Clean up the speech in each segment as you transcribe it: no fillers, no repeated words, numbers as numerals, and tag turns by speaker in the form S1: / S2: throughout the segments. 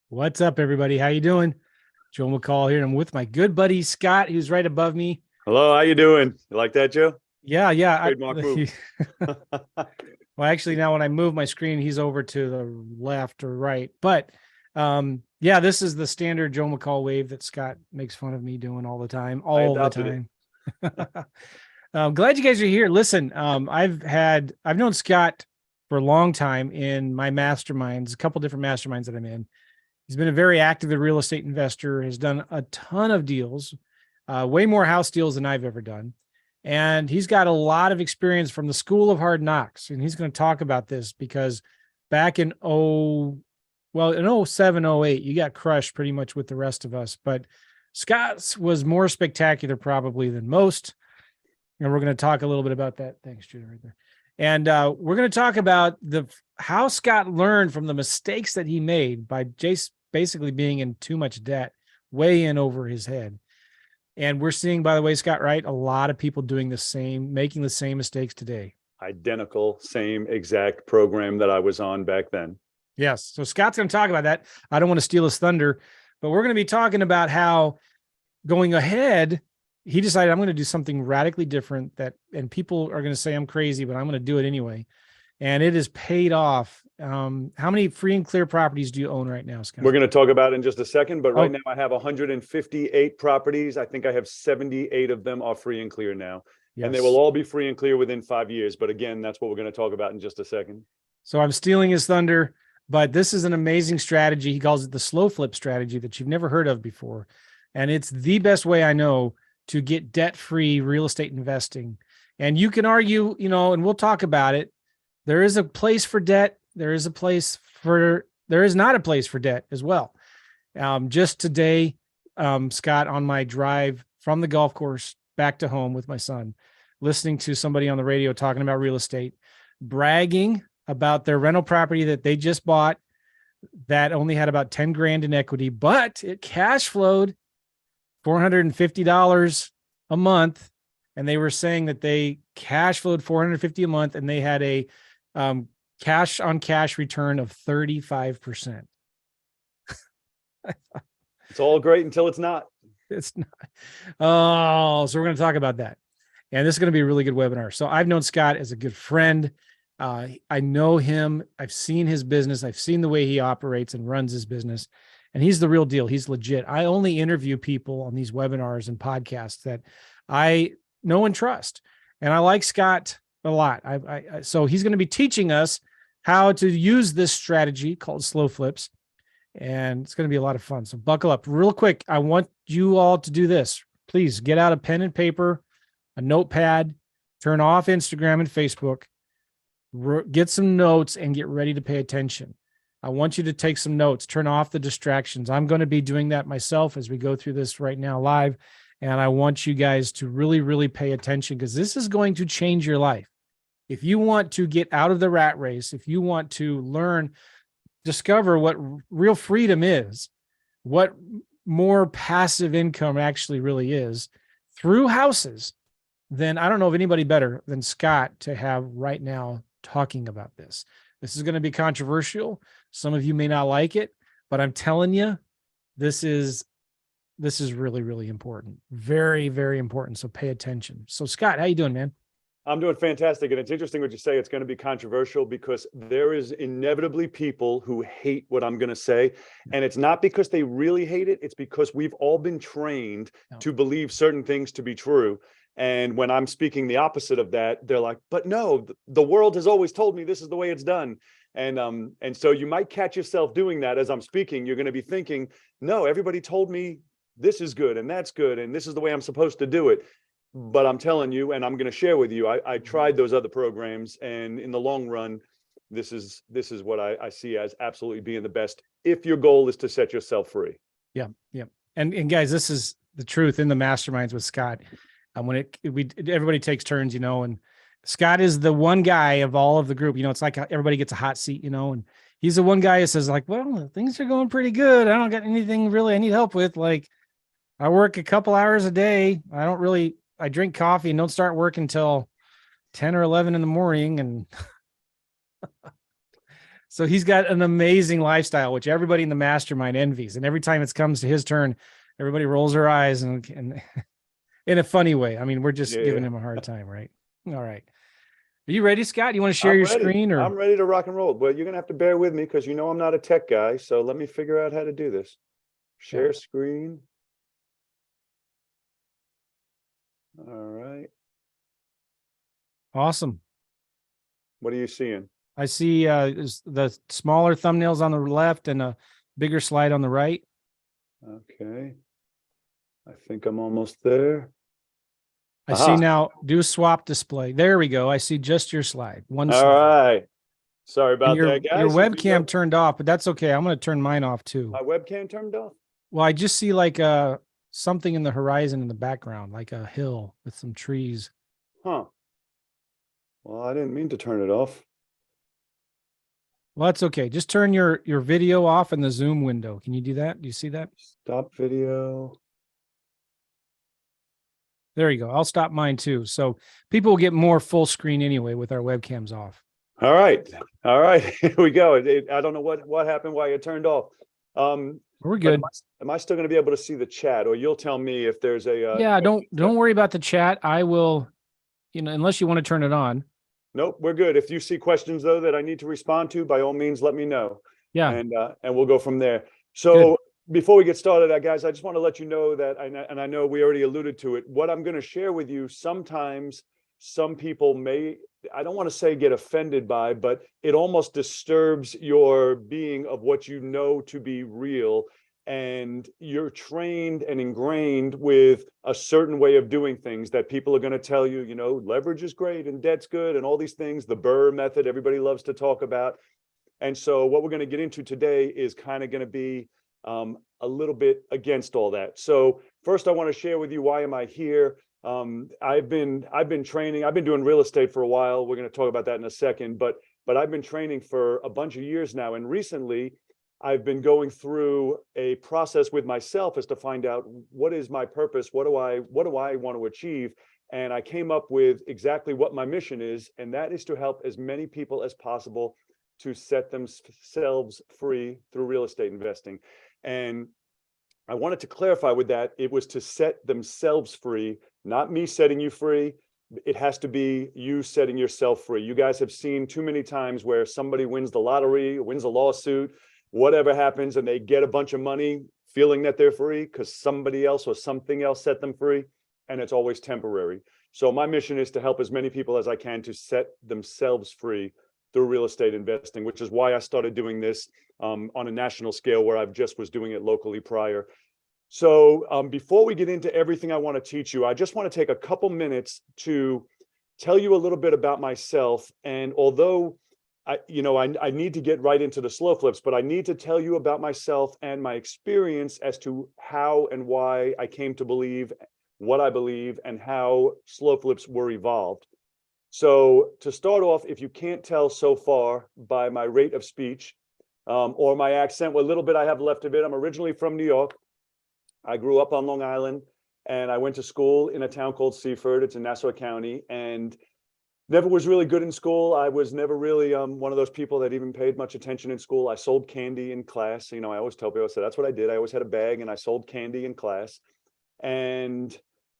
S1: What's up, everybody? How you doing? Joe McCall here. I'm with my good buddy Scott, who's right above me.
S2: Hello, how you doing? You like that, Joe?
S1: Yeah, yeah.
S2: Trademark move.
S1: Well, actually, now when I move my screen, he's over to the left or right. But yeah, this is the standard Joe McCall wave that Scott makes fun of me doing all the time,
S2: I
S1: all the
S2: adopted
S1: time. I'm glad you guys are here. Listen, I've known Scott for a long time in my masterminds, a couple different masterminds that I'm in. He's been a very active real estate investor, has done a ton of deals, way more house deals than I've ever done. And he's got a lot of experience from the school of hard knocks. And he's going to talk about this because back in in 07, 08, you got crushed pretty much with the rest of us. But Scott's was more spectacular probably than most. And we're going to talk a little bit about that. Thanks, Judah, right there. And we're going to talk about how Scott learned from the mistakes that he made by basically being in too much debt, way in over his head. And we're seeing, by the way, Scott, right, a lot of people doing making the same mistakes today.
S2: Identical, same exact program that I was on back then.
S1: Yes. So Scott's going to talk about that. I don't want to steal his thunder, but we're going to be talking about how going ahead, he decided I'm going to do something radically different and people are going to say I'm crazy, but I'm going to do it anyway. And it is paid off. How many free and clear properties do you own right now, Scott?
S2: We're going to talk about it in just a second, but right now I have 158 properties. I think I have 78 of them are free and clear now. Yes. And they will all be free and clear within 5 years. But again, that's what we're going to talk about in just a second.
S1: So I'm stealing his thunder, but this is an amazing strategy. He calls it the slow flip strategy that you've never heard of before. And it's the best way I know to get debt-free real estate investing. And you can argue, and we'll talk about it. There is a place for debt. There is not a place for debt as well. Just today, Scott, on my drive from the golf course back to home with my son, listening to somebody on the radio talking about real estate, bragging about their rental property that they just bought that only had about 10 grand in equity, but it cash flowed $450 a month. And they were saying that they cash flowed $450 a month and they had a cash on cash return of 35%.
S2: It's all great until it's not.
S1: It's not. Oh, so we're going to talk about that. And this is going to be a really good webinar. So I've known Scott as a good friend. I know him. I've seen his business. I've seen the way he operates and runs his business. And he's the real deal. He's legit. I only interview people on these webinars and podcasts that I know and trust. And I like Scott a lot. So he's going to be teaching us how to use this strategy called slow flips. And it's going to be a lot of fun. So buckle up real quick. I want you all to do this. Please get out a pen and paper, a notepad, turn off Instagram and Facebook, get some notes and get ready to pay attention. I want you to take some notes, turn off the distractions. I'm going to be doing that myself as we go through this right now live. And I want you guys to really, really pay attention because this is going to change your life. If you want to get out of the rat race, if you want to discover what real freedom is, what more passive income actually really is through houses, then I don't know of anybody better than Scott to have right now talking about this. This is going to be controversial. Some of you may not like it, but I'm telling you, this is really, really important. Very, very important. So pay attention. So Scott, how you doing, man?
S2: I'm doing fantastic. And it's interesting what you say. It's going to be controversial because there is inevitably people who hate what I'm going to say. And it's not because they really hate it. It's because we've all been trained to believe certain things to be true. And when I'm speaking the opposite of that, they're like, but no, the world has always told me this is the way it's done. And so you might catch yourself doing that as I'm speaking. You're going to be thinking, no, everybody told me this is good and that's good. And this is the way I'm supposed to do it. But I'm telling you, and I'm going to share with you, I tried those other programs. And in the long run, this is what I see as absolutely being the best if your goal is to set yourself free.
S1: Yeah. Yeah. And guys, this is the truth in the masterminds with Scott. Everybody takes turns, and Scott is the one guy of all of the group. It's like everybody gets a hot seat, and he's the one guy who says like, well, things are going pretty good. I don't got anything really I need help with. Like I work a couple hours a day. I drink coffee and don't start work until 10 or 11 in the morning. And So he's got an amazing lifestyle, which everybody in the mastermind envies. And every time it comes to his turn, everybody rolls their eyes and in a funny way. I mean, we're just giving
S2: Yeah,
S1: him a hard time, right? All right. Are you ready, Scott? You want to share
S2: I'm
S1: your
S2: ready.
S1: screen
S2: I'm
S1: or?
S2: ready to rock and roll. Well, you're gonna have to bear with me because you know I'm not a tech guy. So let me figure out how to do this.
S1: Yeah.
S2: Share screen. All right.
S1: Awesome.
S2: What are you seeing?
S1: I see the smaller thumbnails on the left and a bigger slide on the right.
S2: Okay. I think I'm almost there.
S1: I see
S2: Aha.
S1: now do swap display. There we go. I see just your slide. One
S2: All
S1: slide.
S2: right. Sorry
S1: And
S2: about that,
S1: your
S2: guys. If you
S1: webcam turned off, but that's okay. I'm going to turn mine off too.
S2: my webcam turned off.
S1: Well, I just see like something in the horizon in the background, like a hill with some trees.
S2: Huh. Well, I didn't mean to turn it off.
S1: Well, that's okay. Just turn your video off in the Zoom window. Can you do that? Do you see that?
S2: Stop video.
S1: There you go. I'll stop mine too. So people will get more full screen anyway with our webcams off.
S2: All right. All right. Here we go. I don't know what happened, why it turned off.
S1: We're
S2: But
S1: good.
S2: am I still going to be able to see the chat, or you'll tell me if there's a
S1: Yeah, don't worry about the chat. I will, unless you want to turn it on.
S2: Nope, we're good. If you see questions though that I need to respond to, by all means, let me know.
S1: Yeah.
S2: And we'll go from there. So before we get started, guys, I just want to let you know that, and I know we already alluded to it, what I'm going to share with you, sometimes some people may, I don't want to say get offended by, but it almost disturbs your being of what you know to be real. And you're trained and ingrained with a certain way of doing things that people are going to tell you, leverage is great and debt's good and all these things, the Burr method, everybody loves to talk about. And so what we're going to get into today is kind of going to be a little bit against all that. So first I want to share with you, why am I here? I've been training, I've been doing real estate for a while. We're going to talk about that in a second, but I've been training for a bunch of years now. And recently I've been going through a process with myself as to find out what is my purpose, what do I want to achieve, and I came up with exactly what my mission is, and that is to help as many people as possible to set themselves free through real estate investing. And I wanted to clarify with that, it was to set themselves free, not me setting you free. It has to be you setting yourself free. You guys have seen too many times where somebody wins the lottery, wins a lawsuit, whatever happens, and they get a bunch of money feeling that they're free because somebody else or something else set them free, and it's always temporary. So my mission is to help as many people as I can to set themselves free through real estate investing, which is why I started doing this on a national scale, where I've just was doing it locally prior. So before we get into everything I want to teach you, I just want to take a couple minutes to tell you a little bit about myself. And although I need to get right into the slow flips, but I need to tell you about myself and my experience as to how and why I came to believe what I believe and how slow flips were evolved. So to start off, if you can't tell so far by my rate of speech or my accent, what little bit I have left of it, I'm originally from New York. I grew up on Long Island, and I went to school in a town called Seaford. It's in Nassau County, and never was really good in school. I was never really one of those people that even paid much attention in school. I sold candy in class. I always tell people, I said, that's what I did. I always had a bag and I sold candy in class. And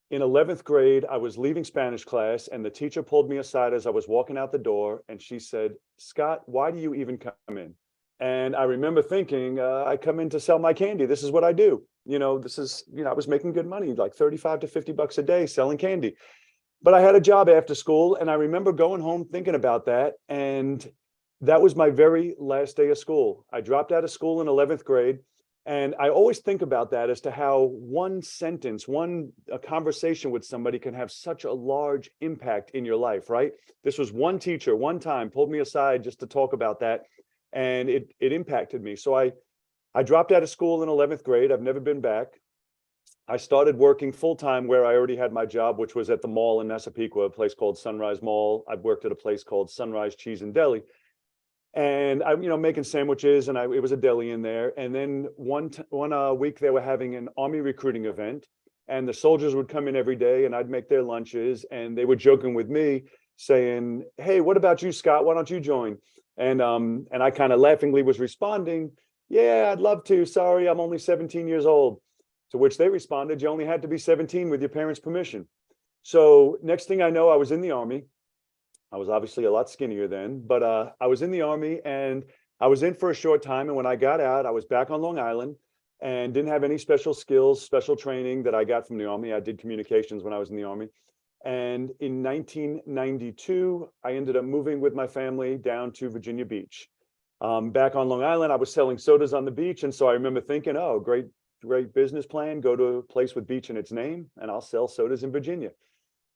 S2: in 11th grade, I was leaving Spanish class, and the teacher pulled me aside as I was walking out the door. And she said, Scott, why do you even come in? And I remember thinking, I come in to sell my candy. This is what I do. I was making good money, like 35 to 50 bucks a day selling candy. But I had a job after school, and I remember going home thinking about that. And that was my very last day of school. I dropped out of school in 11th grade. And I always think about that as to how one sentence, a conversation with somebody can have such a large impact in your life, right? This was one teacher, one time, pulled me aside just to talk about that. And it impacted me. So I dropped out of school in 11th grade. I've never been back. I started working full-time where I already had my job, which was at the mall in Massapequa, a place called Sunrise Mall. I've worked at a place called Sunrise Cheese and Deli. And I'm, making sandwiches, and it was a deli in there. And then one week they were having an Army recruiting event, and the soldiers would come in every day, and I'd make their lunches, and they were joking with me saying, hey, what about you, Scott? Why don't you join? And I kind of laughingly was responding, yeah, I'd love to. Sorry, I'm only 17 years old. To which they responded, you only had to be 17 with your parents' permission. So next thing I know, I was in the Army. I was obviously a lot skinnier then, but I was in the Army and I was in for a short time. And when I got out, I was back on Long Island and didn't have any special skills, special training that I got from the Army. I did communications when I was in the Army. And in 1992, I ended up moving with my family down to Virginia Beach. Back on Long Island, I was selling sodas on the beach. And so I remember thinking, oh, great business plan. Go to a place with beach in its name, and I'll sell sodas in Virginia.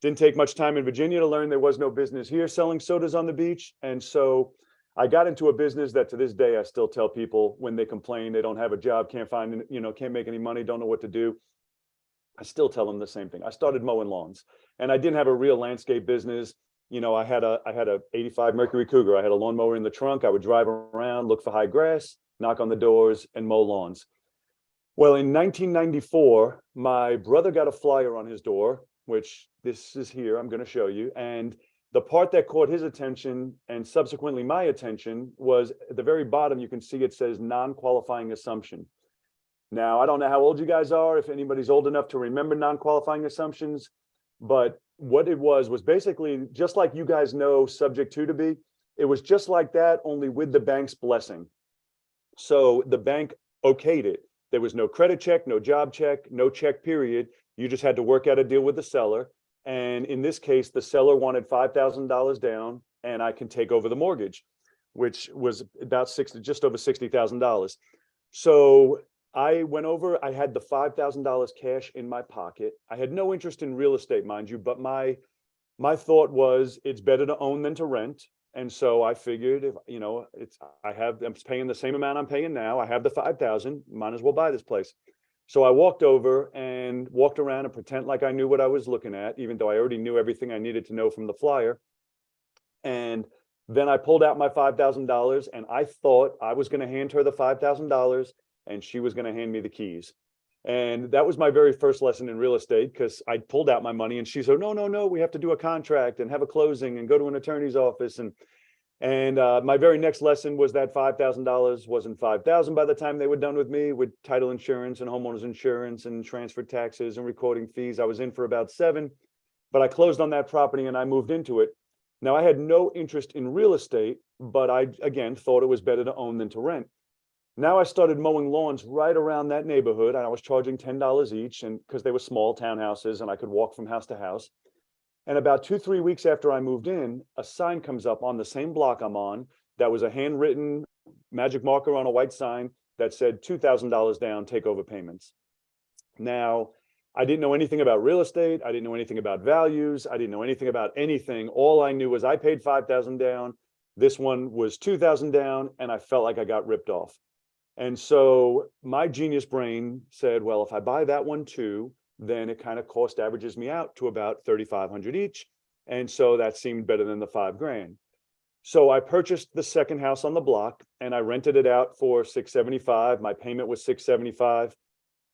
S2: Didn't take much time in Virginia to learn there was no business here selling sodas on the beach. And so I got into a business that to this day, I still tell people when they complain, they don't have a job, can't find, can't make any money, don't know what to do. I still tell them the same thing. I started mowing lawns, and I didn't have a real landscape business. I had a 85 Mercury Cougar. I had a lawnmower in the trunk. I would drive around, look for high grass, knock on the doors, and mow lawns. Well, in 1994, my brother got a flyer on his door, which this is here, I'm going to show you. And the part that caught his attention and subsequently my attention was at the very bottom, you can see it says non-qualifying assumption. Now, I don't know how old you guys are, if anybody's old enough to remember non-qualifying assumptions, but what it was basically just like you guys know subject to be, it was just like that, only with the bank's blessing. So the bank okayed it. There was no credit check, no job check, no check period. You just had to work out a deal with the seller. And in this case, the seller wanted $5,000 down and I can take over the mortgage, which was about just over $60,000. So I went over, I had the $5,000 cash in my pocket. I had no interest in real estate, mind you, but my thought was it's better to own than to rent. And so I figured if, I'm paying the same amount I'm paying now. I have the 5,000, might as well buy this place. So I walked over and walked around and pretend like I knew what I was looking at, even though I already knew everything I needed to know from the flyer. And then I pulled out my $5,000 and I thought I was going to hand her the $5,000 and she was going to hand me the keys. And that was my very first lesson in real estate, because I pulled out my money and she said, no, we have to do a contract and have a closing and go to an attorney's office. And my very next lesson was that $5,000 wasn't $5,000 by the time they were done with me, with title insurance and homeowners insurance and transfer taxes and recording fees. I was in for about $7,000, but I closed on that property and I moved into it. Now, I had no interest in real estate, but I, again, thought it was better to own than to rent. Now I started mowing lawns right around that neighborhood, and I was charging $10 each, and because they were small townhouses and I could walk from house to house. And about 2-3 weeks after I moved in, a sign comes up on the same block I'm on that was a handwritten magic marker on a white sign that said $2,000 down, take over payments. Now, I didn't know anything about real estate. I didn't know anything about values. I didn't know anything about anything. All I knew was I paid $5,000 down. This one was $2,000 down, and I felt like I got ripped off. And so my genius brain said, well, if I buy that one too, then it kind of cost averages me out to about $3,500 each. And so that seemed better than the $5,000. So I purchased the second house on the block and I rented it out for $675. My payment was $675.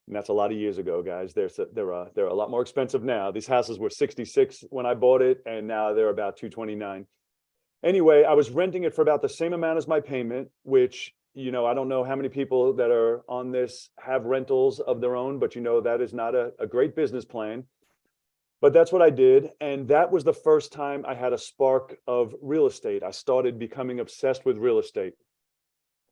S2: And that's a lot of years ago, guys. They're a lot more expensive now. These houses were $66 when I bought it, and now they're about $229. Anyway, I was renting it for about the same amount as my payment, which, I don't know how many people that are on this have rentals of their own, but that is not a great business plan. But that's what I did. And that was the first time I had a spark of real estate. I started becoming obsessed with real estate.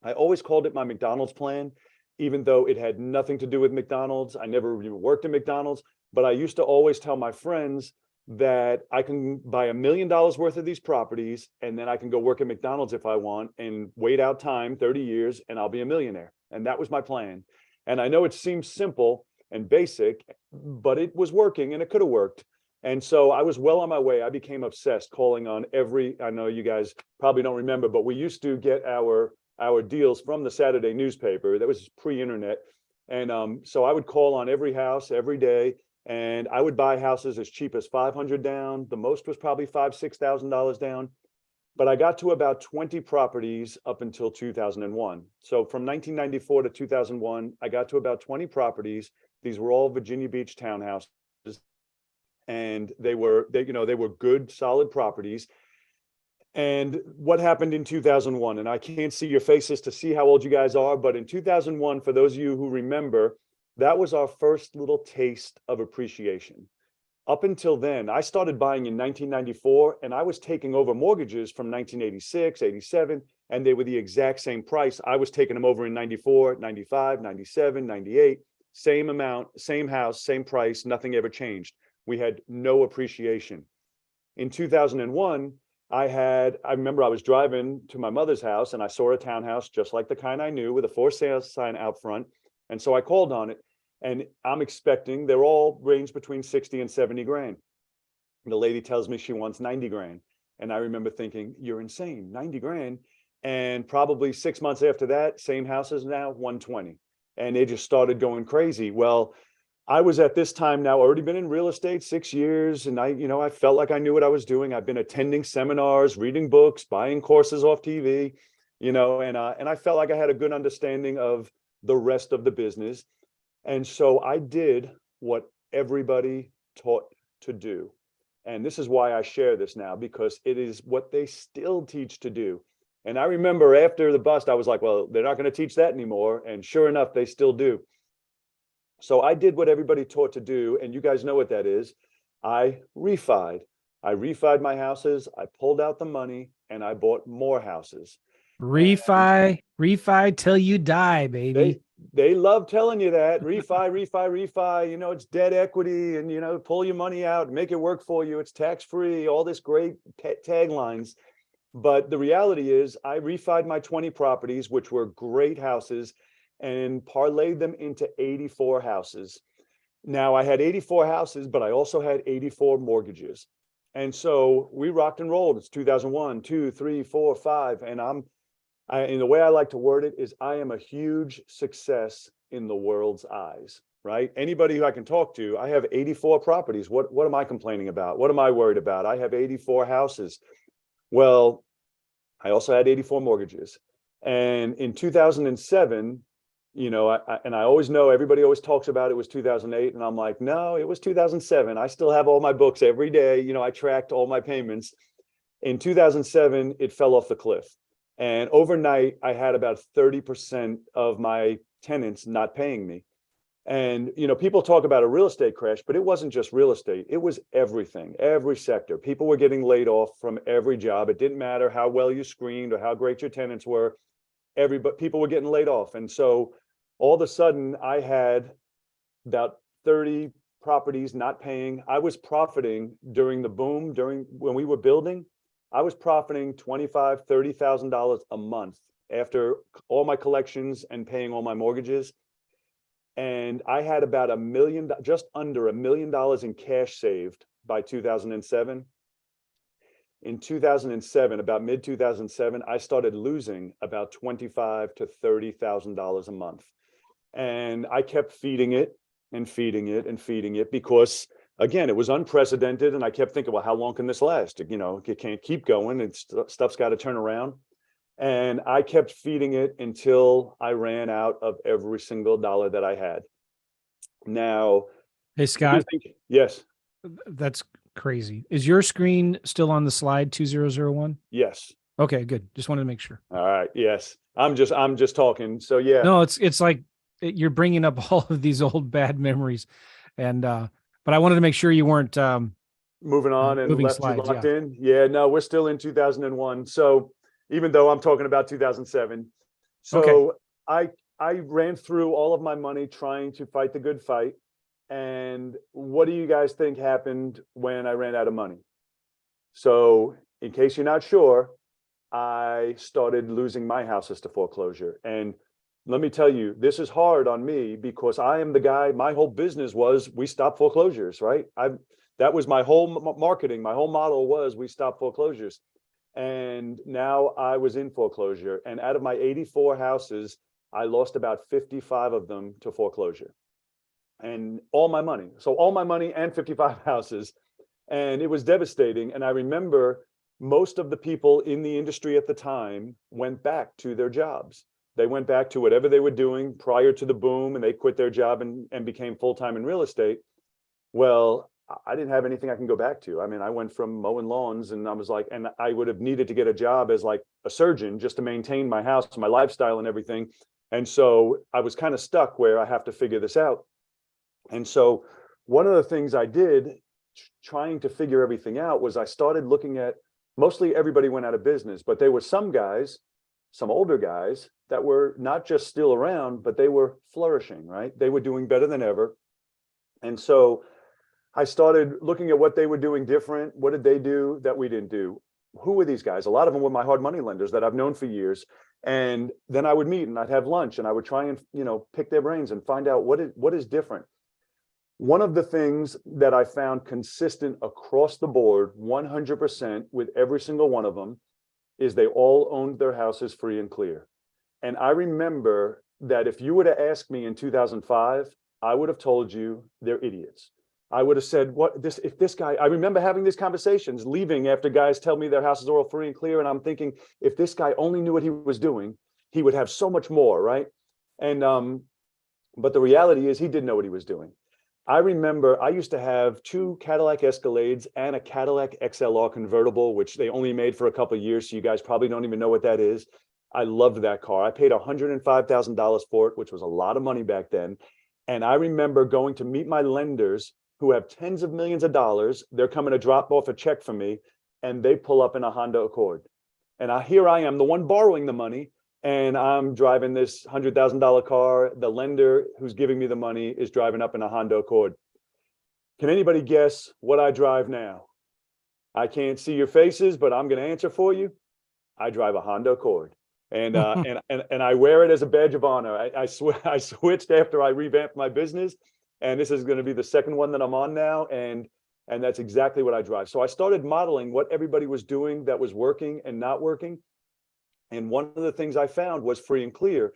S2: I always called it my McDonald's plan, even though it had nothing to do with McDonald's. I never even worked at McDonald's, but I used to always tell my friends that I can buy $1 million worth of these properties, and then I can go work at McDonald's if I want and wait out time, 30 years, and I'll be a millionaire. And that was my plan. And I know it seems simple and basic, but it was working and it could have worked. And so I was well on my way. I became obsessed, calling on I know you guys probably don't remember, but we used to get our deals from the Saturday newspaper. That was pre-internet. And so I would call on every house every day. And I would buy houses as cheap as $500 down. The most was probably $5,000-$6,000 down. But I got to about 20 properties up until 2001. So from 1994 to 2001, I got to about 20 properties. These were all Virginia Beach townhouses, and they were good, solid properties. And what happened in 2001? And I can't see your faces to see how old you guys are, but in 2001, for those of you who remember, that was our first little taste of appreciation. Up until then, I started buying in 1994, and I was taking over mortgages from 1986, 87, and they were the exact same price. I was taking them over in 94, 95, 97, 98, same amount, same house, same price, nothing ever changed. We had no appreciation. In 2001, I remember I was driving to my mother's house and I saw a townhouse just like the kind I knew with a for sale sign out front. And so I called on it, and I'm expecting they're all range between 60 and 70 grand. And the lady tells me she wants 90 grand. And I remember thinking, you're insane, 90 grand. And probably 6 months after that, same house is now 120. And they just started going crazy. Well, I was at this time now already been in real estate 6 years, and I felt like I knew what I was doing. I've been attending seminars, reading books, buying courses off TV, and I felt like I had a good understanding of the rest of the business. And so I did what everybody taught to do. And this is why I share this now, because it is what they still teach to do. And I remember after the bust, I was like, well, they're not going to teach that anymore. And sure enough, they still do. So I did what everybody taught to do, and you guys know what that is. I refied. I refied my houses, I pulled out the money, and I bought more houses.
S1: Refi till you die, baby.
S2: They love telling you that. Refi. It's debt equity, and pull your money out, make it work for you. It's tax-free, all this great taglines. But the reality is I refied my 20 properties, which were great houses, and parlayed them into 84 houses. Now I had 84 houses, but I also had 84 mortgages. And so we rocked and rolled. It's 2001, 2, 3, 4, 5. And and the way I like to word it is I am a huge success in the world's eyes, right? Anybody who I can talk to, I have 84 properties. What am I complaining about? What am I worried about? I have 84 houses. Well, I also had 84 mortgages. And in 2007, I always know everybody always talks about it was 2008. And I'm like, no, it was 2007. I still have all my books every day. I tracked all my payments. In 2007, it fell off the cliff. And overnight, I had about 30% of my tenants not paying me. And, people talk about a real estate crash, but it wasn't just real estate. It was everything, every sector. People were getting laid off from every job. It didn't matter how well you screened or how great your tenants were. People were getting laid off. And so all of a sudden I had about 30 properties not paying. I was profiting during the boom, when we were building. I was profiting $25,000, $30,000 a month after all my collections and paying all my mortgages. And I had about just under $1 million in cash saved by 2007. In 2007, about mid 2007, I started losing about $25,000 to $30,000 a month. And I kept feeding it and feeding it and feeding it because, again, it was unprecedented. And I kept thinking, well, how long can this last? It can't keep going. Stuff's got to turn around. And I kept feeding it until I ran out of every single dollar that I had. Now,
S1: hey, Scott.
S2: Yes.
S1: That's crazy. Is your screen still on the slide 2001?
S2: Yes.
S1: Okay, good. Just wanted to make sure.
S2: All right. Yes. I'm just talking. So yeah.
S1: No, it's like you're bringing up all of these old bad memories, and but I wanted to make sure you weren't
S2: moving on and
S1: moving
S2: left
S1: slides,
S2: you locked in. Yeah. No, we're still in 2001. So even though I'm talking about 2007, so okay. I ran through all of my money trying to fight the good fight. And what do you guys think happened when I ran out of money? So in case you're not sure, I started losing my houses to foreclosure. And let me tell you, this is hard on me because I am the guy, my whole business was we stop foreclosures, right? That was my whole marketing. My whole model was we stop foreclosures. And now I was in foreclosure. And out of my 84 houses, I lost about 55 of them to foreclosure. And all my money. So all my money and 55 houses. And it was devastating. And I remember most of the people in the industry at the time went back to their jobs. They went back to whatever they were doing prior to the boom, and they quit their job and became full-time in real estate. Well, I didn't have anything I can go back to. I mean, I went from mowing lawns, and I was like, and I would have needed to get a job as like a surgeon just to maintain my house, my lifestyle and everything. And so I was kind of stuck where I have to figure this out. And so one of the things I did trying to figure everything out was I started looking at, mostly everybody went out of business, but there were some guys, some older guys that were not just still around, but they were flourishing, right? They were doing better than ever. And so I started looking at what they were doing different. What did they do that we didn't do? Who were these guys? A lot of them were my hard money lenders that I've known for years. And then I would meet and I'd have lunch and I would try and, pick their brains and find out what is different. One of the things that I found consistent across the board, 100% with every single one of them, is they all owned their houses free and clear. And I remember that if you would have asked me in 2005, I would have told you they're idiots. I would have said, if this guy, I remember having these conversations, leaving after guys tell me their houses are all free and clear. And I'm thinking, if this guy only knew what he was doing, he would have so much more, right? And, but the reality is he didn't know what he was doing. I remember I used to have 2 Cadillac Escalades and a Cadillac XLR convertible, which they only made for a couple of years. So you guys probably don't even know what that is. I loved that car. I paid $105,000 for it, which was a lot of money back then. And I remember going to meet my lenders who have tens of millions of dollars. They're coming to drop off a check for me, and they pull up in a Honda Accord. And here I am, the one borrowing the money, and I'm driving this $100,000 car. The lender who's giving me the money is driving up in a Honda Accord. Can anybody guess what I drive now? I can't see your faces, but I'm going to answer for you. I drive a Honda Accord. And and I wear it as a badge of honor. I switched after I revamped my business, and this is going to be the second one that I'm on now, and that's exactly what I drive. So I started modeling what everybody was doing that was working and not working. And one of the things I found was free and clear.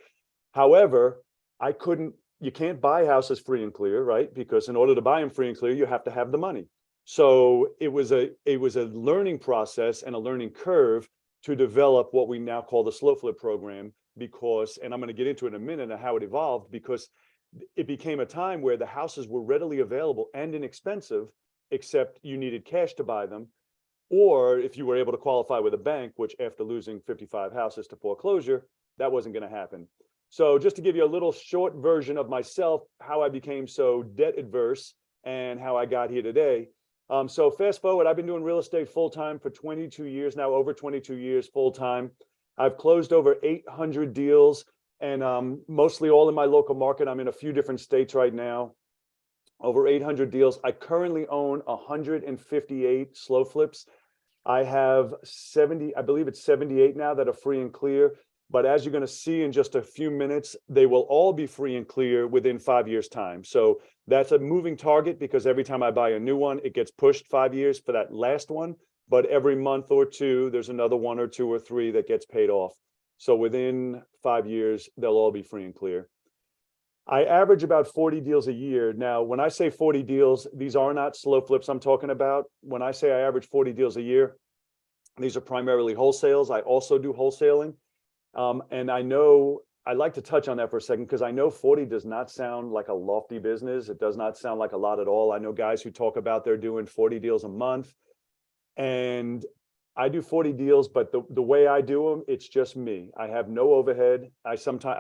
S2: However, you can't buy houses free and clear, right? Because in order to buy them free and clear, you have to have the money. So it was a learning process and a learning curve to develop what we now call the slow flip program, because, and I'm going to get into it in a minute and how it evolved, because it became a time where the houses were readily available and inexpensive, except you needed cash to buy them. Or if you were able to qualify with a bank, which after losing 55 houses to foreclosure, that wasn't going to happen. So just to give you a little short version of myself, how I became so debt adverse and how I got here today. So fast forward, I've been doing real estate full-time for 22 years now, over 22 years full-time. I've closed over 800 deals, and mostly all in my local market. I'm in a few different states right now, over 800 deals. I currently own 158 slow flips. I have 70, I believe it's 78 now that are free and clear. But as you're going to see in just a few minutes, they will all be free and clear within 5 years' time. So that's a moving target, because every time I buy a new one, it gets pushed 5 years for that last one. But every month or two, there's another 1 or 2 or 3 that gets paid off. So within 5 years, they'll all be free and clear. I average about 40 deals a year. Now, when I say 40 deals, these are not slow flips I'm talking about. When I say I average 40 deals a year, these are primarily wholesales. I also do wholesaling. And I know I'd like to touch on that for a second, because I know 40 does not sound like a lofty business. It does not sound like a lot at all. I know guys who talk about they're doing 40 deals a month, and I do 40 deals, but the way I do them, it's just me. I have no overhead. I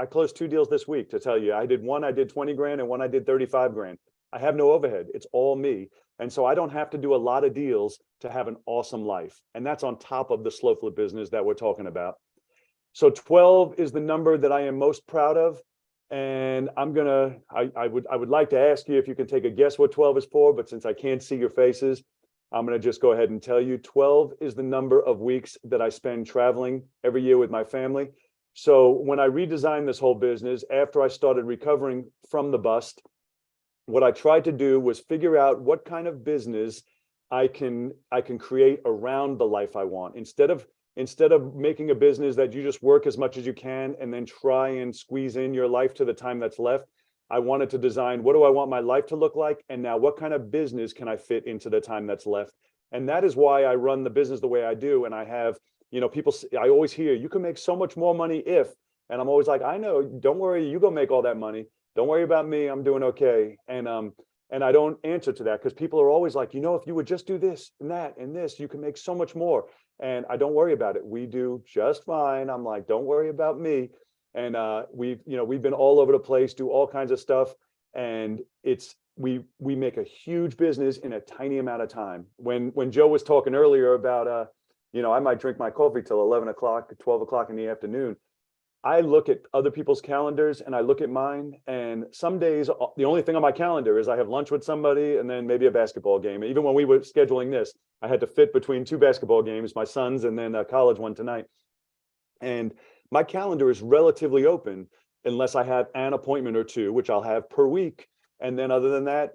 S2: closed 2 deals this week, to tell you. I did 20 grand, and one I did 35 grand. I have no overhead. It's all me. And so I don't have to do a lot of deals to have an awesome life. And that's on top of the slow flip business that we're talking about. So 12 is the number that I am most proud of. And I would like to ask you if you can take a guess what 12 is for, but since I can't see your faces, I'm going to just go ahead and tell you 12 is the number of weeks that I spend traveling every year with my family. So when I redesigned this whole business, after I started recovering from the bust, what I tried to do was figure out what kind of business I can create around the life I want. Instead of making a business that you just work as much as you can and then try and squeeze in your life to the time that's left, I wanted to design, what do I want my life to look like? And now what kind of business can I fit into the time that's left? And that is why I run the business the way I do. And I have, people, I always hear, you can make so much more money if, and I'm always like, I know, don't worry, you go make all that money. Don't worry about me, I'm doing okay. And And I don't answer to that because people are always like, if you would just do this and that and this, you can make so much more. And I don't worry about it. We do just fine. I'm like, don't worry about me. And we've been all over the place, do all kinds of stuff. And we make a huge business in a tiny amount of time. When Joe was talking earlier about I might drink my coffee till 11 o'clock, 12 o'clock in the afternoon. I look at other people's calendars and I look at mine, and some days the only thing on my calendar is I have lunch with somebody and then maybe a basketball game. Even when we were scheduling this, I had to fit between 2 basketball games, my son's and then a college one tonight. And my calendar is relatively open unless I have an appointment or two, which I'll have per week. And then other than that,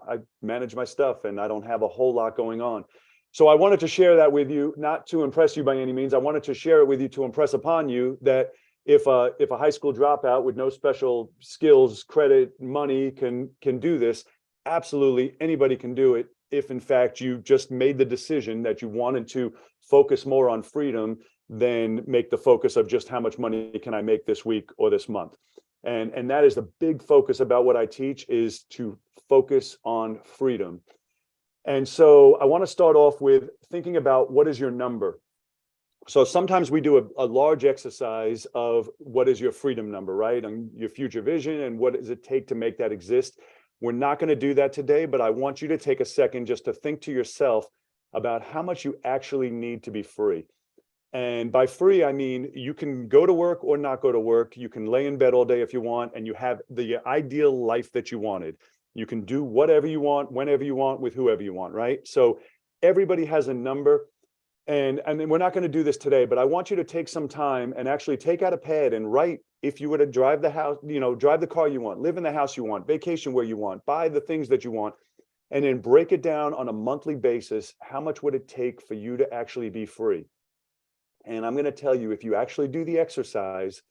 S2: I manage my stuff and I don't have a whole lot going on. So I wanted to share that with you, not to impress you by any means. I wanted to share it with you to impress upon you that if a high school dropout with no special skills, credit, money can do this, absolutely anybody can do it. If in fact you just made the decision that you wanted to focus more on freedom than make the focus of just how much money can I make this week or this month. And that is the big focus about what I teach, is to focus on freedom. And so I want to start off with thinking about, what is your number? So sometimes we do a large exercise of what is your freedom number, right? And your future vision, and what does it take to make that exist? We're not going to do that today, but I want you to take a second just to think to yourself about how much you actually need to be free. And by free, I mean, you can go to work or not go to work. You can lay in bed all day if you want, and you have the ideal life that you wanted. You can do whatever you want, whenever you want, with whoever you want, right? So everybody has a number. And we're not going to do this today, but I want you to take some time and actually take out a pad and write, if you were to drive the house, drive the car you want, live in the house you want, vacation where you want, buy the things that you want, and then break it down on a monthly basis. How much would it take for you to actually be free? And I'm going to tell you, if you actually do the exercise,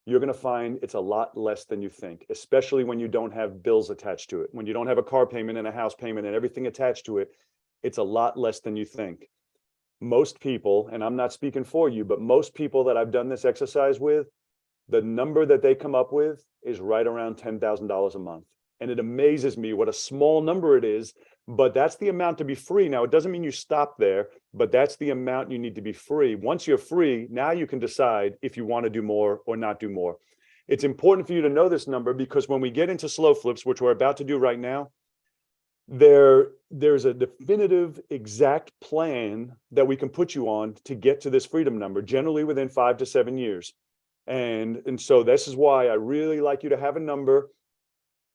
S2: you're going to find it's a lot less than you think, especially when you don't have bills attached to it. When you don't have a car payment and a house payment and everything attached to it, it's a lot less than you think. Most people, and I'm not speaking for you, but most people that I've done this exercise with, the number that they come up with is right around $10,000 a month. And it amazes me what a small number it is, but that's the amount to be free. Now, it doesn't mean you stop there, but that's the amount you need to be free. Once you're free, now you can decide if you want to do more or not do more. It's important for you to know this number, because when we get into slow flips, which we're about to do right now, there's a definitive exact plan that we can put you on to get to this freedom number, generally within 5 to 7 years. And so this is why I really like you to have a number,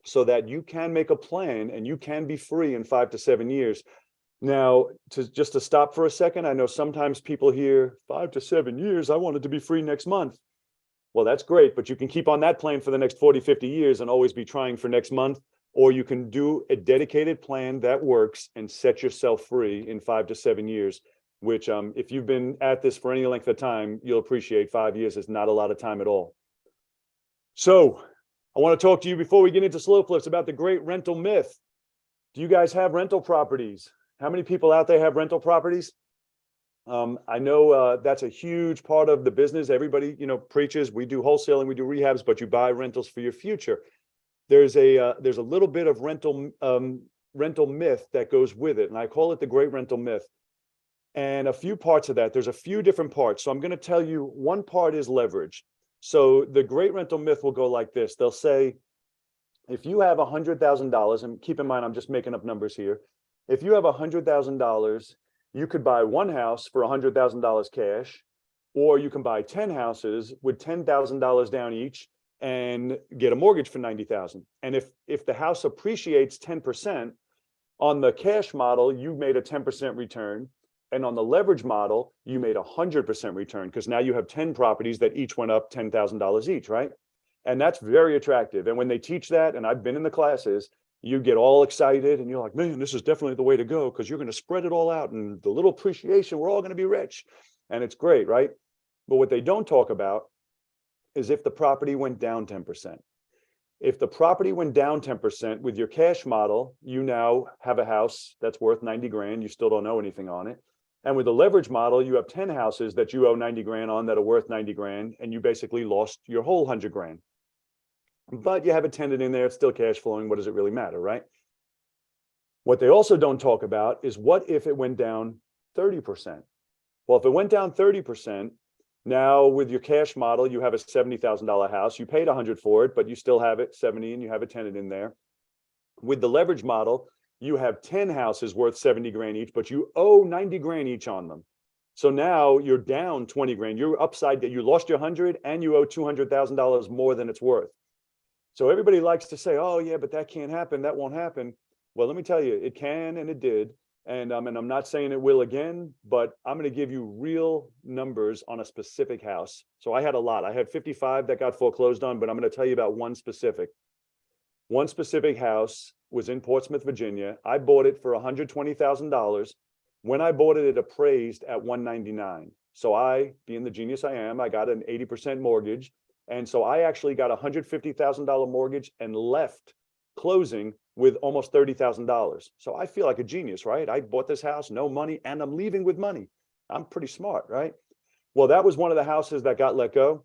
S2: so that you can make a plan and you can be free in 5 to 7 years. Now, to stop for a second, I know sometimes people hear 5 to 7 years, I wanted to be free next month. Well, that's great, but you can keep on that plan for the next 40, 50 years and always be trying for next month. Or you can do a dedicated plan that works and set yourself free in 5 to 7 years, which if you've been at this for any length of time, you'll appreciate 5 years is not a lot of time at all. So I want to talk to you before we get into slow flips about the great rental myth. Do you guys have rental properties? How many people out there have rental properties? I know that's a huge part of the business. Everybody, preaches, we do wholesaling, we do rehabs, but you buy rentals for your future. There's a little bit of rental myth that goes with it, and I call it the great rental myth. And a few parts of that, there's a few different parts. So I'm going to tell you, one part is leverage. So the great rental myth will go like this. They'll say, if you have $100,000, and keep in mind, I'm just making up numbers here. If you have $100,000, you could buy one house for $100,000 cash, or you can buy 10 houses with $10,000 down each and get a mortgage for $90,000. And if the house appreciates 10%, on the cash model, you made a 10% return. And on the leverage model, you made 100% return, because now you have 10 properties that each went up $10,000 each, right? And that's very attractive. And when they teach that, and I've been in the classes, you get all excited and you're like, man, this is definitely the way to go, because you're going to spread it all out and the little appreciation, we're all going to be rich. And it's great, right? But what they don't talk about is if the property went down 10%. If the property went down 10% with your cash model, you now have a house that's worth 90 grand. You still don't know anything on it. And with the leverage model, you have 10 houses that you owe 90 grand on that are worth 90 grand. And you basically lost your whole 100 grand. But you have a tenant in there, it's still cash flowing. What does it really matter, right? What they also don't talk about is what if it went down 30%? Well, if it went down 30%, now with your cash model, you have a $70,000 house. You paid 100 for it, but you still have it 70 and you have a tenant in there. With the leverage model, you have 10 houses worth 70 grand each, but you owe 90 grand each on them. So now you're down 20 grand. You're upside, you lost your 100 and you owe $200,000 more than it's worth. So everybody likes to say, oh yeah, but that can't happen. That won't happen. Well, let me tell you, it can and it did. And I'm not saying it will again, but I'm going to give you real numbers on a specific house. So I had a lot. I had 55 that got foreclosed on, but I'm going to tell you about one specific. One specific house was in Portsmouth, Virginia. I bought it for $120,000. When I bought it, it appraised at $199,000. So I, being the genius I am, I got an 80% mortgage. And so I actually got a $150,000 mortgage and left closing with almost $30,000. So I feel like a genius, right? I bought this house, no money, and I'm leaving with money. I'm pretty smart, right? Well, that was one of the houses that got let go.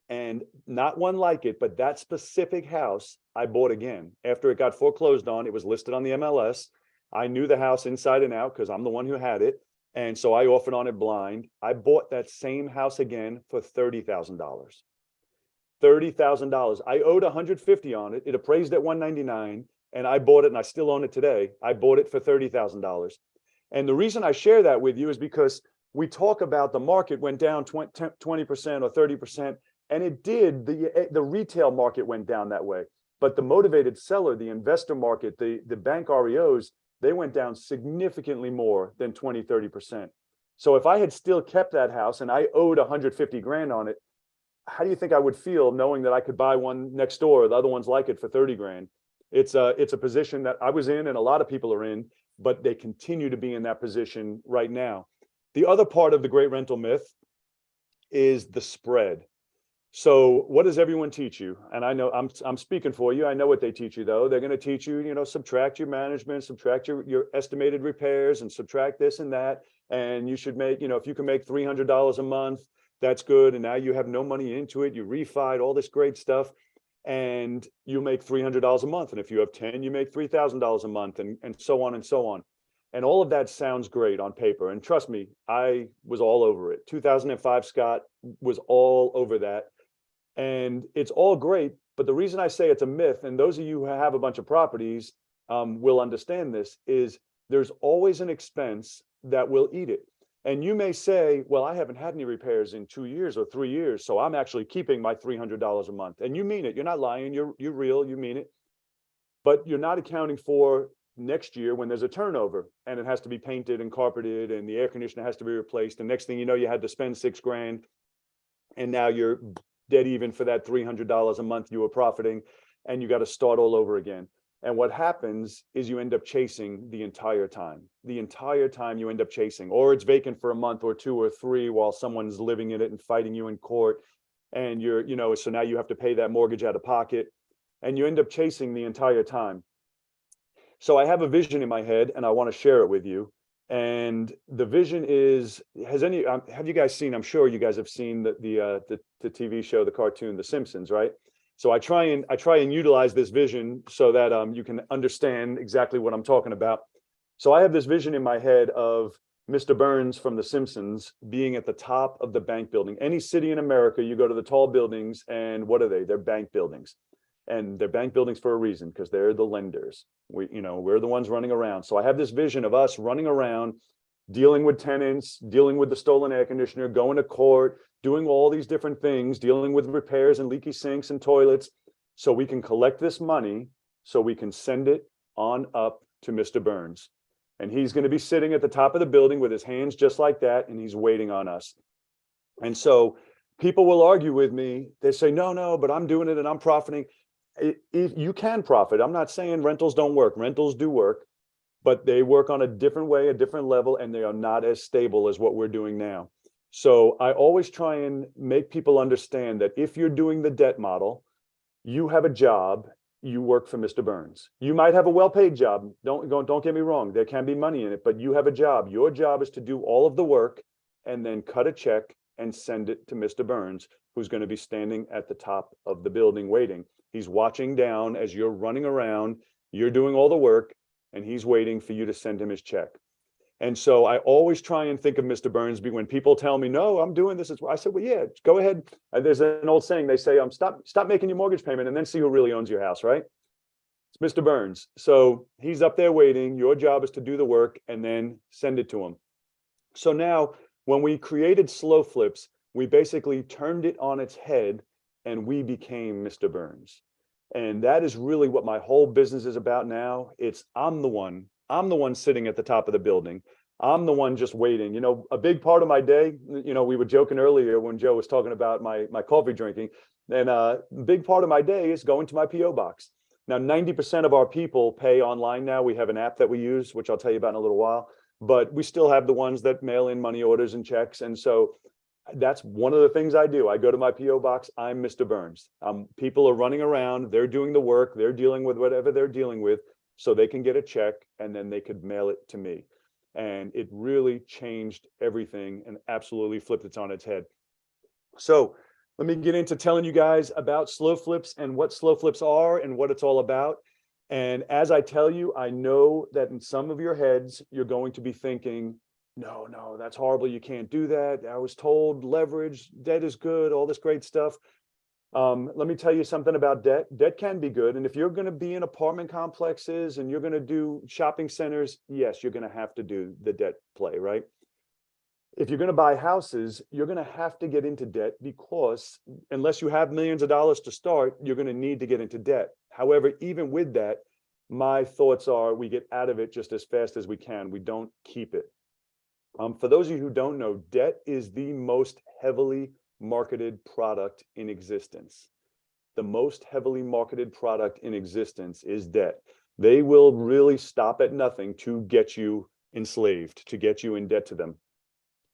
S2: And not one like it, but that specific house I bought again. After it got foreclosed on, it was listed on the MLS. I knew the house inside and out because I'm the one who had it. And so I offered on it blind. I bought that same house again for $30,000. $30,000. I owed $150 on it. It appraised at $199,000, and I bought it, and I still own it today. I bought it for $30,000. And the reason I share that with you is because we talk about the market went down 20% or 30%, and it did. The retail market went down that way. But the motivated seller, the investor market, the bank REOs, they went down significantly more than 20, 30%. So if I had still kept that house and I owed 150 grand on it, how do you think I would feel knowing that I could buy one next door, the other one's like it for 30 grand? It's a position that I was in and a lot of people are in, but they continue to be in that position right now. The other part of the great rental myth is the spread. So what does everyone teach you? And I know I'm speaking for you. I know what they teach you though. They're going to teach you, subtract your management, subtract your estimated repairs and subtract this and that. And you should make, if you can make $300 a month, that's good. And now you have no money into it. You refied all this great stuff and you make $300 a month. And if you have 10, you make $3,000 a month and so on and so on. And all of that sounds great on paper. And trust me, I was all over it. 2005, Scott was all over that. And it's all great. But the reason I say it's a myth, and those of you who have a bunch of properties will understand this, is there's always an expense that will eat it. And you may say, well, I haven't had any repairs in 2 years or 3 years, so I'm actually keeping my $300 a month. And you mean it. You're not lying. You're real. You mean it. But you're not accounting for next year when there's a turnover and it has to be painted and carpeted and the air conditioner has to be replaced. And next thing you know, you had to spend $6 grand and now you're dead even for that $300 a month you were profiting and you got to start all over again. And what happens is you end up chasing the entire time. The entire time you end up chasing, or it's vacant for a month or 2 or 3 while someone's living in it and fighting you in court. And so now you have to pay that mortgage out of pocket and you end up chasing the entire time. So I have a vision in my head and I want to share it with you. And the vision is, have you guys seen, I'm sure you guys have seen the TV show, the cartoon, The Simpsons, right? So I try and utilize this vision so that you can understand exactly what I'm talking about. So I have this vision in my head of Mr. Burns from The Simpsons being at the top of the bank building. Any city in America, you go to the tall buildings and what are they? They're bank buildings. And they're bank buildings for a reason because they're the lenders. We're the ones running around. So I have this vision of us running around, dealing with tenants, dealing with the stolen air conditioner, going to court, doing all these different things, dealing with repairs and leaky sinks and toilets, so we can collect this money, so we can send it on up to Mr. Burns. And he's going to be sitting at the top of the building with his hands just like that, and he's waiting on us. And so people will argue with me. They say, no, but I'm doing it and I'm profiting. If you can profit, I'm not saying rentals don't work. Rentals do work, but they work on a different way, a different level, and they are not as stable as what we're doing now. So I always try and make people understand that if you're doing the debt model, you have a job, you work for Mr. Burns. You might have a well-paid job. Don't get me wrong. There can be money in it, but you have a job. Your job is to do all of the work and then cut a check and send it to Mr. Burns, who's going to be standing at the top of the building waiting. He's watching down as you're running around, you're doing all the work, and he's waiting for you to send him his check. And so I always try and think of Mr. Burns when people tell me, no, I'm doing this. I said, well, yeah, go ahead. There's an old saying, they say, stop making your mortgage payment and then see who really owns your house, right? It's Mr. Burns. So he's up there waiting. Your job is to do the work and then send it to him. So now when we created Slow Flips, we basically turned it on its head and we became Mr. Burns. And that is really what my whole business is about now. It's I'm the one sitting at the top of the building. I'm the one just waiting. You know, a big part of my day, you know, we were joking earlier when Joe was talking about my coffee drinking, and a big part of my day is going to my PO box. Now, 90% of our people pay online now. We have an app that we use, which I'll tell you about in a little while, but we still have the ones that mail in money orders and checks. And so that's one of the things I do. I go to my PO box. I'm Mr. Burns. People are running around. They're doing the work. They're dealing with whatever they're dealing with, so they can get a check and then they could mail it to me. And it really changed everything and absolutely flipped it on its head. So let me get into telling you guys about Slow Flips and what Slow Flips are and what it's all about. And as I tell you, I know that in some of your heads, you're going to be thinking, no, that's horrible. You can't do that. I was told leverage, debt is good, all this great stuff. Let me tell you something about debt. Debt can be good. And if you're going to be in apartment complexes and you're going to do shopping centers, yes, you're going to have to do the debt play, right? If you're going to buy houses, you're going to have to get into debt because unless you have millions of dollars to start, you're going to need to get into debt. However, even with that, my thoughts are we get out of it just as fast as we can. We don't keep it. For those of you who don't know, debt is the most heavily marketed product in existence. The most heavily marketed product in existence is debt. They will really stop at nothing to get you enslaved, to get you in debt to them.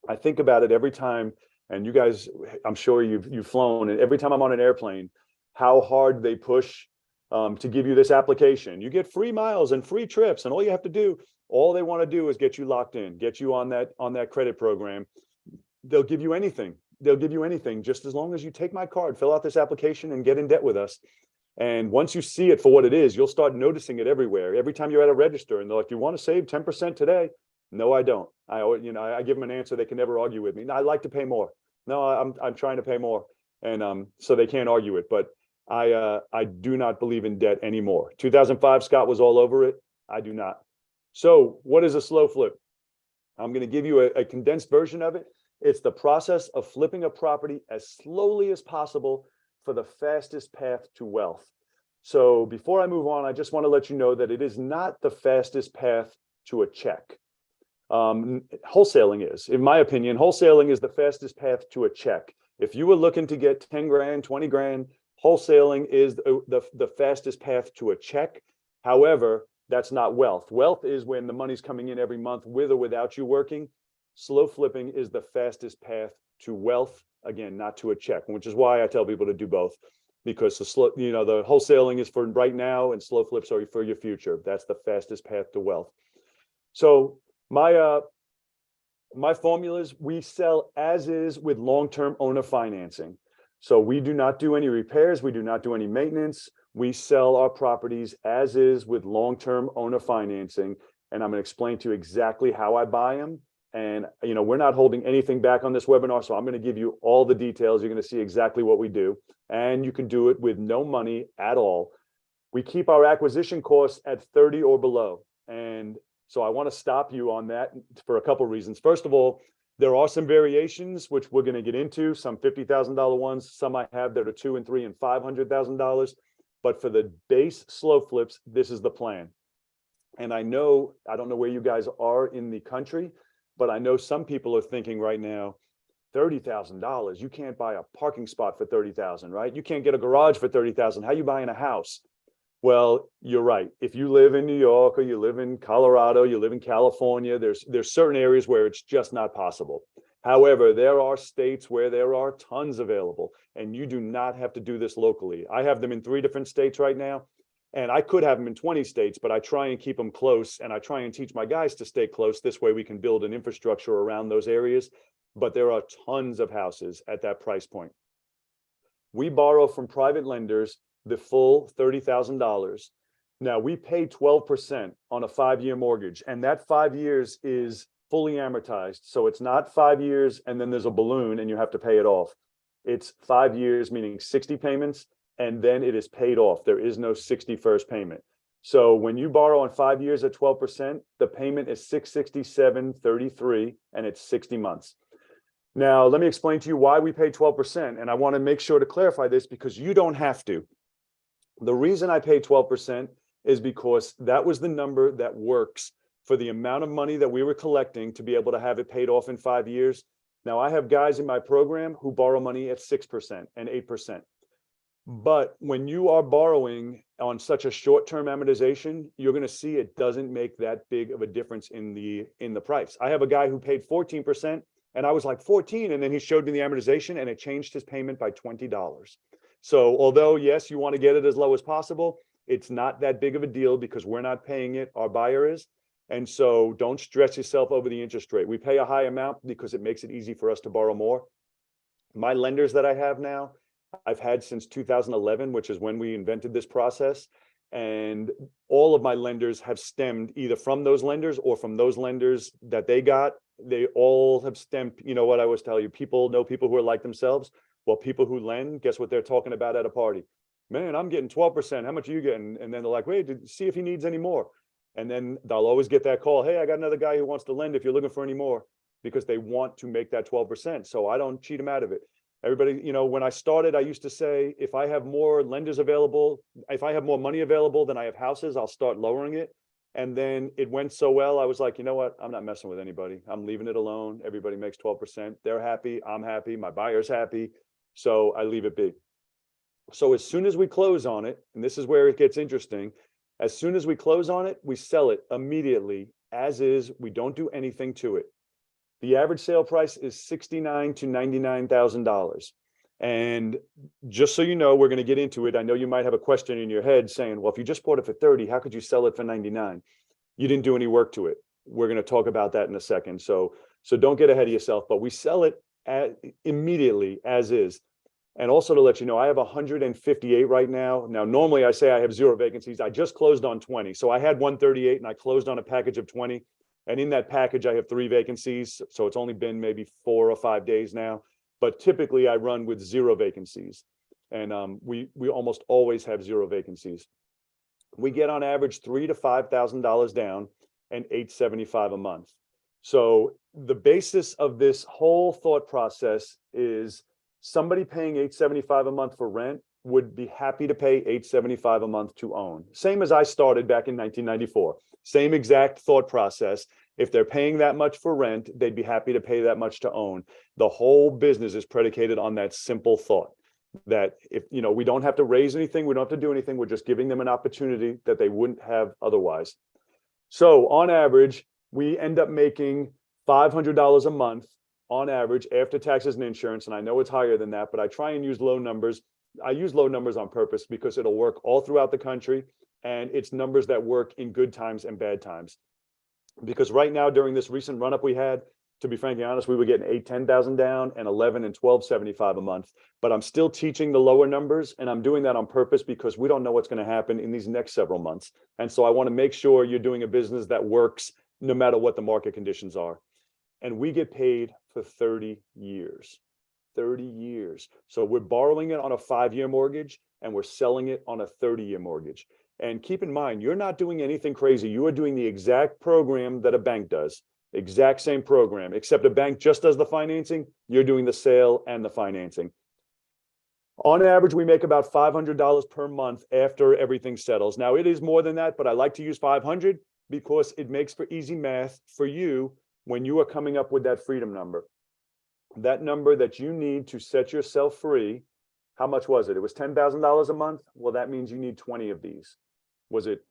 S2: I think about it every time, and you guys, I'm sure you've flown, and every time I'm on an airplane, how hard they push to give you this application. You get free miles and free trips, and all you have to do, all they want to do is get you locked in, get you on that credit program. They'll give you anything. They'll give you anything just as long as you take my card, fill out this application, and get in debt with us. And once you see it for what it is, you'll start noticing it everywhere. Every time you're at a register and they're like, "Do you want to save 10% today?" No, I don't. I give them an answer they can never argue with me. No, I'd like to pay more. No, I'm trying to pay more, and so they can't argue it. But I do not believe in debt anymore. 2005, Scott was all over it. I do not. So what is a slow flip? I'm going to give you a condensed version of it. It's the process of flipping a property as slowly as possible for the fastest path to wealth. So before I move on, I just want to let you know that it is not the fastest path to a check. Wholesaling is, in my opinion, wholesaling is the fastest path to a check. If you were looking to get 10 grand, 20 grand, wholesaling is the fastest path to a check. However, that's not wealth. Wealth is when the money's coming in every month with or without you working. Slow flipping is the fastest path to wealth, again, not to a check, which is why I tell people to do both, because the wholesaling is for right now and slow flips are for your future. That's the fastest path to wealth. So my formulas, we sell as is with long-term owner financing. So we do not do any repairs. We do not do any maintenance. We sell our properties as is with long-term owner financing. And I'm going to explain to you exactly how I buy them. And, we're not holding anything back on this webinar. So I'm going to give you all the details. You're going to see exactly what we do. And you can do it with no money at all. We keep our acquisition costs at 30 or below. And so I want to stop you on that for a couple of reasons. First of all, there are some variations, which we're going to get into, some $50,000 ones, some I have that are $200,000 and $300,000 and $500,000. But for the base slow flips, this is the plan. And I don't know where you guys are in the country, but I know some people are thinking right now, $30,000, you can't buy a parking spot for $30,000, right? You can't get a garage for $30,000. How are you buying a house? Well, you're right. If you live in New York or you live in Colorado, you live in California, there's certain areas where it's just not possible. However, there are states where there are tons available, and you do not have to do this locally. I have them in 3 different states right now, and I could have them in 20 states, but I try and keep them close, and I try and teach my guys to stay close. This way we can build an infrastructure around those areas, but there are tons of houses at that price point. We borrow from private lenders the full $30,000. Now we pay 12% on a 5-year mortgage, and that 5 years is fully amortized. So it's not 5 years and then there's a balloon and you have to pay it off. It's 5 years, meaning 60 payments, and then it is paid off. There is no 61st payment. So when you borrow on 5 years at 12%, the payment is $667.33, and it's 60 months. Now, let me explain to you why we pay 12%. And I want to make sure to clarify this because you don't have to. The reason I pay 12% is because that was the number that works for the amount of money that we were collecting to be able to have it paid off in 5 years. Now, I have guys in my program who borrow money at 6% and 8%. But when you are borrowing on such a short-term amortization, you're going to see it doesn't make that big of a difference in the price. I have a guy who paid 14%, and I was like 14, and then he showed me the amortization, and it changed his payment by $20. So although, yes, you want to get it as low as possible, it's not that big of a deal because we're not paying it, our buyer is. And so don't stress yourself over the interest rate. We pay a high amount because it makes it easy for us to borrow more. My lenders that I have now, I've had since 2011, which is when we invented this process. And all of my lenders have stemmed either from those lenders or from those lenders that they got. They all have stemmed, you know what I always tell you, people know people who are like themselves. Well, people who lend, guess what they're talking about at a party? Man, I'm getting 12%. How much are you getting? And then they're like, wait, see if he needs any more. And then they'll always get that call. Hey, I got another guy who wants to lend if you're looking for any more, because they want to make that 12%. So I don't cheat them out of it. Everybody, you know, when I started, I used to say, if I have more lenders available, if I have more money available than I have houses, I'll start lowering it. And then it went so well, I was like, you know what? I'm not messing with anybody. I'm leaving it alone. Everybody makes 12%. They're happy. I'm happy. My buyer's happy. So I leave it be. So as soon as we close on it, and this is where it gets interesting, as soon as we close on it, we sell it immediately as is. We don't do anything to it. The average sale price is $69,000 to $99,000. And just so you know, we're going to get into it. I know you might have a question in your head saying, well, if you just bought it for 30, how could you sell it for 99? You didn't do any work to it. We're going to talk about that in a second. So don't get ahead of yourself, but we sell it immediately as is. And also to let you know, I have 158 right now. Now, normally I say I have 0 vacancies. I just closed on 20. So I had 138 and I closed on a package of 20. And in that package, I have 3 vacancies. So it's only been maybe 4 or 5 days now. But typically I run with 0 vacancies. And we almost always have 0 vacancies. We get on average $3,000 to $5,000 down and $875 a month. So the basis of this whole thought process is somebody paying $875 a month for rent would be happy to pay $875 a month to own. Same as I started back in 1994. Same exact thought process. If they're paying that much for rent, they'd be happy to pay that much to own. The whole business is predicated on that simple thought that if, you know, we don't have to raise anything, we don't have to do anything. We're just giving them an opportunity that they wouldn't have otherwise. So on average, we end up making $500 a month on average after taxes and insurance. And I know it's higher than that, but I try and use low numbers. I use low numbers on purpose because it'll work all throughout the country. And it's numbers that work in good times and bad times. Because right now, during this recent run up we had, to be frankly honest, we were getting 8,000-10,000 down and 11 and 12.75 a month. But I'm still teaching the lower numbers, and I'm doing that on purpose because we don't know what's going to happen in these next several months. And so I want to make sure you're doing a business that works no matter what the market conditions are. And we get paid for 30 years. 30 years. So we're borrowing it on a 5-year mortgage and we're selling it on a 30-year mortgage. And keep in mind, you're not doing anything crazy. You are doing the exact program that a bank does, exact same program, except a bank just does the financing. You're doing the sale and the financing. On average, we make about $500 per month after everything settles. Now, it is more than that, but I like to use 500 because it makes for easy math for you when you are coming up with that freedom number. That number that you need to set yourself free. How much was it? It was $10,000 a month. Well, that means you need 20 of these. Was it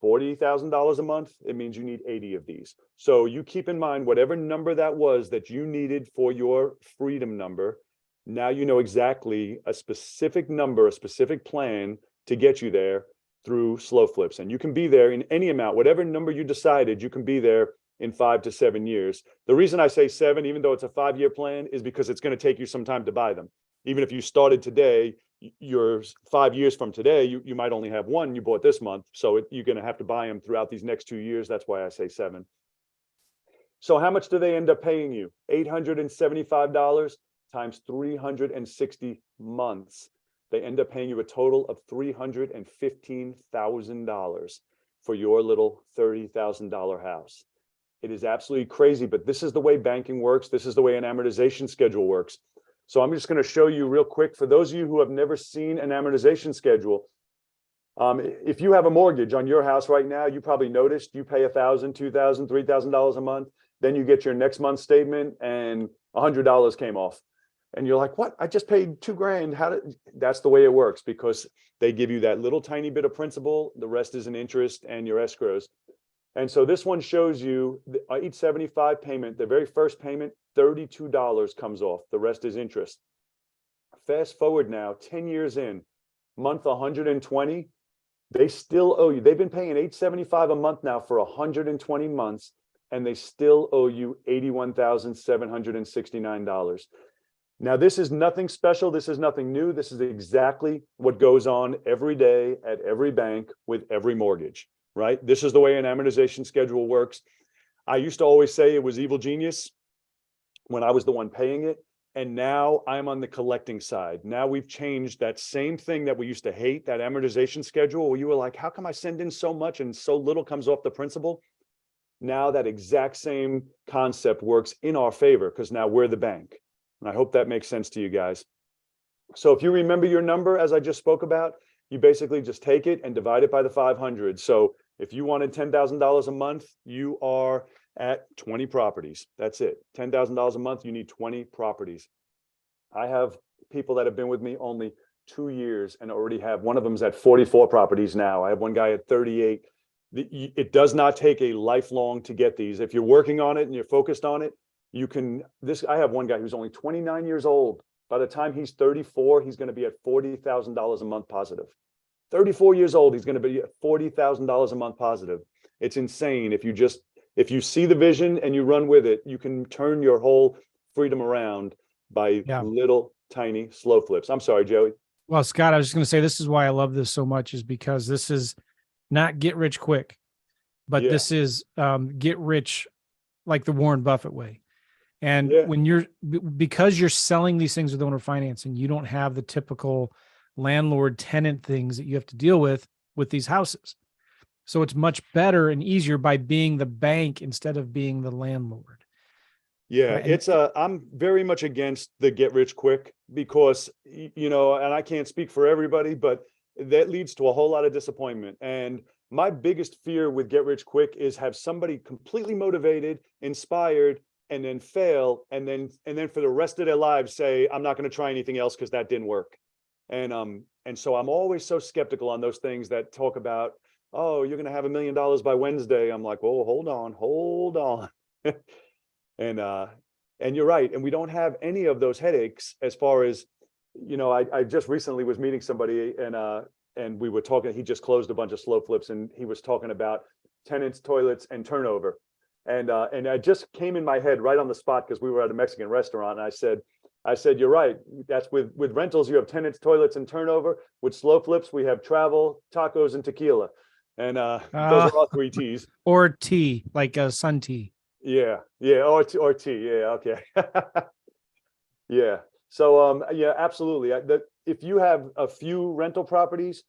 S2: $40,000 a month? It means you need 80 of these. So you keep in mind whatever number that was that you needed for your freedom number. Now you know exactly a specific number, a specific plan to get you there through slow flips. And you can be there in any amount, whatever number you decided, you can be there in 5 to 7 years. The reason I say 7, even though it's a 5-year plan, is because it's going to take you some time to buy them. Even if you started today, you're 5 years from today, you might only have one you bought this month. So you're going to have to buy them throughout these next 2 years. That's why I say 7. So how much do they end up paying you? $875 times 360 months. They end up paying you a total of $315,000 for your little $30,000 house. It is absolutely crazy, but this is the way banking works. This is the way an amortization schedule works. So I'm just going to show you real quick. For those of you who have never seen an amortization schedule, if you have a mortgage on your house right now, you probably noticed you pay $1,000, $2,000, $3,000 a month. Then you get your next month's statement and $100 came off. And you're like, what? I just paid $2,000. That's the way it works, because they give you that little tiny bit of principal. The rest is an interest and your escrows. And so this one shows you the $875 payment, the very first payment, $32 comes off. The rest is interest. Fast forward now, 10 years in, month 120, they still owe you. They've been paying $875 a month now for 120 months, and they still owe you $81,769. Now, this is nothing special. This is nothing new. This is exactly what goes on every day at every bank with every mortgage, right? This is the way an amortization schedule works. I used to always say it was evil genius when I was the one paying it. And now I'm on the collecting side. Now we've changed that same thing that we used to hate, that amortization schedule, where you were like, how come I send in so much and so little comes off the principal? Now that exact same concept works in our favor, because now we're the bank. And I hope that makes sense to you guys. So if you remember your number, as I just spoke about, you basically just take it and divide it by the 500. So if you wanted $10,000 a month, you are at 20 properties. That's it. $10,000 a month, you need 20 properties. I have people that have been with me only 2 years and already have, one of them's at 44 properties now. I have one guy at 38. It does not take a lifelong to get these. If you're working on it and you're focused on it, you can, I have one guy who's only 29 years old. By the time he's 34, he's going to be at $40,000 a month positive. 34 years old, he's going to be at $40,000 a month positive. It's insane. If you see the vision and you run with it, you can turn your whole freedom around by little tiny slow flips. I'm sorry, Joey.
S1: Well, Scott, I was just going to say, this is why I love this so much, is because this is not get rich quick, but this is get rich like the Warren Buffett way. And when because you're selling these things with owner financing, you don't have the typical landlord tenant things that you have to deal with these houses. So it's much better and easier by being the bank instead of being the landlord.
S2: Yeah, right? I'm very much against the get rich quick, because, and I can't speak for everybody, but that leads to a whole lot of disappointment. And my biggest fear with get rich quick is have somebody completely motivated, inspired, and then fail, and then for the rest of their lives say, I'm not going to try anything else because that didn't work. And so I'm always so skeptical on those things that talk about, oh, you're going to have $1 million by Wednesday. I'm like, well, hold on. And you're right. And we don't have any of those headaches as far as, I just recently was meeting somebody and we were talking, he just closed a bunch of slow flips, and he was talking about tenants, toilets, and turnover. And I just came in my head right on the spot, because we were at a Mexican restaurant, and I said, you're right. That's with rentals, you have tenants, toilets, and turnover. With slow flips, we have travel, tacos, and tequila. And those are all 3 T's.
S1: Or tea, like sun tea.
S2: Yeah, or tea. Yeah, okay. Yeah. So absolutely. If you have a few rental properties,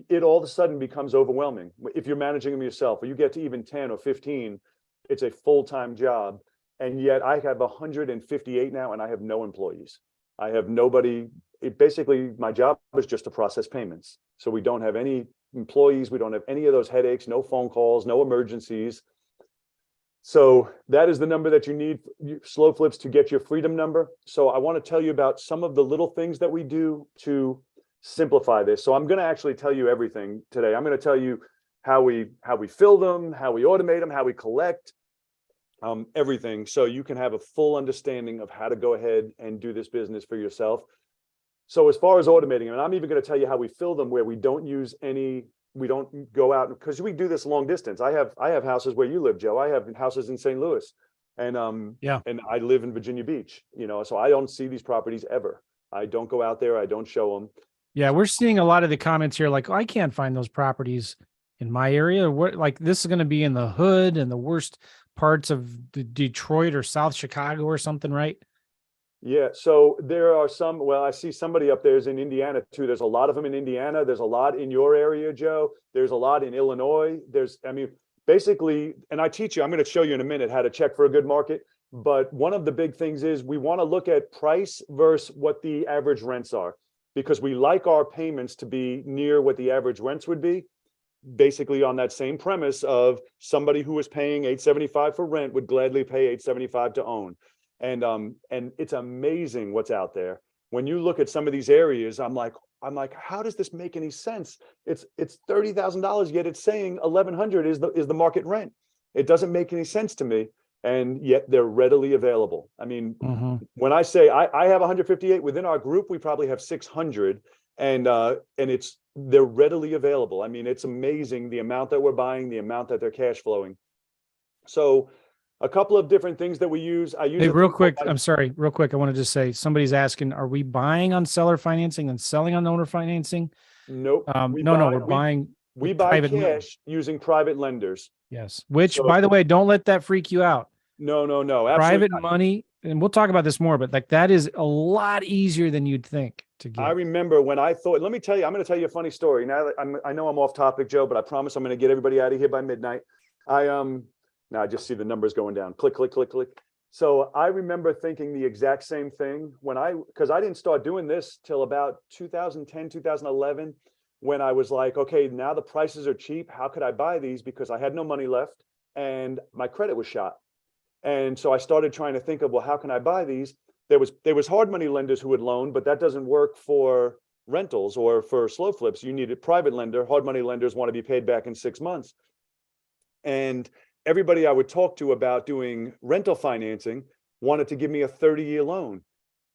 S2: it all of a sudden becomes overwhelming. If you're managing them yourself, or you get to even 10 or 15, it's a full-time job. And yet I have 158 now, and I have no employees. I have nobody. Basically, my job is just to process payments. So we don't have any employees. We don't have any of those headaches, no phone calls, no emergencies. So that is the number that you need, slow flips, to get your freedom number. So I want to tell you about some of the little things that we do to simplify this. So I'm going to actually tell you everything today. I'm going to tell you how we fill them, how we automate them, how we collect, everything, so you can have a full understanding of how to go ahead and do this business for yourself. So as far as automating them, and I'm even going to tell you how we fill them, where we don't go out, because we do this long distance. I have houses where you live, Joe. I have houses in St. Louis, and and I live in Virginia Beach, so I don't see these properties ever. I don't go out there. I don't show them.
S1: Yeah, we're seeing a lot of the comments here like, oh, I can't find those properties in my area. What, like, this is going to be in the hood and the worst parts of Detroit or South Chicago or something, right?
S2: Yeah, so there are some, well, I see somebody up there is in Indiana too. There's a lot of them in Indiana. There's a lot in your area, Joe. There's a lot in Illinois. I mean, basically, and I teach you, I'm going to show you in a minute how to check for a good market. But one of the big things is we want to look at price versus what the average rents are, because we like our payments to be near what the average rents would be, basically on that same premise of somebody who was paying 875 for rent would gladly pay 875 to own. And it's amazing what's out there. When you look at some of these areas, I'm like, how does this make any sense? It's $30,000, yet it's saying 1,100 is the market rent. It doesn't make any sense to me, and yet they're readily available. I mean, when I say I have 158 within our group, we probably have 600, and they're readily available. I mean, it's amazing the amount that we're buying, the amount that they're cash flowing. So a couple of different things that we use. I use
S1: Hey,
S2: a
S1: real
S2: thing called
S1: quick. I'm sorry, real quick. I wanted to say somebody's asking, are we buying on seller financing and selling on owner financing?
S2: Nope.
S1: No, we're buying
S2: We
S1: with
S2: buy
S1: private money.
S2: cash using private lenders.
S1: Yes. Which,
S2: So
S1: by the way, don't let that freak you out.
S2: no, absolutely
S1: Private
S2: not.
S1: money, and we'll talk about this more, but like that is a lot easier than you'd think to
S2: I
S1: get.
S2: remember when I thought, let me tell you, I'm going to tell you a funny story. Now that I know I'm off topic, Joe, but I promise I'm going to get everybody out of here by midnight. Now I just see the numbers going down. Click, click, click, click. So I remember thinking the exact same thing because I didn't start doing this till about 2010, 2011, when I was like, okay, now the prices are cheap. How could I buy these? Because I had no money left and my credit was shot. And so I started trying to think of, well, how can I buy these? There was hard money lenders who would loan, but that doesn't work for rentals or for slow flips. You need a private lender. Hard money lenders want to be paid back in 6 months. And everybody I would talk to about doing rental financing wanted to give me a 30-year loan.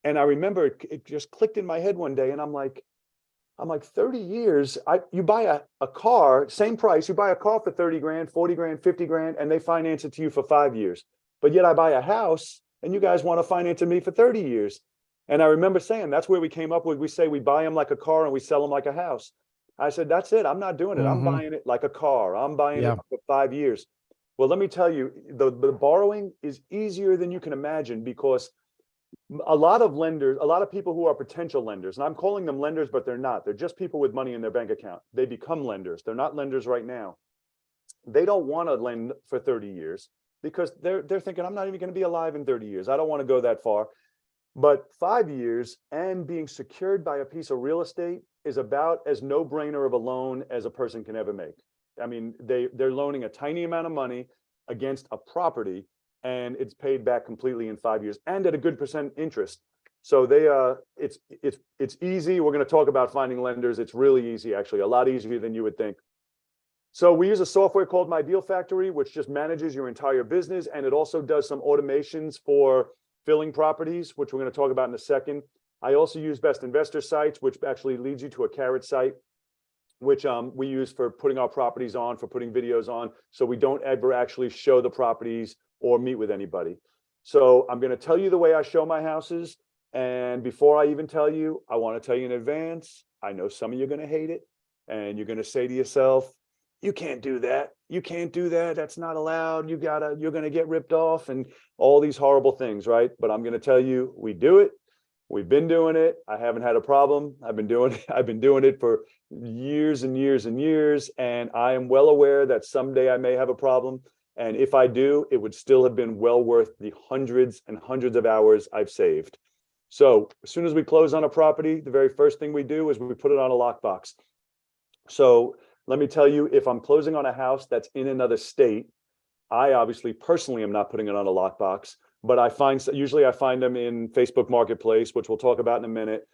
S2: And I remember it just clicked in my head one day, and I'm like 30 years, you buy a car, same price, you buy a car for 30 grand, 40 grand, 50 grand, and they finance it to you for 5 years. But yet I buy a house and you guys want to finance it to me for 30 years. And I remember saying, that's where we came up with, we say we buy them like a car and we sell them like a house. I said, that's it. I'm not doing it. I'm buying it like a car. I'm buying it for 5 years. Well, let me tell you, the borrowing is easier than you can imagine, because a lot of lenders, a lot of people who are potential lenders, and I'm calling them lenders, but they're not. They're just people with money in their bank account. They become lenders. They're not lenders right now. They don't want to lend for 30 years because they're thinking, I'm not even going to be alive in 30 years. I don't want to go that far. But 5 years and being secured by a piece of real estate is about as no-brainer of a loan as a person can ever make. I mean, they're loaning a tiny amount of money against a property, and it's paid back completely in 5 years and at a good % interest. So it's easy. We're going to talk about finding lenders. It's really easy, actually, a lot easier than you would think. So we use a software called My Deal Factory, which just manages your entire business, and it also does some automations for filling properties, which we're going to talk about in a second. I also use Best Investor Sites, which actually leads you to a Carrot site, which we use for putting our properties on, for putting videos on, so we don't ever actually show the properties or meet with anybody. So I'm going to tell you the way I show my houses. And before I even tell you, I want to tell you in advance, I know some of you are going to hate it. And you're going to say to yourself, you can't do that. You can't do that. That's not allowed. You're going to get ripped off and all these horrible things, right? But I'm going to tell you, we do it. We've been doing it. I haven't had a problem. I've been doing it for years and years and years. And I am well aware that someday I may have a problem. And if I do, it would still have been well worth the hundreds and hundreds of hours I've saved. So as soon as we close on a property, the very first thing we do is we put it on a lockbox. So let me tell you, if I'm closing on a house that's in another state, I obviously personally am not putting it on a lockbox, but usually I find them in Facebook Marketplace, which we'll talk about in a minute,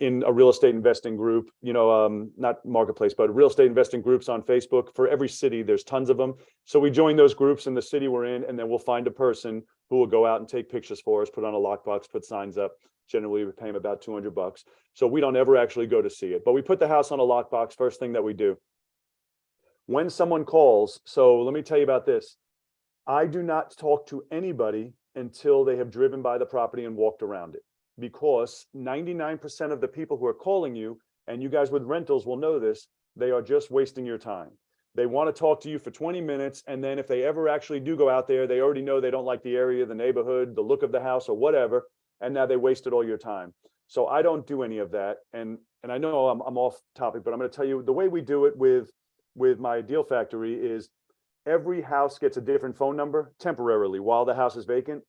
S2: in a real estate investing group, not Marketplace, but real estate investing groups on Facebook. For every city, there's tons of them. So we join those groups in the city we're in, and then we'll find a person who will go out and take pictures for us, put on a lockbox, put signs up. Generally, we pay them about $200. So we don't ever actually go to see it, but we put the house on a lockbox first thing that we do. When someone calls, so let me tell you about this. I do not talk to anybody until they have driven by the property and walked around it, because 99% of the people who are calling you And you guys with rentals will know this. They are just wasting your time. They want to talk to you for 20 minutes. And then if they ever actually do go out there, they already know they don't like the area, the neighborhood, the look of the house or whatever. And now they wasted all your time. So I don't do any of that. And I know I'm off topic, but I'm going to tell you the way we do it with my Deal Factory is every house gets a different phone number temporarily while the house is vacant.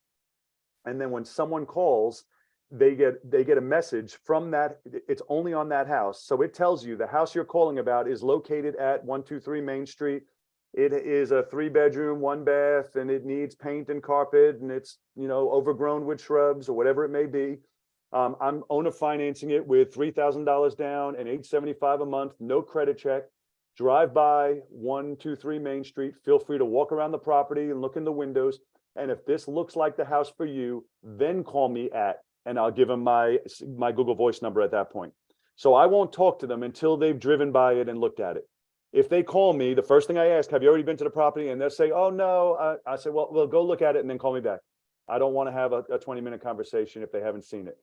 S2: And then when someone calls, they get a message from that. It's only on that house. So it tells you the house you're calling about is located at 123 Main Street. It is a 3-bedroom, 1 bath, and it needs paint and carpet, and it's, overgrown with shrubs or whatever it may be. I'm owner financing it with $3,000 down and $875 a month, no credit check. Drive by 123 Main Street. Feel free to walk around the property and look in the windows. And if this looks like the house for you, then call me and I'll give them my Google Voice number at that point. So I won't talk to them until they've driven by it and looked at it. If they call me, the first thing I ask, have you already been to the property? And they'll say, oh, no. I say, well, go look at it and then call me back. I don't want to have a 20-minute conversation if they haven't seen it.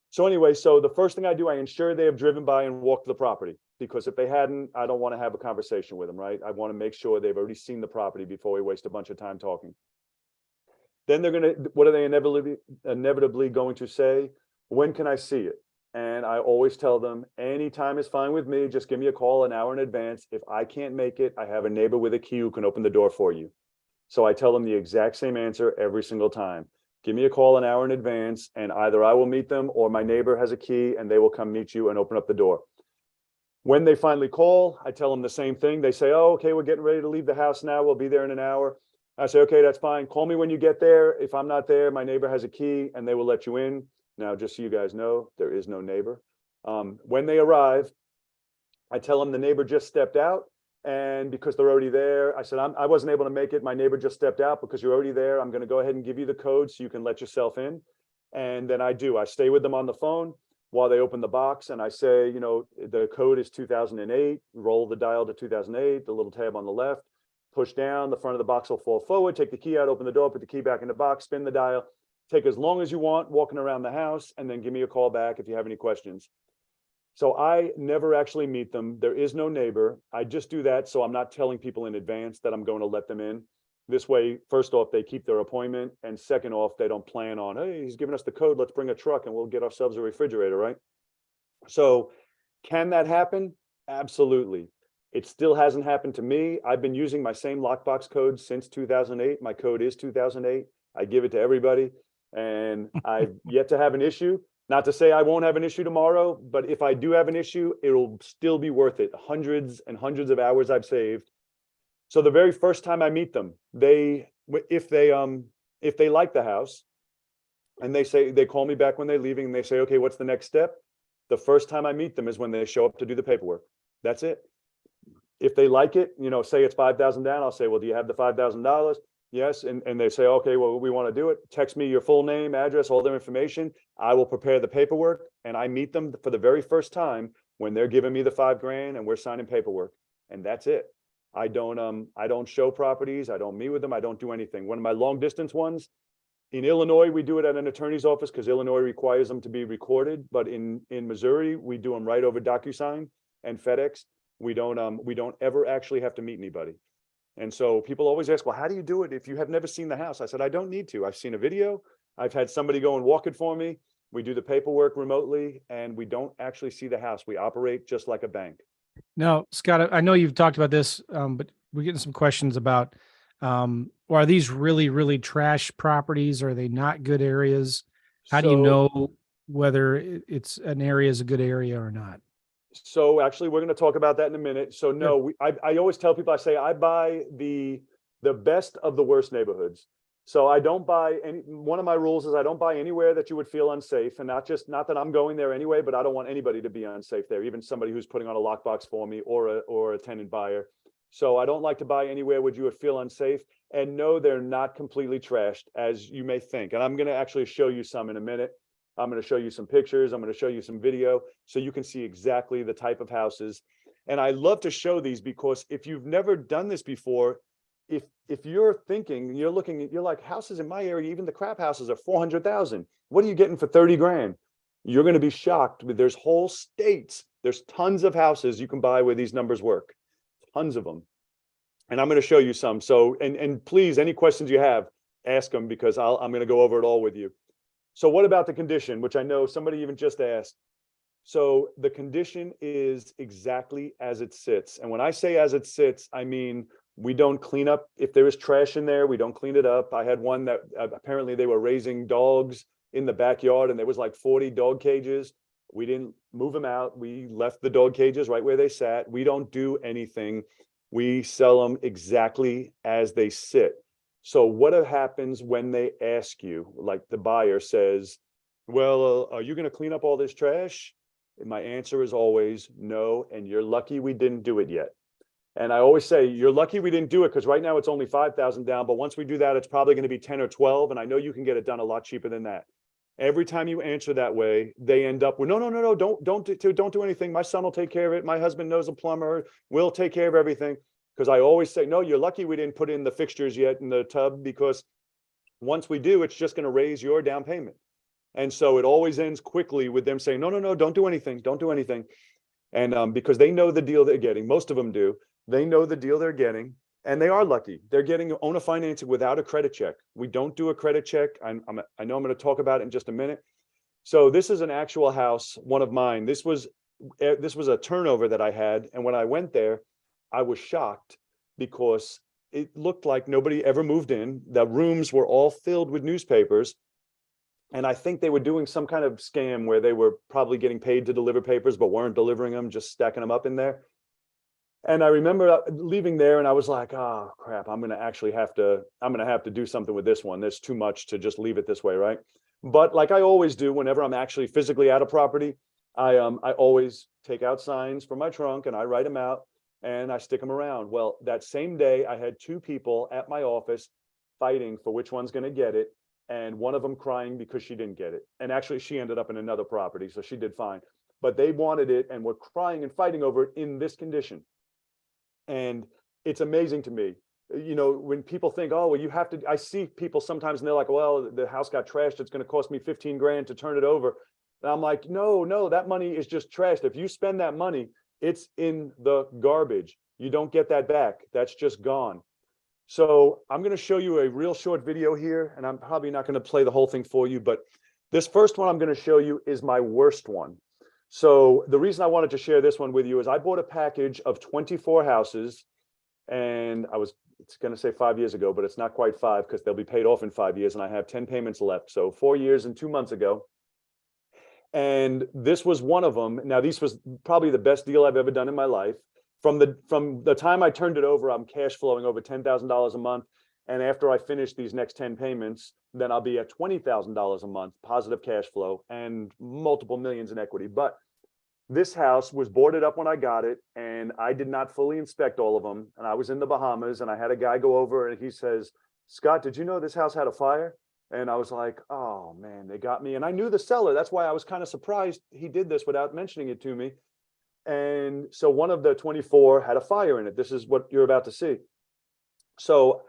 S2: So anyway, so the first thing I do, I ensure they have driven by and walked the property, because if they hadn't, I don't want to have a conversation with them, right? I want to make sure they've already seen the property before we waste a bunch of time talking. Then what are they inevitably going to say? When can I see it? And I always tell them, anytime is fine with me. Just give me a call an hour in advance. If I can't make it, I have a neighbor with a key who can open the door for you. So I tell them the exact same answer every single time. Give me a call an hour in advance, and either I will meet them or my neighbor has a key and they will come meet you and open up the door. When they finally call, I tell them the same thing. They say, oh, okay, we're getting ready to leave the house now. We'll be there in an hour. I say, okay, that's fine. Call me when you get there. If I'm not there, my neighbor has a key and they will let you in. Now, just so you guys know, there is no neighbor. When they arrive, I tell them the neighbor just stepped out. And because they're already there, I said, I wasn't able to make it. My neighbor just stepped out. Because you're already there, I'm going to go ahead and give you the code so you can let yourself in. And then I stay with them on the phone while they open the box. And I say, the code is 2008. Roll the dial to 2008, the little tab on the left. Push down, the front of the box will fall forward. Take the key out, open the door, put the key back in the box, spin the dial. Take as long as you want walking around the house, and then give me a call back if you have any questions. So I never actually meet them. There is no neighbor. I just do that so I'm not telling people in advance that I'm going to let them in. This way, first off, they keep their appointment. And second off, they don't plan on, hey, he's giving us the code, let's bring a truck and we'll get ourselves a refrigerator, right? So can that happen? Absolutely. It still hasn't happened to me. I've been using my same lockbox code since 2008. My code is 2008. I give it to everybody, and I've yet to have an issue. Not to say I won't have an issue tomorrow, but if I do have an issue, it'll still be worth it. Hundreds and hundreds of hours I've saved. So the very first time I meet them, if they like the house and they call me back when they're leaving and they say, okay, what's the next step? The first time I meet them is when they show up to do the paperwork. That's it. If they like it, say it's $5,000 down, I'll say, well, do you have the $5,000? Yes. And they say, okay, well, we want to do it. Text me your full name, address, all their information. I will prepare the paperwork, and I meet them for the very first time when they're giving me the $5,000 and we're signing paperwork. And that's it. I don't show properties. I don't meet with them. I don't do anything. One of my long distance ones in Illinois, we do it at an attorney's office because Illinois requires them to be recorded. But in Missouri, we do them right over DocuSign and FedEx. We don't ever actually have to meet anybody. And so people always ask, well, how do you do it if you have never seen the house? I said, I don't need to. I've seen a video. I've had somebody go and walk it for me. We do the paperwork remotely, and we don't actually see the house. We operate just like a bank.
S1: Now, Scott, I know you've talked about this, but we're getting some questions about, are these really, really trash properties? Are they not good areas? How do you know whether it's an area is a good area or not?
S2: So actually, we're going to talk about that in a minute. So no, I always tell people, I say, I buy the best of the worst neighborhoods. So I don't buy one of my rules is I don't buy anywhere that you would feel unsafe, and not that I'm going there anyway, but I don't want anybody to be unsafe there, even somebody who's putting on a lockbox for me or a tenant buyer. So I don't like to buy anywhere where you would feel unsafe. And no, they're not completely trashed as you may think. And I'm going to actually show you some in a minute. I'm going to show you some pictures. I'm going to show you some video so you can see exactly the type of houses. And I love to show these because if you've never done this before, if you're thinking, you're like, houses in my area, even the crap houses are 400,000. What are you getting for 30 grand? You're going to be shocked. There's whole states There's tons of houses you can buy where these numbers work, tons of them. And I'm going to show you some. So, and please, any questions you have, ask them, because I'm going to go over it all with you. So what about the condition, which I know somebody even just asked? So the condition is exactly as it sits. And when I say as it sits, I mean, we don't clean up. If there is trash in there, we don't clean it up. I had one that apparently they were raising dogs in the backyard, and there was like 40 dog cages. We didn't move them out. We left the dog cages right where they sat. We don't do anything. We sell them exactly as they sit. So what happens when they ask you, like the buyer says, well, are you going to clean up all this trash? And my answer is always no, and you're lucky we didn't do it yet. And I always say, you're lucky we didn't do it, because right now it's only 5,000 down, but once we do that, it's probably going to be 10 or 12, and I know you can get it done a lot cheaper than that. Every time you answer that way, they end up with, no, don't do anything. My son will take care of it. My husband knows a plumber. We'll take care of everything. Because I always say, no, you're lucky we didn't put in the fixtures yet in the tub, because once we do, it's just going to raise your down payment. And so it always ends quickly with them saying, no, don't do anything. Don't do anything. And because they know the deal they're getting, most of them do. They know the deal they're getting, and they are lucky. They're getting owner financing without a credit check. We don't do a credit check. I know I'm going to talk about it in just a minute. So this is an actual house, one of mine. This was a turnover that I had. And when I went there, I was shocked, because it looked like nobody ever moved in. The rooms were all filled with newspapers. And I think they were doing some kind of scam where they were probably getting paid to deliver papers, but weren't delivering them, just stacking them up in there. And I remember leaving there, and I was like, oh crap, I'm going to have to do something with this one. There's too much to just leave it this way, right? But like I always do, whenever I'm actually physically at a property, I always take out signs from my trunk, and I write them out, and I stick them around. Well, that same day, I had two people at my office fighting for which one's going to get it. And one of them crying because she didn't get it. And actually, she ended up in another property, so she did fine. But they wanted it and were crying and fighting over it in this condition. And it's amazing to me, you know, when people think, oh, well, you have to, I see people sometimes and they're like, well, the house got trashed. It's going to cost me 15 grand to turn it over. And I'm like, no, that money is just trashed. If you spend that money, it's in the garbage. You don't get that back. That's just gone. So I'm going to show you a real short video here, and I'm probably not going to play the whole thing for you, but this first one I'm going to show you is my worst one. So the reason I wanted to share this one with you is I bought a package of 24 houses, and it's going to say 5 years ago, but it's not quite 5, because they'll be paid off in 5 years, and I have 10 payments left. So 4 years and 2 months ago. And this was one of them. Now, this was probably the best deal I've ever done in my life. From the time I turned it over, I'm cash flowing over $10,000 a month. And after I finish these next 10 payments, then I'll be at $20,000 a month, positive cash flow, and multiple millions in equity. But this house was boarded up when I got it, and I did not fully inspect all of them. And I was in the Bahamas, and I had a guy go over, and he says, Scott, did you know this house had a fire? And I was like, oh man, they got me. And I knew the seller. That's why I was kind of surprised he did this without mentioning it to me. And so one of the 24 had a fire in it. This is what you're about to see. So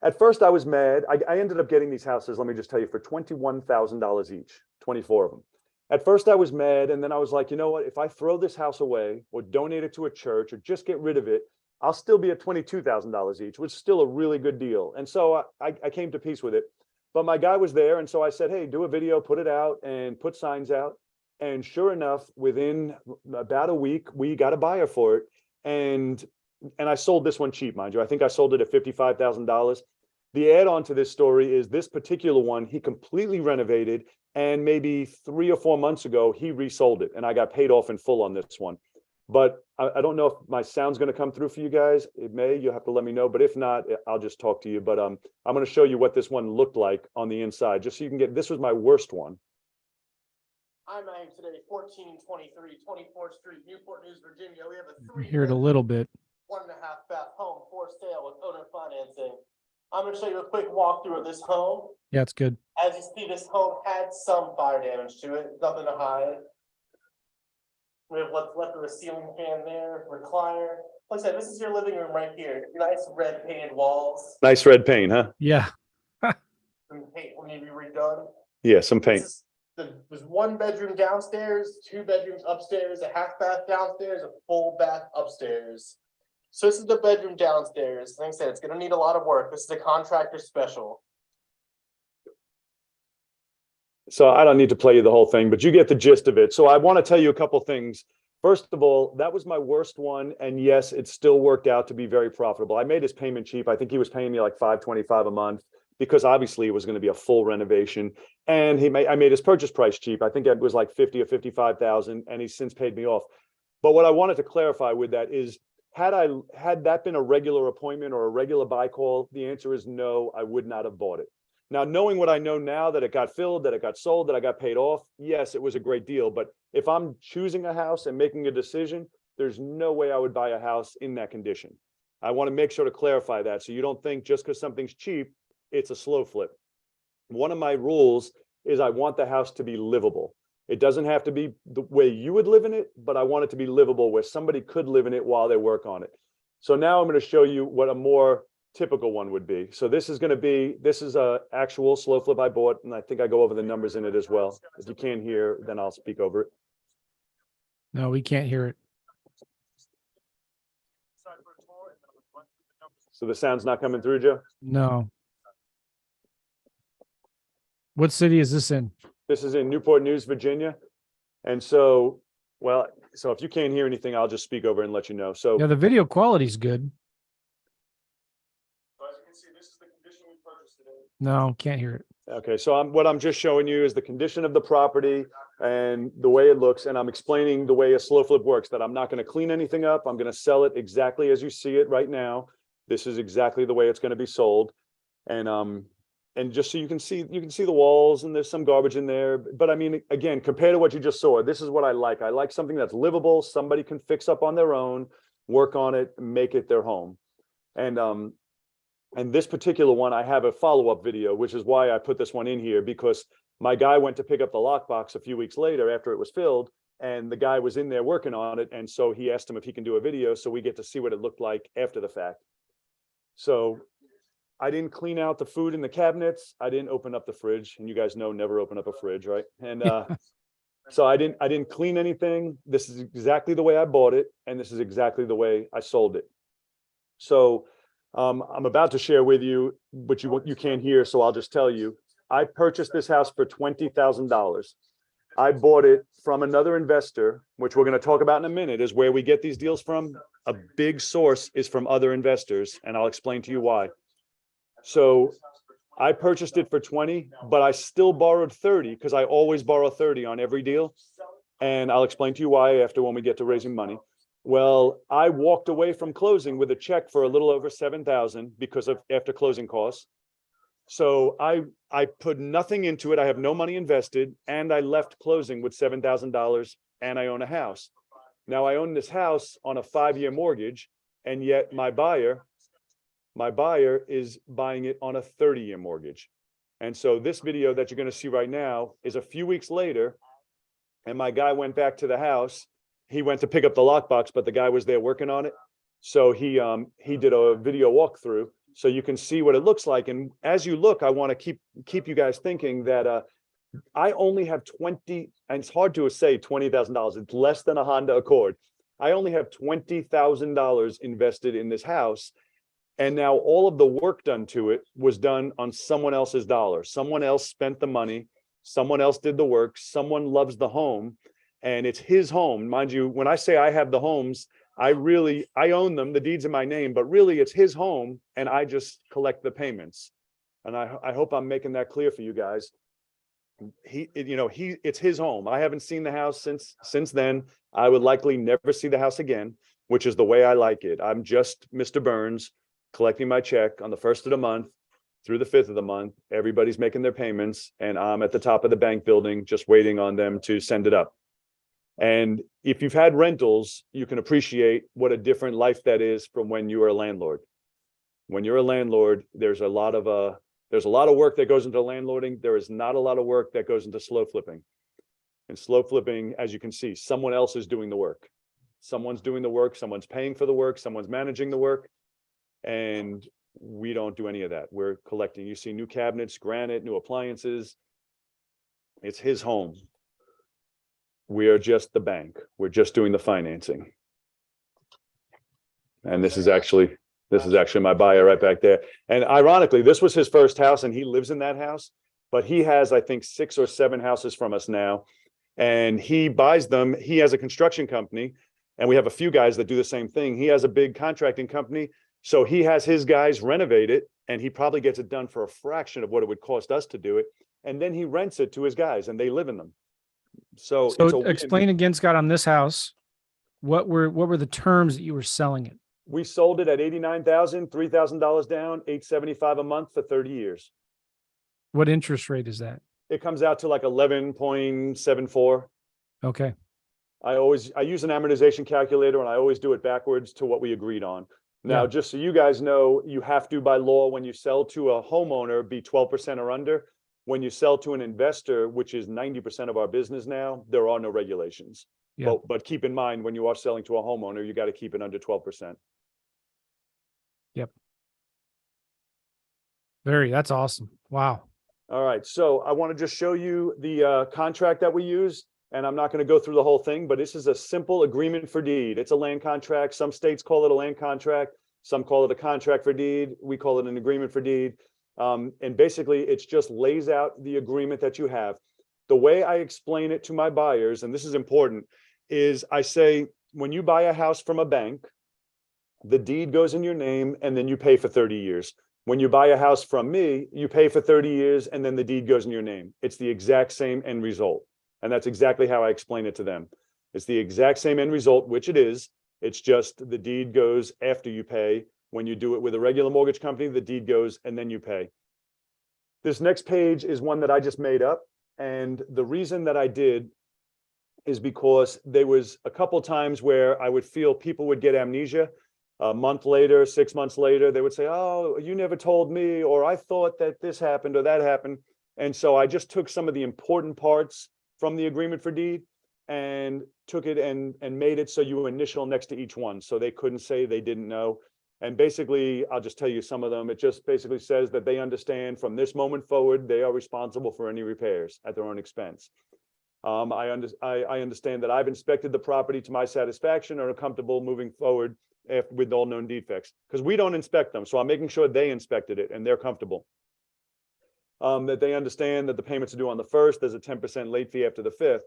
S2: at first I was mad. I ended up getting these houses, let me just tell you, for $21,000 each, 24 of them. At first I was mad, and then I was like, you know what? If I throw this house away or donate it to a church or just get rid of it, I'll still be at $22,000 each, which is still a really good deal. And so I came to peace with it. But my guy was there, and so I said, hey, do a video, put it out, and put signs out. And sure enough, within about a week, we got a buyer for it. And I sold this one cheap, mind you. I think I sold it at $55,000. The add-on to this story is this particular one, he completely renovated, and maybe 3 or 4 months ago, he resold it, and I got paid off in full on this one. But I don't know if my sound's going to come through for you guys. It may. You'll have to let me know. But if not, I'll just talk to you. But I'm going to show you what this one looked like on the inside, just so you can get. This was my worst one.
S3: I'm at today, 1423 24th Street, Newport News, Virginia. We have a
S1: We hear it a little bit.
S3: 1.5 bath home for sale with owner financing. I'm going to show you a quick walkthrough of this home.
S1: Yeah, it's good.
S3: As you see, this home had some fire damage to it. Nothing to hide. We have what's left of a ceiling fan there, recliner. Like I said, this is your living room right here. Nice red painted walls.
S2: Nice red paint, huh?
S1: Yeah.
S3: Some paint will need to be redone.
S2: Yeah, some paint.
S3: There's 1 bedroom downstairs, 2 bedrooms upstairs, a half bath downstairs, a full bath upstairs. So this is the bedroom downstairs. Like I said, it's gonna need a lot of work. This is a contractor special.
S2: So I don't need to play you the whole thing, but you get the gist of it. So I want to tell you a couple things. First of all, that was my worst one. And yes, it still worked out to be very profitable. I made his payment cheap. I think he was paying me like $525 a month because obviously it was going to be a full renovation. And I made his purchase price cheap. I think it was like 50 or 55,000, and he's since paid me off. But what I wanted to clarify with that is, had that been a regular appointment or a regular buy call, the answer is no, I would not have bought it. Now, knowing what I know now, that it got filled, that it got sold, that I got paid off, yes, it was a great deal. But if I'm choosing a house and making a decision, there's no way I would buy a house in that condition. I want to make sure to clarify that, so you don't think just because something's cheap, it's a slow flip. One of my rules is I want the house to be livable. It doesn't have to be the way you would live in it, but I want it to be livable where somebody could live in it while they work on it. So now I'm going to show you what a more typical one would be. So this is a actual slow flip I bought, and I think I go over the numbers in it as well. If you can't hear, then I'll speak over it.
S1: No, we can't hear it.
S2: So the sound's not coming through, Joe?
S1: No. What city is this in?
S2: This is in Newport News, Virginia. And so, so if you can't hear anything, I'll just speak over and let you know. So
S1: Yeah, the video quality is good.
S2: as you can see, this is the condition we purchased it in.
S1: No, can't hear it.
S2: Okay, so what I'm just showing you is the condition of the property and the way it looks, and I'm explaining the way a slow flip works, that I'm not going to clean anything up. I'm going to sell it exactly as you see it right now. This is exactly the way it's going to be sold. And just so you can see the walls, and there's some garbage in there. But I mean, again, compared to what you just saw, this is what I like. I like something that's livable, somebody can fix up on their own, work on it, make it their home. And this particular one, I have a follow-up video, which is why I put this one in here, because my guy went to pick up the lockbox a few weeks later after it was filled, and the guy was in there working on it. And so he asked him if he can do a video, so we get to see what it looked like after the fact. So I didn't clean out the food in the cabinets. I didn't open up the fridge, and you guys know, never open up a fridge, right? And so I didn't clean anything. This is exactly the way I bought it, and this is exactly the way I sold it. So I'm about to share with you, but you can't hear, so I'll just tell you. I purchased this house for $20,000. I bought it from another investor, which we're going to talk about in a minute, is where we get these deals from. A big source is from other investors, and I'll explain to you why. So I purchased it for 20, but I still borrowed 30 because I always borrow 30 on every deal. And I'll explain to you why after, when we get to raising money. Well, I walked away from closing with a check for a little over $7,000 because of after closing costs. So I put nothing into it. I have no money invested, and I left closing with $7,000, and I own a house. Now I own this house on a 5-year mortgage, and yet my buyer is buying it on a 30-year mortgage. And so this video that you're going to see right now is a few weeks later, and my guy went back to the house. He went to pick up the lockbox, but the guy was there working on it. So he did a video walkthrough, so you can see what it looks like. And as you look, I want to keep you guys thinking that I only have 20, and it's hard to say $20,000. It's less than a Honda Accord. I only have $20,000 invested in this house. And now all of the work done to it was done on someone else's dollar. Someone else spent the money. Someone else did the work. Someone loves the home, and it's his home. Mind you, when I say I have the homes, I own them. The deed's in my name, but really it's his home, and I just collect the payments. And I hope I'm making that clear for you guys. It's his home. I haven't seen the house since then. I would likely never see the house again, which is the way I like it. I'm just Mr. Burns, collecting my check on the 1st of the month through the 5th of the month. Everybody's making their payments, and I'm at the top of the bank building just waiting on them to send it up. And if you've had rentals, you can appreciate what a different life that is from when you are a landlord. When you're a landlord, there's a lot of work that goes into landlording. There is not a lot of work that goes into slow flipping. And slow flipping, as you can see, someone else is doing the work. Someone's doing the work, someone's paying for the work, someone's managing the work. And we don't do any of that. We're collecting. You see new cabinets, granite, new appliances. It's his home. We are just the bank. We're just doing the financing. And this is actually my buyer right back there. And ironically, this was his first house and he lives in that house, but he has, I think, 6 or 7 houses from us now. And he buys them. He has a construction company and we have a few guys that do the same thing. He has a big contracting company. So he has his guys renovate it and he probably gets it done for a fraction of what it would cost us to do it. And then he rents it to his guys and they live in them. So
S1: explain again, Scott, on this house, what were the terms that you were selling it?
S2: We sold it at $89,000, $3,000 down, $875 a month for 30 years.
S1: What interest rate is that?
S2: It comes out to like 11.74.
S1: Okay.
S2: I use an amortization calculator and I always do it backwards to what we agreed on. Now, just so you guys know, you have to, by law, when you sell to a homeowner, be 12% or under. When you sell to an investor, which is 90% of our business now, there are no regulations.
S1: Yeah.
S2: But keep in mind, when you are selling to a homeowner, you got to keep it under 12%.
S1: Yep. That's awesome. Wow.
S2: All right. So I want to just show you the contract that we use. And I'm not going to go through the whole thing, but this is a simple agreement for deed. It's a land contract. Some states call it a land contract. Some call it a contract for deed. We call it an agreement for deed. And basically, it just lays out the agreement that you have. The way I explain it to my buyers, and this is important, is I say, when you buy a house from a bank, the deed goes in your name and then you pay for 30 years. When you buy a house from me, you pay for 30 years and then the deed goes in your name. It's the exact same end result. And that's exactly how I explain it to them. It's the exact same end result, which it is. It's just the deed goes after you pay. When you do it with a regular mortgage company, the deed goes and then you pay. This next page is one that I just made up. And the reason that I did is because there was a couple times where I would feel people would get amnesia. A month later, 6 months later, they would say, oh, you never told me, or I thought that this happened or that happened. And so I just took some of the important parts from the agreement for deed and took it and made it so you initial next to each one. So they couldn't say they didn't know. And basically, I'll just tell you some of them. It just basically says that they understand from this moment forward, they are responsible for any repairs at their own expense. I understand that I've inspected the property to my satisfaction and are comfortable moving forward with all known defects, because we don't inspect them. So I'm making sure they inspected it and they're comfortable. That they understand that the payments are due on the 1st, there's a 10% late fee after the 5th.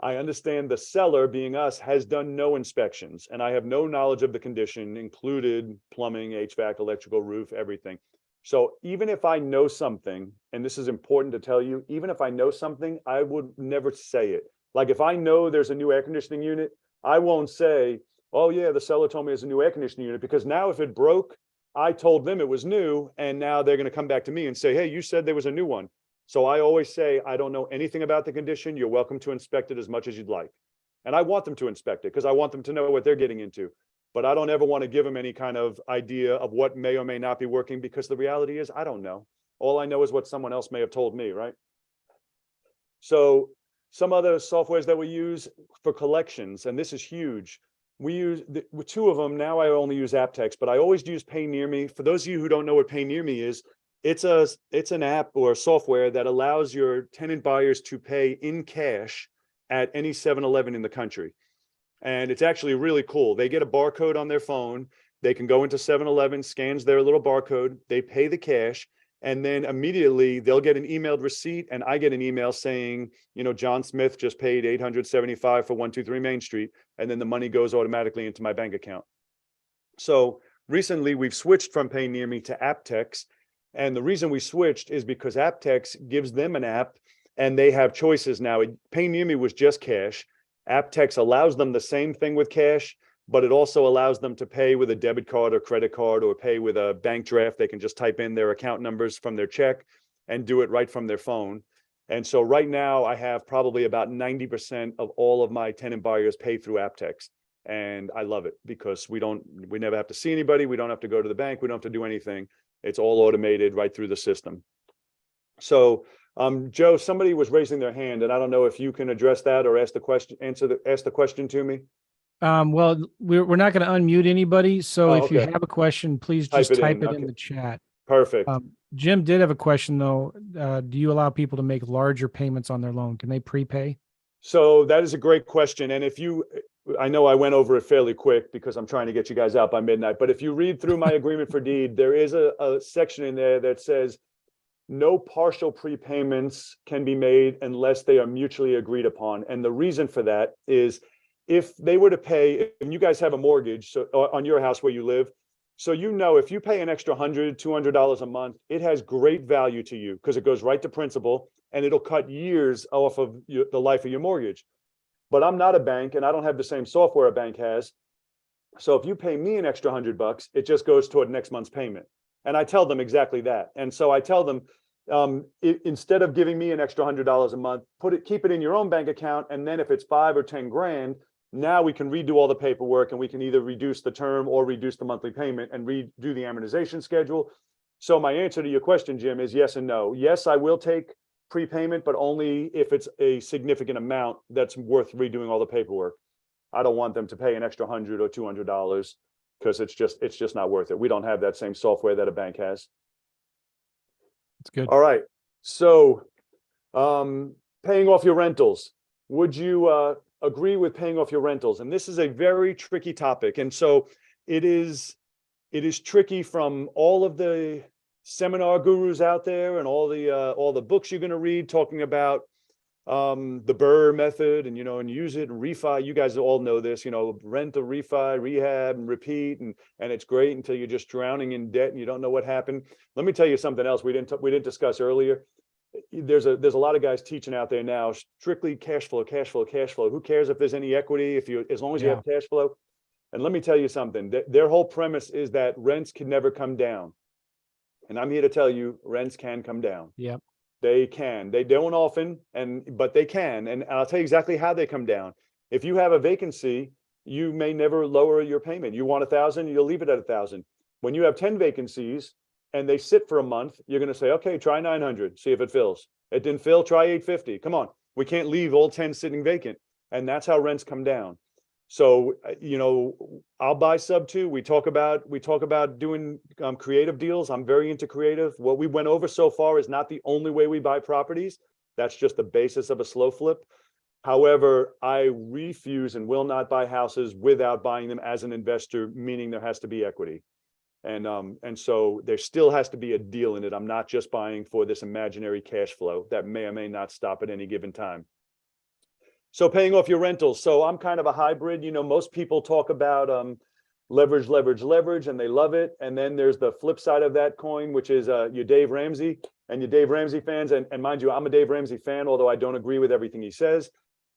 S2: I understand the seller, being us, has done no inspections, and I have no knowledge of the condition, included plumbing, HVAC, electrical, roof, everything. So even if I know something, and this is important to tell you, even if I know something, I would never say it. Like if I know there's a new air conditioning unit, I won't say, oh yeah, the seller told me there's a new air conditioning unit, because now if it broke, I told them it was new, and now they're going to come back to me and say, hey, you said there was a new one. So I always say, I don't know anything about the condition. You're welcome to inspect it as much as you'd like. And I want them to inspect it because I want them to know what they're getting into. But I don't ever want to give them any kind of idea of what may or may not be working, because the reality is I don't know. All I know is what someone else may have told me, right? So some other softwares that we use for collections, and this is huge. We use 2 of them. Now I only use Aptex, but I always use Pay Near Me. For those of you who don't know what Pay Near Me is, it's an app or a software that allows your tenant buyers to pay in cash at any 7-Eleven in the country. And it's actually really cool. They get a barcode on their phone. They can go into 7-Eleven, scans their little barcode, they pay the cash, and then immediately they'll get an emailed receipt, and I get an email saying, you know, John Smith just paid $875 for 123 Main Street, and then the money goes automatically into my bank account. So recently we've switched from Pay Near Me to Aptex. And the reason we switched is because Aptex gives them an app and they have choices now. Pay Near Me was just cash. Aptex allows them the same thing with cash, but it also allows them to pay with a debit card or credit card, or pay with a bank draft. They can just type in their account numbers from their check and do it right from their phone. And so right now I have probably about 90% of all of my tenant buyers pay through Aptex. And I love it because we never have to see anybody. We don't have to go to the bank. We don't have to do anything. It's all automated right through the system. So, Joe, somebody was raising their hand, and I don't know if you can address that or ask the question to me.
S1: Well, we're not going to unmute anybody. So if you
S2: okay.
S1: have a question, please just type it in the chat.
S2: Perfect.
S1: Jim did have a question though. Do you allow people to make larger payments on their loan? Can they prepay?
S2: So that is a great question. And I know I went over it fairly quick because I'm trying to get you guys out by midnight, but if you read through my agreement for deed, there is a section in there that says no partial prepayments can be made unless they are mutually agreed upon. And the reason for that is if they were to pay, and you guys have a mortgage on your house where you live, so if you pay an extra $100, $200 a month, it has great value to you because it goes right to principal and it'll cut years off of the life of your mortgage. But I'm not a bank and I don't have the same software a bank has. So if you pay me an extra $100, it just goes toward next month's payment. And I tell them exactly that. And so I tell them, instead of giving me an extra $100 a month, keep it in your own bank account. And then if it's 5 or 10 grand, now we can redo all the paperwork and we can either reduce the term or reduce the monthly payment and redo the amortization schedule. So my answer to your question, Jim, is yes and no. Yes, I will take prepayment, but only if it's a significant amount that's worth redoing all the paperwork. I don't want them to pay an extra $100 or $200 because it's just not worth it. We don't have that same software that a bank has.
S1: That's good.
S2: All right. So paying off your rentals. Would you agree with paying off your rentals? And this is a very tricky topic. And so it is tricky from all of the seminar gurus out there and all the books you're going to read talking about the BRRRR method and and use it and refi. You guys all know this, rent to refi, rehab and repeat, and it's great until you're just drowning in debt and you don't know what happened. Let me tell you something else we didn't discuss earlier. There's a lot of guys teaching out there now strictly cash flow. Who cares if there's any equity as long as you have cash flow? And let me tell you something. Their whole premise is that rents can never come down. And I'm here to tell you, rents can come down.
S1: Yep.
S2: They can. They don't often, but they can. And I'll tell you exactly how they come down. If you have a vacancy, you may never lower your payment. You want 1,000, you'll leave it at 1,000. When you have 10 vacancies and they sit for a month, you're going to say, okay, try 900, see if it fills. It didn't fill, try 850. Come on. We can't leave all 10 sitting vacant. And that's how rents come down. So, I'll buy sub 2. We talk about doing creative deals. I'm very into creative. What we went over so far is not the only way we buy properties. That's just the basis of a slow flip. However, I refuse and will not buy houses without buying them as an investor, meaning there has to be equity. And so there still has to be a deal in it. I'm not just buying for this imaginary cash flow that may or may not stop at any given time. So paying off your rentals. So I'm kind of a hybrid. Most people talk about leverage, and they love it. And then there's the flip side of that coin, which is your Dave Ramsey and your Dave Ramsey fans. And mind you, I'm a Dave Ramsey fan, although I don't agree with everything he says.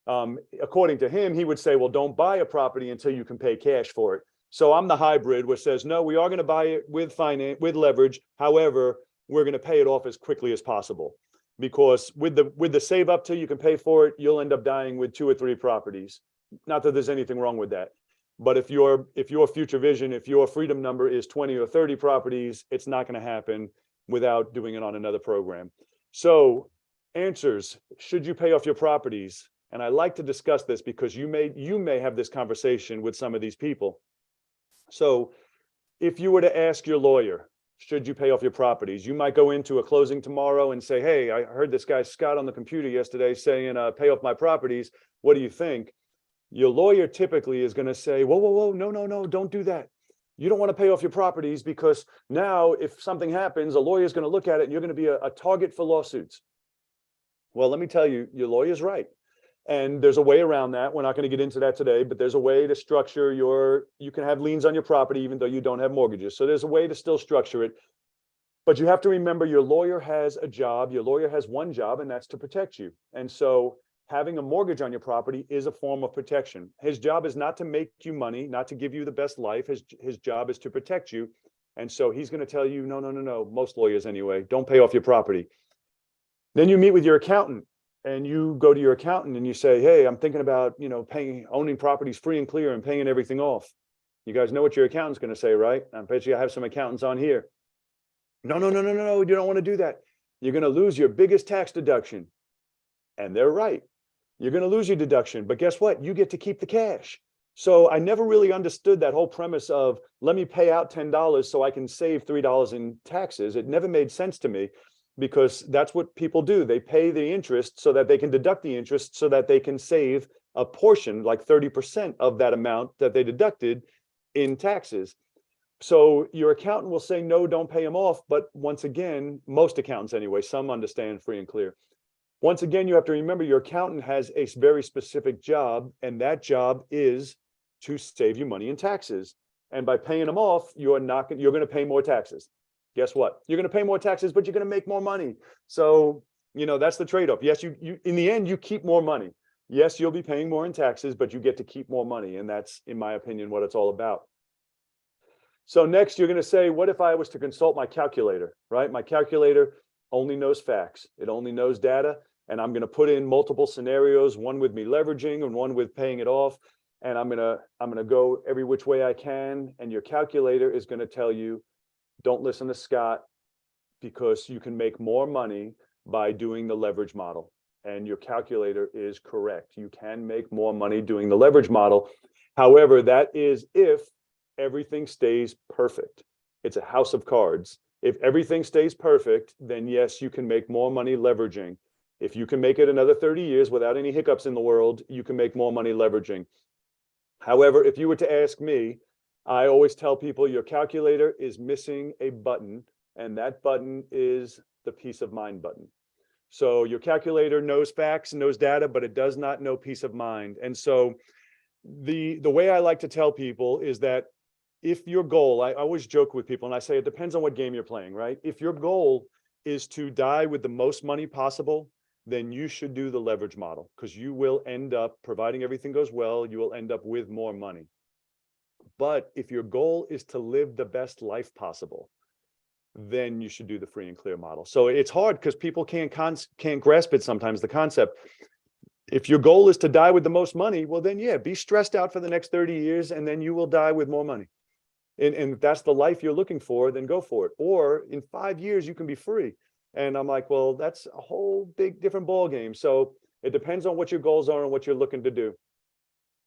S2: According to him, he would say, well, don't buy a property until you can pay cash for it. So I'm the hybrid, which says, no, we are going to buy it with leverage. However, we're going to pay it off as quickly as possible. Because with the save up till you can pay for it, you'll end up dying with 2 or 3 properties. Not that there's anything wrong with that. But if your future vision, if your freedom number is 20 or 30 properties, it's not going to happen without doing it on another program. So answers, should you pay off your properties? And I like to discuss this because you may have this conversation with some of these people. So if you were to ask your lawyer, should you pay off your properties? You might go into a closing tomorrow and say, hey, I heard this guy Scott on the computer yesterday saying, pay off my properties. What do you think? Your lawyer typically is going to say, whoa, no, don't do that. You don't want to pay off your properties because now if something happens, a lawyer is going to look at it and you're going to be a target for lawsuits. Well, let me tell you, your lawyer's right. And there's a way around that. We're not going to get into that today, but there's a way to structure you can have liens on your property even though you don't have mortgages. So there's a way to still structure it. But you have to remember your lawyer has a job. Your lawyer has one job, and that's to protect you. And so having a mortgage on your property is a form of protection. His job is not to make you money, not to give you the best life. His job is to protect you. And so he's going to tell you, no, most lawyers anyway, don't pay off your property. Then you meet with your accountant. And you go to your accountant and you say, hey, I'm thinking about, owning properties free and clear and paying everything off. You guys know what your accountant's going to say, right? I bet you I have some accountants on here. No, you don't want to do that. You're going to lose your biggest tax deduction. And they're right. You're going to lose your deduction. But guess what? You get to keep the cash. So I never really understood that whole premise of let me pay out $10 so I can save $3 in taxes. It never made sense to me because that's what people do. They pay the interest so that they can deduct the interest so that they can save a portion, like 30% of that amount that they deducted in taxes. So your accountant will say, no, don't pay them off. But once again, most accountants anyway, some understand free and clear. Once again, you have to remember your accountant has a very specific job, and that job is to save you money in taxes. And by paying them off, you're going to pay more taxes. Guess what? You're going to pay more taxes, but you're going to make more money. So, that's the trade-off. Yes, you in the end, you keep more money. Yes, you'll be paying more in taxes, but you get to keep more money. And that's, in my opinion, what it's all about. So next, you're going to say, what if I was to consult my calculator, right? My calculator only knows facts. It only knows data. And I'm going to put in multiple scenarios, one with me leveraging and one with paying it off. And I'm going to go every which way I can. And your calculator is going to tell you, don't listen to Scott because you can make more money by doing the leverage model. And your calculator is correct. You can make more money doing the leverage model. However, that is if everything stays perfect. It's a house of cards. If everything stays perfect, then yes, you can make more money leveraging. If you can make it another 30 years without any hiccups in the world, you can make more money leveraging. However, if you were to ask me, I always tell people your calculator is missing a button, and that button is the peace of mind button. So your calculator knows facts, knows data, but it does not know peace of mind. And so the way I like to tell people is that if your goal, I always joke with people and I say, it depends on what game you're playing, right? If your goal is to die with the most money possible, then you should do the leverage model because you will end up, providing everything goes well, you will end up with more money. But if your goal is to live the best life possible, then you should do the free and clear model. So it's hard because people can't grasp it sometimes, the concept. If your goal is to die with the most money, well, then yeah, be stressed out for the next 30 years and then you will die with more money. And if that's the life you're looking for, then go for it. Or in 5 years, you can be free. And I'm like, well, that's a whole big different ball game. So it depends on what your goals are and what you're looking to do.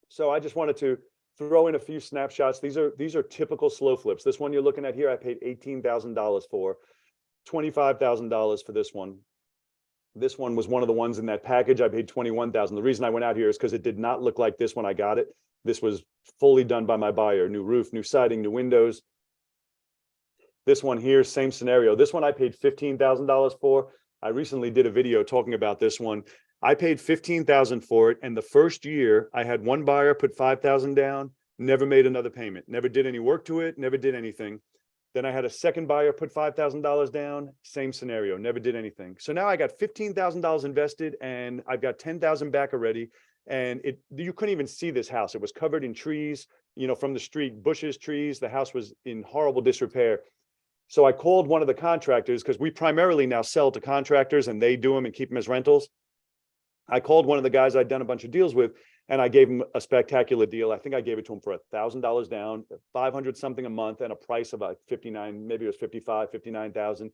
S2: So I just wanted to throw in a few snapshots. These are typical slow flips. This one you're looking at here, I paid $18,000 for, $25,000 for this one. This one was one of the ones in that package. I paid $21,000. The reason I went out here is because it did not look like this when I got it. This was fully done by my buyer, new roof, new siding, new windows. This one here, same scenario. This one I paid $15,000 for. I recently did a video talking about this one. I paid $15,000 for it. And the first year I had one buyer put $5,000 down, never made another payment, never did any work to it, never did anything. Then I had a second buyer put $5,000 down, same scenario, never did anything. So now I got $15,000 invested and I've got $10,000 back already. And you couldn't even see this house. It was covered in trees, from the street, bushes, trees. The house was in horrible disrepair. So I called one of the contractors because we primarily now sell to contractors and they do them and keep them as rentals. I called one of the guys I'd done a bunch of deals with and I gave him a spectacular deal. I think I gave it to him for $1,000 down, 500 something a month and a price of about 59, maybe it was 55, 59,000.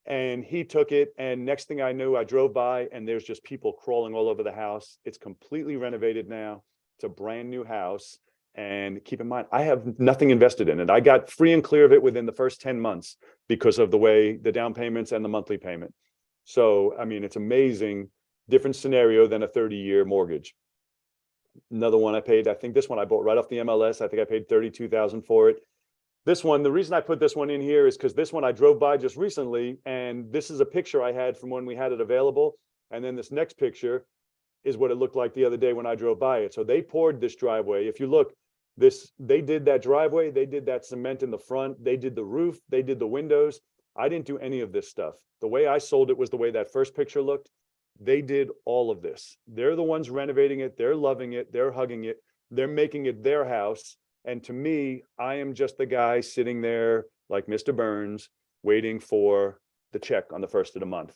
S2: And he took it. And next thing I knew, I drove by and there's just people crawling all over the house. It's completely renovated now. It's a brand new house. And keep in mind, I have nothing invested in it. I got free and clear of it within the first 10 months because of the way the down payments and the monthly payment. So, I mean, it's amazing, different scenario than a 30-year mortgage. Another one I paid, I think this one I bought right off the MLS. I think I paid $32,000 for it. This one, the reason I put this one in here is because this one I drove by just recently, and this is a picture I had from when we had it available. And then this next picture is what it looked like the other day when I drove by it. So they poured this driveway. If you look, they did that driveway, they did that cement in the front, they did the roof, they did the windows. I didn't do any of this stuff. The way I sold it was the way that first picture looked. They did all of this. They're the ones renovating it, they're loving it, they're hugging it, they're making it their house. And to me, I am just the guy sitting there like Mr. Burns, waiting for the check on the first of the month.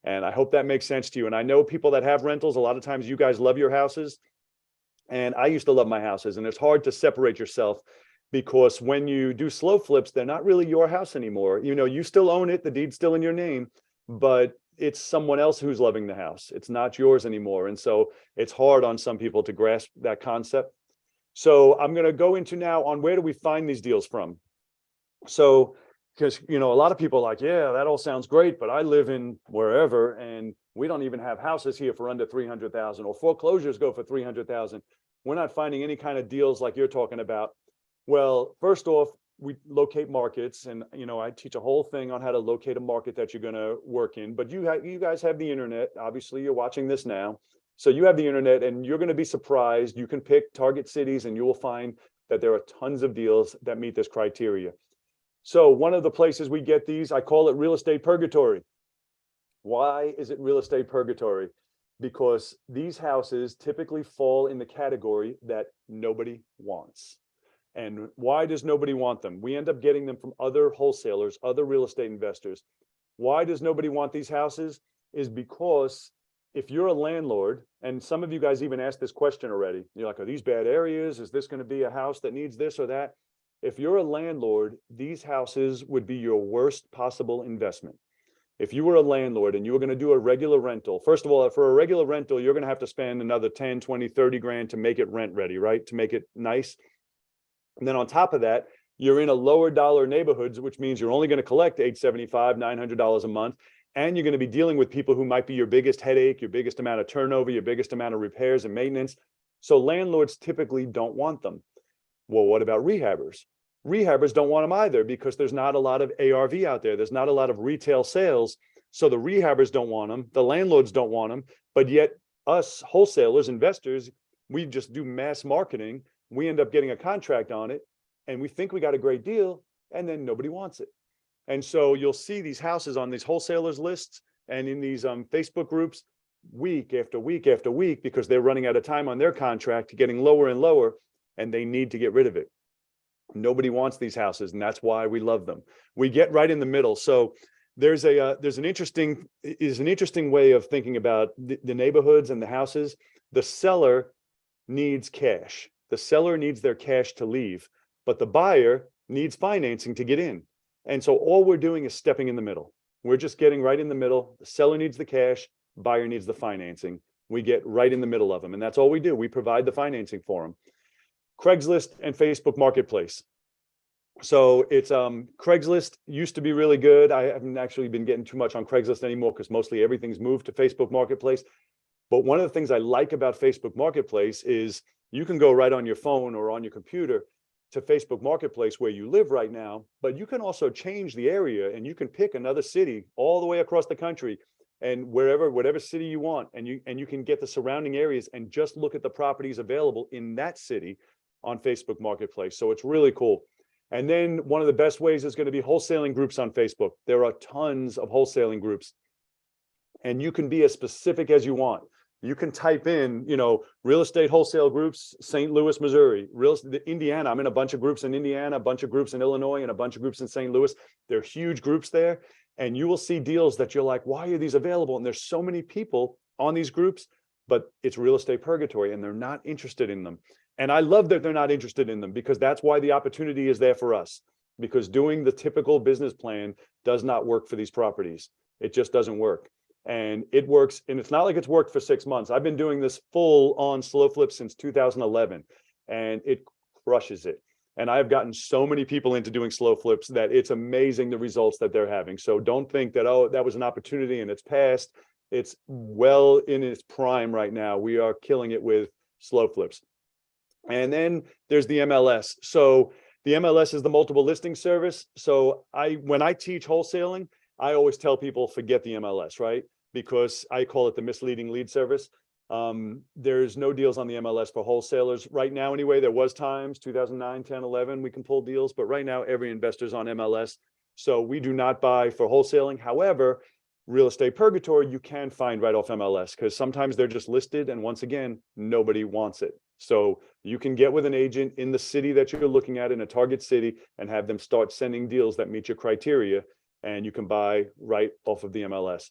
S2: And I hope that makes sense to you. And I know people that have rentals, a lot of times you guys love your houses. And I used to love my houses. And it's hard to separate yourself because when you do slow flips, they're not really your house anymore. You still own it, the deed's still in your name, but it's someone else who's loving the house. It's not yours anymore. And so it's hard on some people to grasp that concept. So I'm going to go into now on where do we find these deals from? So, because, a lot of people are like, yeah, that all sounds great, but I live in wherever and we don't even have houses here for under 300,000, or foreclosures go for 300,000. We're not finding any kind of deals like you're talking about. Well, first off, we locate markets, and I teach a whole thing on how to locate a market that you're going to work in. But you guys have the internet. Obviously, you're watching this now, so you have the internet, and you're going to be surprised. You can pick target cities, and you will find that there are tons of deals that meet this criteria. So one of the places we get these, I call it real estate purgatory. Why is it real estate purgatory? Because these houses typically fall in the category that nobody wants. And why does nobody want them? We end up getting them from other wholesalers, other real estate investors. Why does nobody want these houses? Is because if you're a landlord, and some of you guys even asked this question already, you're like, are these bad areas? Is this going to be a house that needs this or that? If you're a landlord, these houses would be your worst possible investment. If you were a landlord and you were going to do a regular rental, first of all, for a regular rental, you're going to have to spend another 10, 20, 30 grand to make it rent ready, right? To make it nice. And then on top of that, you're in a lower dollar neighborhoods, which means you're only going to collect $875, $900 a month. And you're going to be dealing with people who might be your biggest headache, your biggest amount of turnover, your biggest amount of repairs and maintenance. So landlords typically don't want them. Well, what about rehabbers? Rehabbers don't want them either because there's not a lot of ARV out there. There's not a lot of retail sales. So the rehabbers don't want them. The landlords don't want them. But yet us wholesalers, investors, we just do mass marketing. We end up getting a contract on it and we think we got a great deal and then nobody wants it. And so you'll see these houses on these wholesalers lists and in these Facebook groups week after week after week because they're running out of time on their contract, getting lower and lower, and they need to get rid of it. Nobody wants these houses, and that's why we love them. We get right in the middle. So there's an interesting way of thinking about the neighborhoods and the houses. The seller needs cash. The seller needs their cash to leave, but the buyer needs financing to get in. And so all we're doing is stepping in the middle. We're just getting right in the middle. The seller needs the cash, buyer needs the financing. We get right in the middle of them, and that's all we do. We provide the financing for them. Craigslist and Facebook Marketplace. So it's Craigslist used to be really good. I haven't actually been getting too much on Craigslist anymore because mostly everything's moved to Facebook Marketplace. But one of the things I like about Facebook Marketplace is you can go right on your phone or on your computer to Facebook Marketplace where you live right now, but you can also change the area and you can pick another city all the way across the country and whatever city you want, and you can get the surrounding areas and just look at the properties available in that city on Facebook Marketplace. So it's really cool. And then one of the best ways is going to be wholesaling groups on Facebook. There are tons of wholesaling groups and you can be as specific as you want. You can type in, real estate wholesale groups, St. Louis, Missouri, Indiana. I'm in a bunch of groups in Indiana, a bunch of groups in Illinois, and a bunch of groups in St. Louis. They're huge groups there. And you will see deals that you're like, why are these available? And there's so many people on these groups, but it's real estate purgatory and they're not interested in them. And I love that they're not interested in them because that's why the opportunity is there for us, because doing the typical business plan does not work for these properties. It just doesn't work. And it works. And it's not like it's worked for 6 months. I've been doing this full on slow flip since 2011 and it crushes it. And I've gotten so many people into doing slow flips that it's amazing the results that they're having. So don't think that, oh, that was an opportunity and it's past. It's well in its prime right now. We are killing it with slow flips. And then there's the MLS. So the MLS is the multiple listing service. So when I teach wholesaling, I always tell people forget the MLS, right? Because I call it the misleading lead service. There's no deals on the MLS for wholesalers right now. Anyway, there was times 2009, 10, 11, we can pull deals, but right now every investor's on MLS. So we do not buy for wholesaling. However, real estate purgatory, you can find right off MLS because sometimes they're just listed. And once again, nobody wants it. So you can get with an agent in the city that you're looking at in a target city and have them start sending deals that meet your criteria. And you can buy right off of the MLS.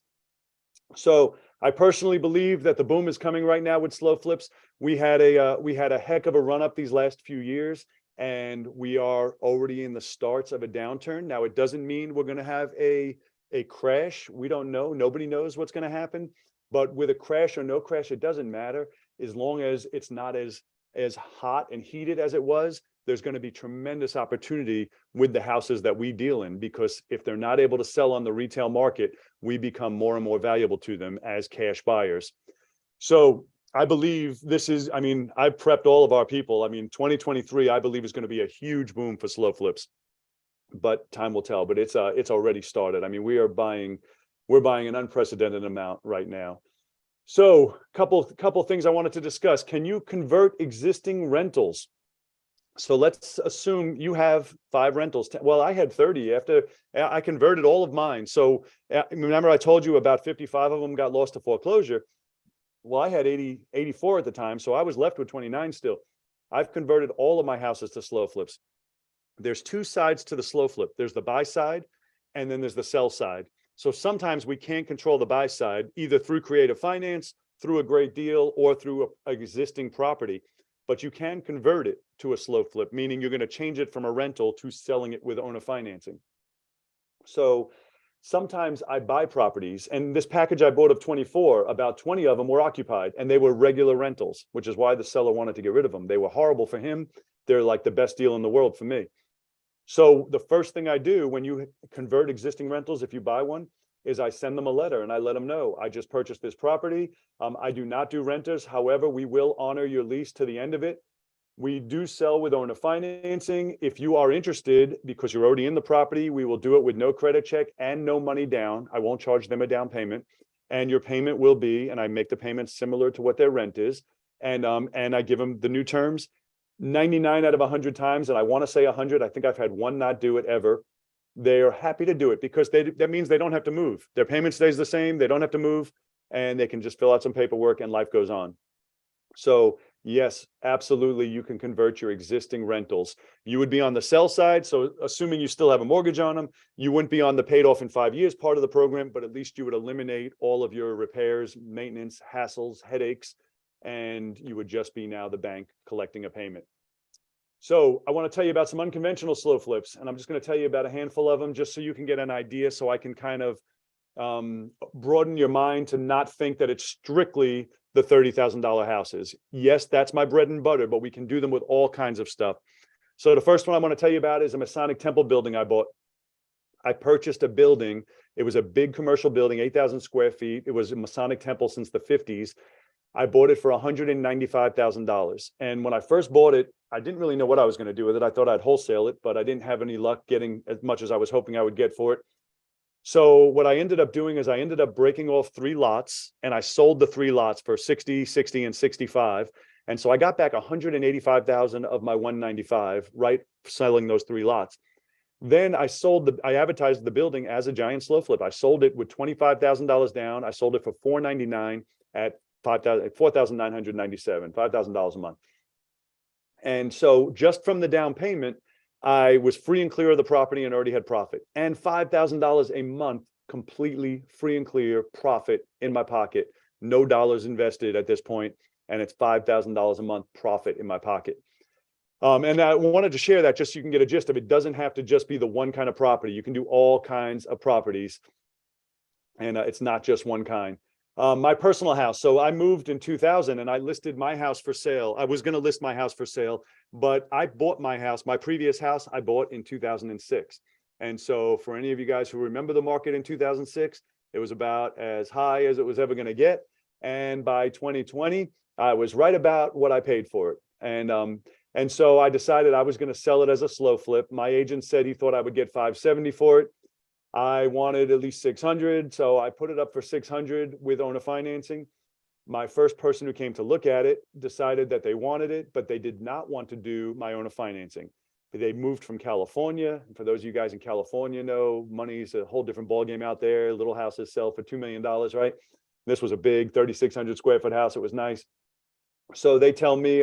S2: So I personally believe that the boom is coming right now with slow flips. We had a heck of a run up these last few years, and we are already in the starts of a downturn. Now, it doesn't mean we're going to have a crash. We don't know. Nobody knows what's going to happen. But with a crash or no crash, it doesn't matter as long as it's not as as hot and heated as it was, there's going to be tremendous opportunity with the houses that we deal in, because if they're not able to sell on the retail market, we become more and more valuable to them as cash buyers. So I believe this is, I mean, I've prepped all of our people. I mean, 2023, I believe, is going to be a huge boom for slow flips, but time will tell. But it's already started. I mean, we're buying an unprecedented amount right now. So couple things I wanted to discuss. Can you convert existing rentals? So let's assume you have 5 rentals. Well, I had 30 after I converted all of mine. So remember I told you about 55 of them got lost to foreclosure. Well, I had 84 at the time, so I was left with 29 still. I've converted all of my houses to slow flips. There's 2 sides to the slow flip. There's the buy side, and then there's the sell side. So sometimes we can't control the buy side, either through creative finance, through a great deal, or through an existing property. But you can convert it to a slow flip, meaning you're going to change it from a rental to selling it with owner financing. So sometimes I buy properties, and this package I bought of 24, about 20 of them were occupied, and they were regular rentals, which is why the seller wanted to get rid of them. They were horrible for him. They're like the best deal in the world for me. So the first thing I do when you convert existing rentals, if you buy one, is I send them a letter and I let them know, I just purchased this property. I do not do renters. However, we will honor your lease to the end of it. We do sell with owner financing. If you are interested, because you're already in the property, we will do it with no credit check and no money down. I won't charge them a down payment. And your payment will be, and I make the payment similar to what their rent is. And I give them the new terms. 99 out of 100 times, and I want to say 100, I think I've had one not do it ever. They are happy to do it because that means they don't have to move. Their payment stays the same. They don't have to move, and they can just fill out some paperwork and life goes on. So yes, absolutely, you can convert your existing rentals. You would be on the sell side. So assuming you still have a mortgage on them, you wouldn't be on the paid off in 5 years part of the program, but at least you would eliminate all of your repairs, maintenance, hassles, headaches, and you would just be now the bank collecting a payment. So I want to tell you about some unconventional slow flips, and I'm just going to tell you about a handful of them just so you can get an idea, so I can kind of broaden your mind to not think that it's strictly the $30,000 houses. Yes, that's my bread and butter, but we can do them with all kinds of stuff. So the first one I want to tell you about is a Masonic temple building I bought. I purchased a building. It was a big commercial building, 8,000 square feet. It was a Masonic temple since the 50s. I bought it for $195,000. And when I first bought it, I didn't really know what I was going to do with it. I thought I'd wholesale it, but I didn't have any luck getting as much as I was hoping I would get for it. So what I ended up doing is I ended up breaking off 3 lots, and I sold the 3 lots for 60, 60, and 65. And so I got back 185,000 of my 195, right, selling those 3 lots. Then I advertised the building as a giant slow flip. I sold it with $25,000 down. I sold it for $499 at $4,997, $5,000 a month. And so just from the down payment, I was free and clear of the property and already had profit, and $5,000 a month, completely free and clear profit in my pocket, no dollars invested at this point, and it's $5,000 a month profit in my pocket. And I wanted to share that just so you can get a gist of it. It doesn't have to just be the one kind of property. You can do all kinds of properties, and it's not just one kind. My personal house. So I moved in 2000 and I listed my house for sale. I was going to list my house for sale, but I bought my house. My previous house I bought in 2006. And so for any of you guys who remember the market in 2006, it was about as high as it was ever going to get. And by 2020, I was right about what I paid for it. And so I decided I was going to sell it as a slow flip. My agent said he thought I would get 570 for it. I wanted at least 600, so I put it up for 600 with owner financing. My first person who came to look at it decided that they wanted it, but they did not want to do my owner financing. They moved from California. And for those of you guys in California know, money's a whole different ballgame out there. Little houses sell for $2 million, right? This was a big 3,600 square foot house. It was nice. So they tell me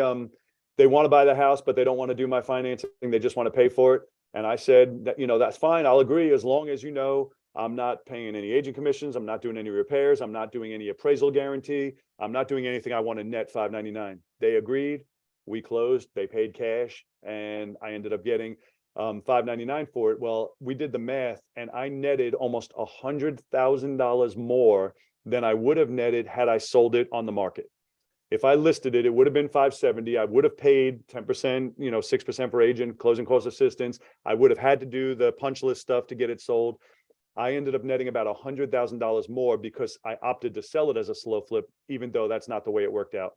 S2: they want to buy the house, but they don't want to do my financing. They just want to pay for it. And I said that, that's fine. I'll agree as long as I'm not paying any agent commissions. I'm not doing any repairs. I'm not doing any appraisal guarantee. I'm not doing anything. I want to net $599. They agreed. We closed. They paid cash, and I ended up getting $599 for it. Well, we did the math, and I netted almost $100,000 more than I would have netted had I sold it on the market. If I listed it, it would have been 570. I would have paid 10%, 6% for agent, closing cost assistance. I would have had to do the punch list stuff to get it sold. I ended up netting about $100,000 more because I opted to sell it as a slow flip, even though that's not the way it worked out.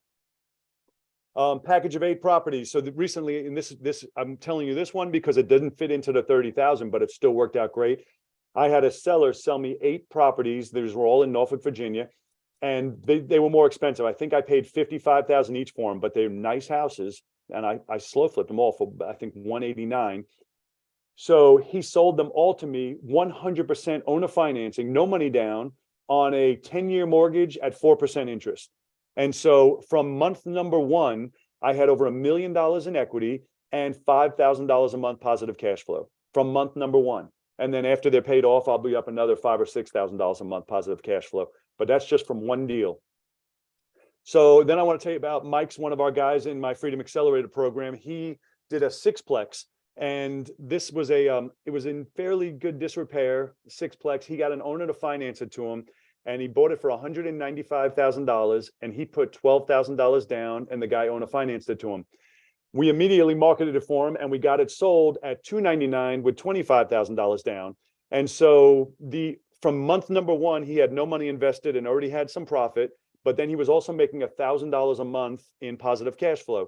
S2: Package of 8 properties. So recently, and this I'm telling you this one because it didn't fit into the 30,000, but it still worked out great. I had a seller sell me 8 properties. These were all in Norfolk, Virginia, and they were more expensive. I think I paid $55,000 each for them, but they're nice houses, and I slow flipped them all for I think 189. So he sold them all to me 100% owner financing, no money down, on a 10-year mortgage at 4% interest. And so from month number 1, I had over $1 million in equity and $5,000 a month positive cash flow from month number 1. And then after they're paid off, I'll be up another $5,000 or $6,000 a month positive cash flow. But that's just from one deal. So then I want to tell you about Mike's, one of our guys in my Freedom Accelerator program. He did a 6-plex, and this was it was in fairly good disrepair, 6-plex. He got an owner to finance it to him, and he bought it for $195,000, and he put $12,000 down, and the guy owner financed it to him. We immediately marketed it for him, and we got it sold at $299 with $25,000 down. And so from month number 1, he had no money invested and already had some profit, but then he was also making $1,000 a month in positive cash flow.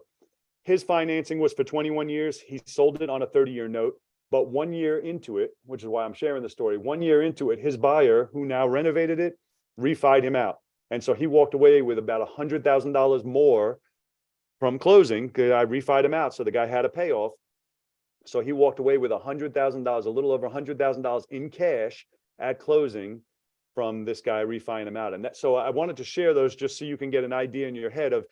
S2: His financing was for 21 years. He sold it on a 30-year note, but 1 year into it, which is why I'm sharing the story, 1 year into it, his buyer, who now renovated it, refied him out. And so he walked away with about $100,000 more from closing, because I refied him out. So the guy had a payoff. So he walked away with $100,000, a little over $100,000 in cash at closing from this guy refining him out. And so I wanted to share those just so you can get an idea in your head of,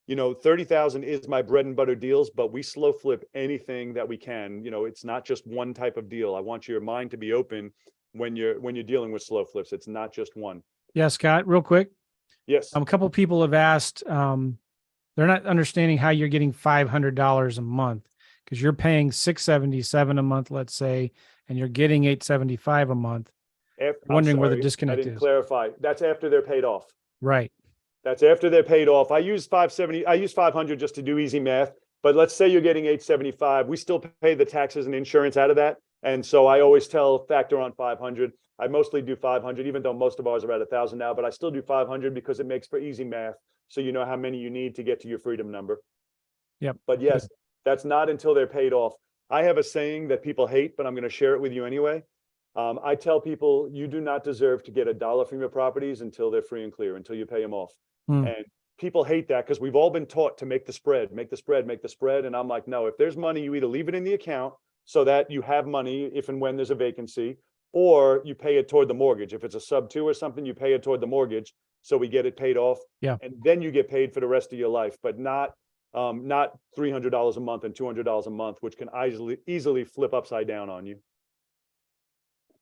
S2: 30,000 is my bread and butter deals, but we slow flip anything that we can. It's not just one type of deal. I want your mind to be open when you're dealing with slow flips. It's not just one.
S1: Yeah, Scott, real quick.
S2: Yes.
S1: A couple of people have asked, they're not understanding how you're getting $500 a month, because you're paying $677 a month, let's say, and you're getting $875 a month. Wondering where the disconnect is.
S2: I didn't clarify. That's after they're paid off.
S1: Right.
S2: That's after they're paid off. I use 500 just to do easy math, but let's say you're getting 875. We still pay the taxes and insurance out of that. And so I always factor on 500. I mostly do 500, even though most of ours are at 1,000 now, but I still do 500 because it makes for easy math. So you know how many you need to get to your freedom number.
S1: Yep.
S2: But yes, that's not until they're paid off. I have a saying that people hate, but I'm going to share it with you anyway. I tell people, you do not deserve to get $1 from your properties until they're free and clear, until you pay them off. And people hate that because we've all been taught to make the spread, make the spread, make the spread. And I'm like, no, if there's money, you either leave it in the account so that you have money if and when there's a vacancy, or you pay it toward the mortgage. If it's a sub 2 or something, you pay it toward the mortgage so we get it paid off.
S1: Yeah.
S2: And then you get paid for the rest of your life, but not $300 a month and $200 a month, which can easily flip upside down on you.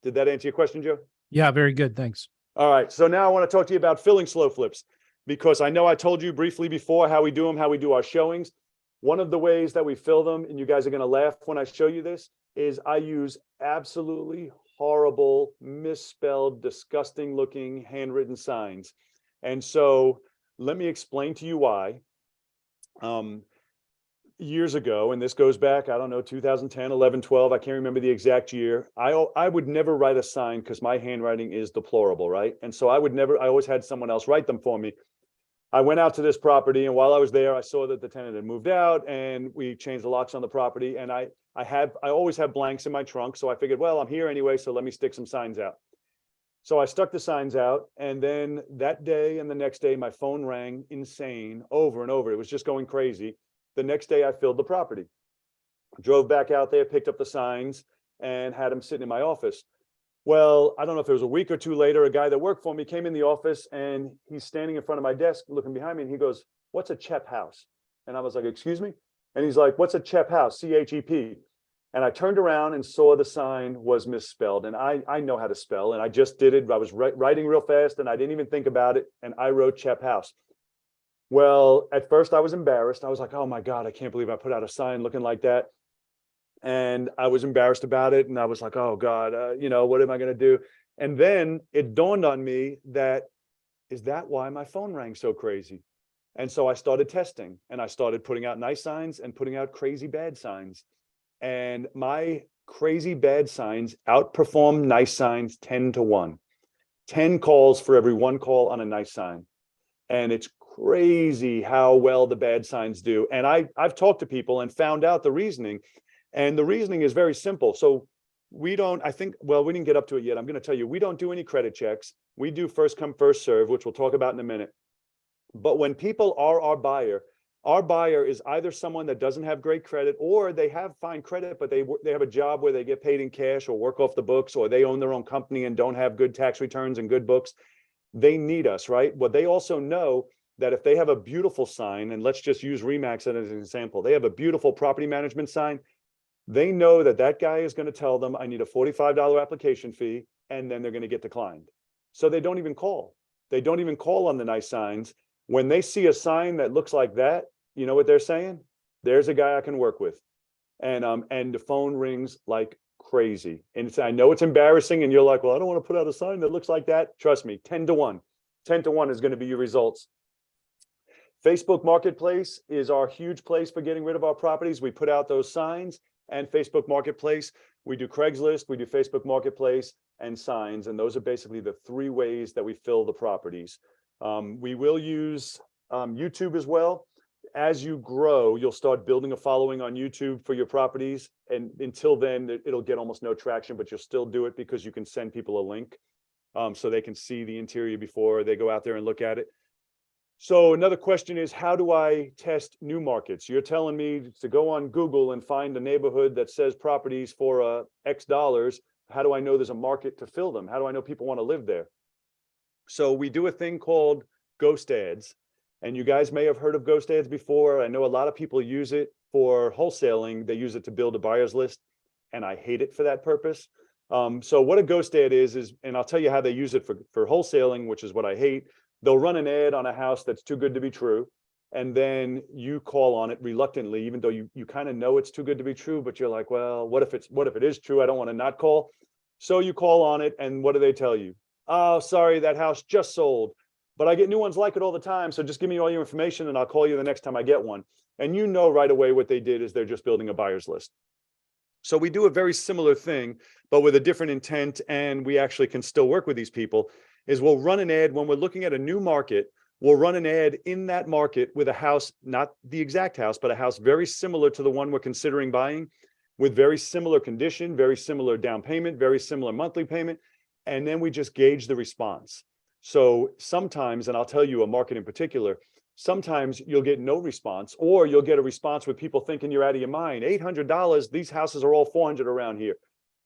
S2: Did that answer your question, Joe?
S1: Yeah, very good. Thanks.
S2: All right. So now I want to talk to you about filling slow flips, because I know I told you briefly before how we do them, how we do our showings. One of the ways that we fill them, and you guys are going to laugh when I show you this, is I use absolutely horrible, misspelled, disgusting looking handwritten signs. And so let me explain to you why. Years ago, and this goes back, I don't know, 2010, 11, 12, I can't remember the exact year. I would never write a sign because my handwriting is deplorable, right? And so I always had someone else write them for me. I went out to this property, and while I was there, I saw that the tenant had moved out, and we changed the locks on the property. And I always have blanks in my trunk. So I figured, well, I'm here anyway, so let me stick some signs out. So I stuck the signs out, and then that day and the next day, my phone rang insane over and over. It was just going crazy. The next day I filled the property, drove back out there, picked up the signs, and had them sitting in my office. Well, I don't know if it was a week or two later, a guy that worked for me came in the office, and he's standing in front of my desk looking behind me, and he goes, "What's a CHEP house?" And I was like, "Excuse me?" And he's like, "What's a CHEP house? CHEP." And I turned around and saw the sign was misspelled. And I know how to spell, and I just did it. I was writing real fast, and I didn't even think about it. And I wrote CHEP house. Well, at first I was embarrassed. I was like, oh my God, I can't believe I put out a sign looking like that. And I was embarrassed about it. And I was like, oh God, what am I going to do? And then it dawned on me is that why my phone rang so crazy? And so I started testing, and I started putting out nice signs and putting out crazy bad signs. And my crazy bad signs outperform nice signs 10-1. 10 calls for every 1 call on a nice sign. And it's crazy how well the bad signs do. And I've talked to people and found out the reasoning. And the reasoning is very simple. So we don't, I think, well, we didn't get up to it yet. I'm going to tell you, we don't do any credit checks. We do first come, first serve, which we'll talk about in a minute. But when people are our buyer is either someone that doesn't have great credit, or they have fine credit, but they have a job where they get paid in cash or work off the books, or they own their own company and don't have good tax returns and good books. They need us, right? But they also know that if they have a beautiful sign, and let's just use Remax as an example, they have a beautiful property management sign. They know that that guy is going to tell them, I need a $45 application fee, and then they're going to get declined. So they don't even call. They don't even call on the nice signs. When they see a sign that looks like that, you know what they're saying? There's a guy I can work with. And the phone rings like crazy. And I know it's embarrassing, and you're like, well, I don't want to put out a sign that looks like that. Trust me, 10-1. 10-1 is going to be your results. Facebook Marketplace is our huge place for getting rid of our properties. We put out those signs and Facebook Marketplace. We do Craigslist, we do Facebook Marketplace and signs. And those are basically the 3 ways that we fill the properties. We will use YouTube as well. As you grow, you'll start building a following on YouTube for your properties. And until then, it'll get almost no traction, but you'll still do it because you can send people a link so they can see the interior before they go out there and look at it. So another question is, how do I test new markets? You're telling me to go on Google and find a neighborhood that says properties for X dollars. How do I know there's a market to fill them? How do I know people want to live there? So we do a thing called ghost ads. And you guys may have heard of ghost ads before. I know a lot of people use it for wholesaling. They use it to build a buyer's list, and I hate it for that purpose. So what a ghost ad is, and I'll tell you how they use it for wholesaling, which is what I hate. They'll run an ad on a house that's too good to be true, and then you call on it reluctantly, even though you kind of know it's too good to be true, but you're like, well, what if it is true? I don't want to not call. So you call on it, and what do they tell you? Oh, sorry, that house just sold, but I get new ones like it all the time. So just give me all your information and I'll call you the next time I get one. And you know right away what they did is they're just building a buyer's list. So we do a very similar thing, but with a different intent, and we actually can still work with these people, is we'll run an ad when we're looking at a new market. We'll run an ad in that market with a house, not the exact house, but a house very similar to the one we're considering buying, with very similar condition, very similar down payment, very similar monthly payment. And then we just gauge the response. So sometimes, and I'll tell you a market in particular, sometimes you'll get no response, or you'll get a response with people thinking you're out of your mind. $800, these houses are all $400 around here.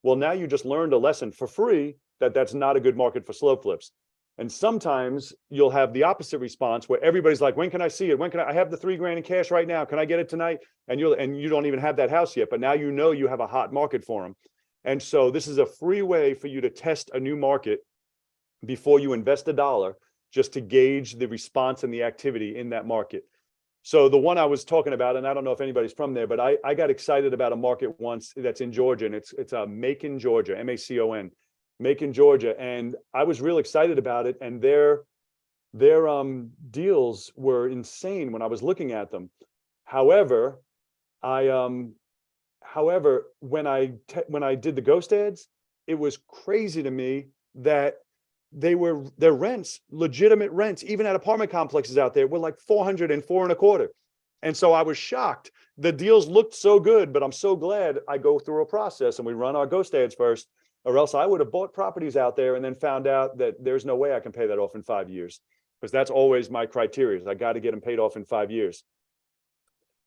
S2: Well, now you just learned a lesson for free that that's not a good market for slow flips. And sometimes you'll have the opposite response where everybody's like, when can I see it? When can I have the $3,000 in cash right now? Can I get it tonight? And you don't even have that house yet, but now you know you have a hot market for them. And so this is a free way for you to test a new market before you invest $1, just to gauge the response and the activity in that market. So the one I was talking about, and I don't know if anybody's from there, but I got excited about a market once that's in Georgia, and it's Macon, Georgia, M-A-C-O-N, Macon, Georgia. And I was real excited about it. And their deals were insane when I was looking at them. However, when I did the ghost ads, it was crazy to me that their rents, legitimate rents, even at apartment complexes out there, were like $400 and $425. And so I was shocked. The deals looked so good, but I'm so glad I go through a process and we run our ghost ads first, or else I would have bought properties out there and then found out that there's no way I can pay that off in 5 years, because that's always my criteria. I got to get them paid off in 5 years.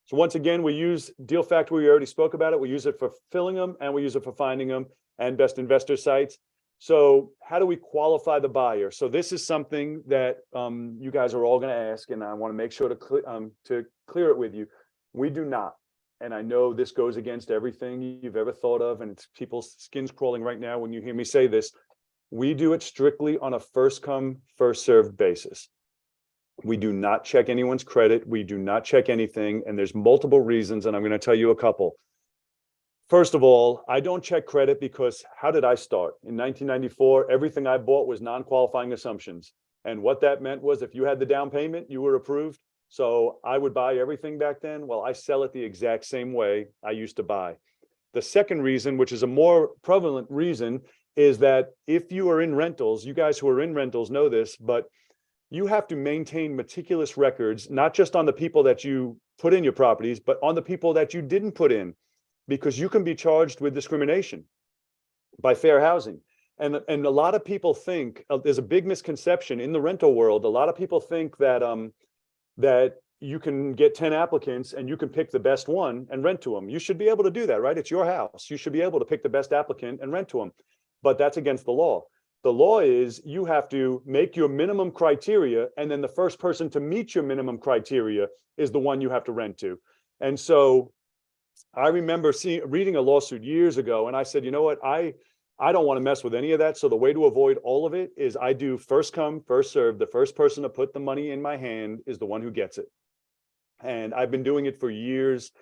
S2: So once again, we use Deal Factory. We already spoke about it. We use it for filling them, and we use it for finding them, and best investor sites. So how do we qualify the buyer? So this is something that you guys are all going to ask, and I want to make sure to clear it with you. We do not, and I know this goes against everything you've ever thought of, and it's people's skins crawling right now when you hear me say this. We do it strictly on a first come, first served basis. We do not check anyone's credit. We do not check anything, and there's multiple reasons, and I'm going to tell you a couple. First of all, I don't check credit because how did I start? In 1994, everything I bought was non-qualifying assumptions. And what that meant was if you had the down payment, you were approved. So I would buy everything back then. Well, I sell it the exact same way I used to buy. The second reason, which is a more prevalent reason, is that if you are in rentals, you guys who are in rentals know this, but you have to maintain meticulous records, not just on the people that you put in your properties, but on the people that you didn't put in, because you can be charged with discrimination by fair housing. And a lot of people think there's a big misconception in the rental world. A lot of people think that that you can get 10 applicants and you can pick the best one and rent to them. You should be able to do that, right? It's your house. You should be able to pick the best applicant and rent to them. But that's against the law. The law is you have to make your minimum criteria, and then the first person to meet your minimum criteria is the one you have to rent to. And so I remember reading a lawsuit years ago, and I said, you know what, I don't want to mess with any of that. So the way to avoid all of it is I do first come, first serve. The first person to put the money in my hand is the one who gets it. And I've been doing it for years,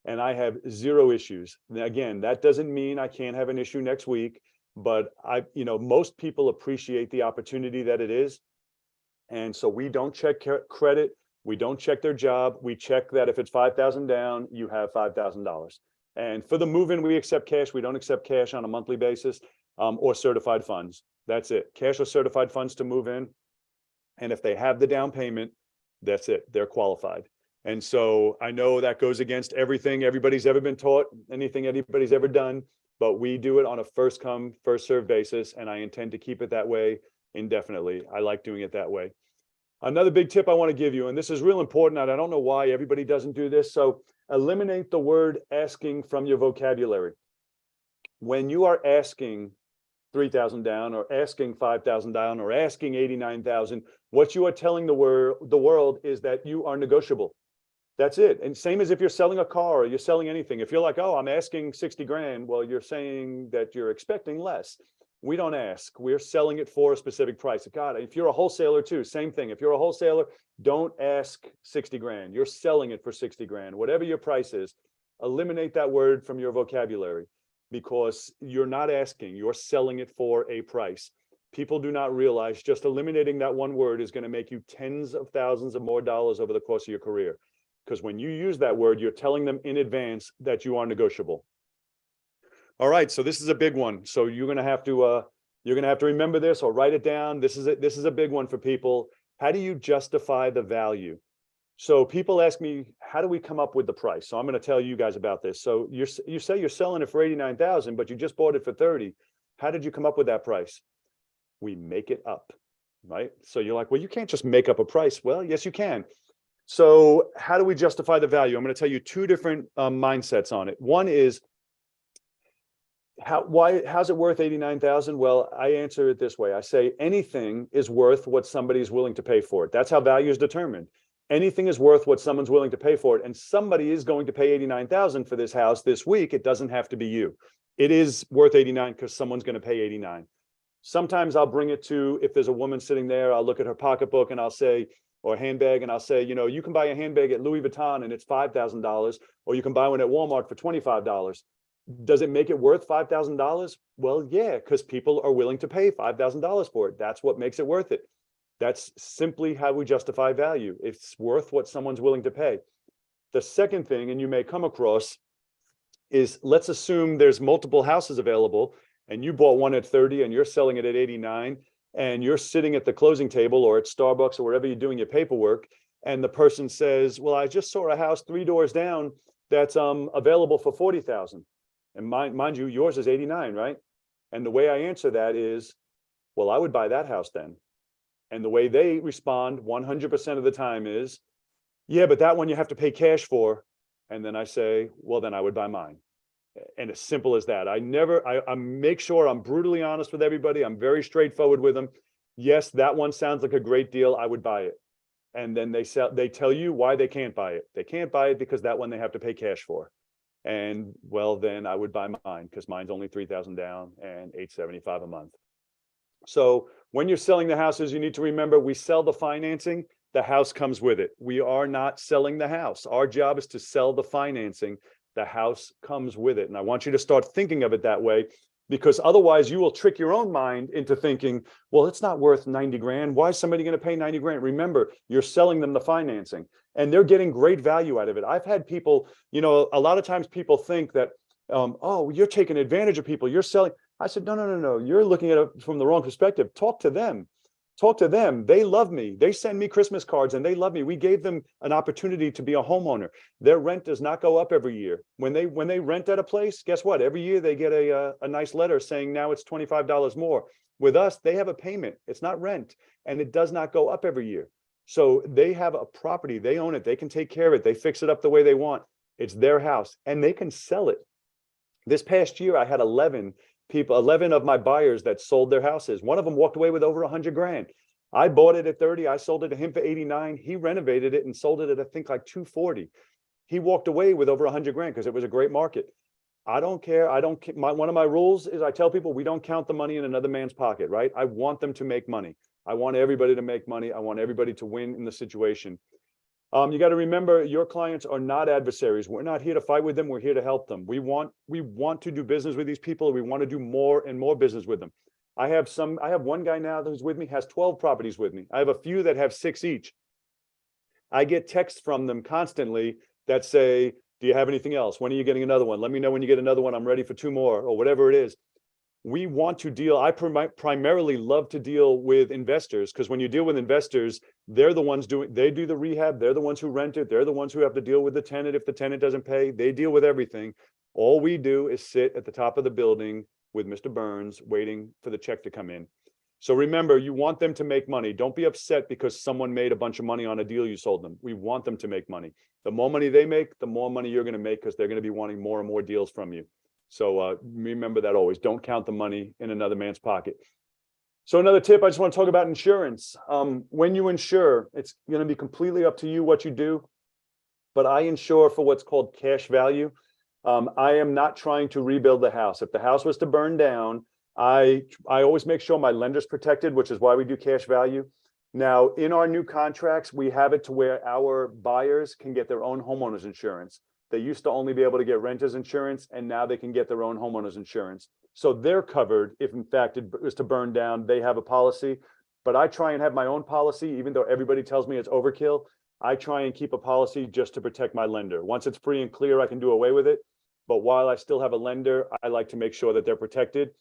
S2: and I have zero issues. Now, again, that doesn't mean I can't have an issue next week, but most people appreciate the opportunity that it is. And so we don't check credit. We don't check their job. We check that if it's 5,000 down, you have $5,000. And for the move-in, we accept cash. We don't accept cash on a monthly basis or certified funds. That's it. Cash or certified funds to move in. And if they have the down payment, that's it. They're qualified. And so I know that goes against everything everybody's ever been taught, anything anybody's ever done, but we do it on a first come, first serve basis. And I intend to keep it that way indefinitely. I like doing it that way. Another big tip I want to give you, and this is real important, and I don't know why everybody doesn't do this. So eliminate the word asking from your vocabulary. When you are asking 3,000 down or asking 5,000 down or asking 89,000, what you are telling the world is that you are negotiable. That's it. And same as if you're selling a car or you're selling anything. If you're like, oh, I'm asking 60 grand, well, you're saying that you're expecting less. We don't ask. We're selling it for a specific price. God, if you're a wholesaler too, same thing. If you're a wholesaler, don't ask 60 grand. You're selling it for 60 grand. Whatever your price is, eliminate that word from your vocabulary, because you're not asking, you're selling it for a price. People do not realize just eliminating that one word is going to make you tens of thousands of more dollars over the course of your career. Because when you use that word, you're telling them in advance that you are negotiable. All right, so this is a big one. So you're going to have to remember this or write it down. This is a big one for people. How do you justify the value? So people ask me, how do we come up with the price? So I'm going to tell you guys about this. So you say you're selling it for 89,000, but you just bought it for 30. How did you come up with that price? We make it up, right? So you're like, well, you can't just make up a price. Well, yes, you can. So how do we justify the value? I'm going to tell you two different mindsets on it. One is, how's it worth 89,000? Well, I answer it this way. I say anything is worth what somebody's willing to pay for it. That's how value is determined. Anything is worth what someone's willing to pay for it. And somebody is going to pay 89,000 for this house this week. It doesn't have to be you. It is worth 89 because someone's going to pay 89. Sometimes I'll bring it to, if there's a woman sitting there, I'll look at her pocketbook and I'll say, or a handbag, and I'll say, you can buy a handbag at Louis Vuitton and it's $5,000, or you can buy one at Walmart for $25. Does it make it worth $5,000? Well, yeah, because people are willing to pay $5,000 for it. That's what makes it worth it. That's simply how we justify value. It's worth what someone's willing to pay. The second thing, and you may come across, is let's assume there's multiple houses available and you bought one at 30 and you're selling it at 89, and you're sitting at the closing table or at Starbucks or wherever you're doing your paperwork, and the person says, well, I just saw a house 3 doors down that's available for 40,000. And mind you, yours is 89, right? And the way I answer that is, well, I would buy that house then. And the way they respond 100% of the time is, yeah, but that one you have to pay cash for. And then I say, well, then I would buy mine. And as simple as that. I make sure I'm brutally honest with everybody. I'm very straightforward with them. Yes, that one sounds like a great deal. I would buy it. And then they tell you why they can't buy it. They can't buy it because that one they have to pay cash for. And well, then I would buy mine because mine's only 3,000 down and $875 a month. So when you're selling the houses, you need to remember we sell the financing. The house comes with it. We are not selling the house. Our job is to sell the financing. The house comes with it. And I want you to start thinking of it that way, because otherwise you will trick your own mind into thinking, well, it's not worth 90 grand. Why is somebody going to pay 90 grand? Remember, you're selling them the financing and they're getting great value out of it. I've had people, you know, a lot of times people think that, oh, you're taking advantage of people, you're selling. I said, no. You're looking at it from the wrong perspective. Talk to them. Talk to them. They love me. They send me Christmas cards and they love me. We gave them an opportunity to be a homeowner. Their rent does not go up every year. When they rent at a place, guess what? Every year they get a nice letter saying now it's $25 more. With us, they have a payment. It's not rent, and it does not go up every year. So they have a property. They own it. They can take care of it. They fix it up the way they want. It's their house, and they can sell it. This past year, I had 11 of my buyers that sold their houses. One of them walked away with over 100 grand. I bought it at 30. I sold it to him for 89. He renovated it and sold it at, I think, like 240. He walked away with over 100 grand because it was a great market. I don't care. One of my rules is I tell people we don't count the money in another man's pocket, right? I want them to make money. I want everybody to make money. I want everybody to win in the situation. You got to remember, your clients are not adversaries. We're not here to fight with them. We're here to help them. We want to do business with these people. We want to do more and more business with them. I have one guy now who's with me, has 12 properties with me. I have a few that have 6 each. I get texts from them constantly that say, do you have anything else? When are you getting another one? Let me know when you get another one. I'm ready for 2 more, or whatever it is. We want to deal. I primarily love to deal with investors, because when you deal with investors, they're the ones they do the rehab. They're the ones who rent it. They're the ones who have to deal with the tenant if the tenant doesn't pay. They deal with everything. All we do is sit at the top of the building with Mr. Burns waiting for the check to come in. So remember, you want them to make money. Don't be upset because someone made a bunch of money on a deal you sold them. We want them to make money. The more money they make, the more money you're going to make, because they're going to be wanting more and more deals from you. So remember that always. Don't count the money in another man's pocket. So another tip, I just want to talk about insurance. When you insure, it's going to be completely up to you what you do. But I insure for what's called cash value. I am not trying to rebuild the house. If the house was to burn down, I always make sure my lender's protected, which is why we do cash value. Now, in our new contracts, we have it to where our buyers can get their own homeowners insurance. They used to only be able to get renters insurance, and now they can get their own homeowners insurance. So they're covered if, in fact, it was to burn down. They have a policy, but I try and have my own policy, even though everybody tells me it's overkill. I try and keep a policy just to protect my lender. Once it's free and clear, I can do away with it. But while I still have a lender, I like to make sure that they're protected.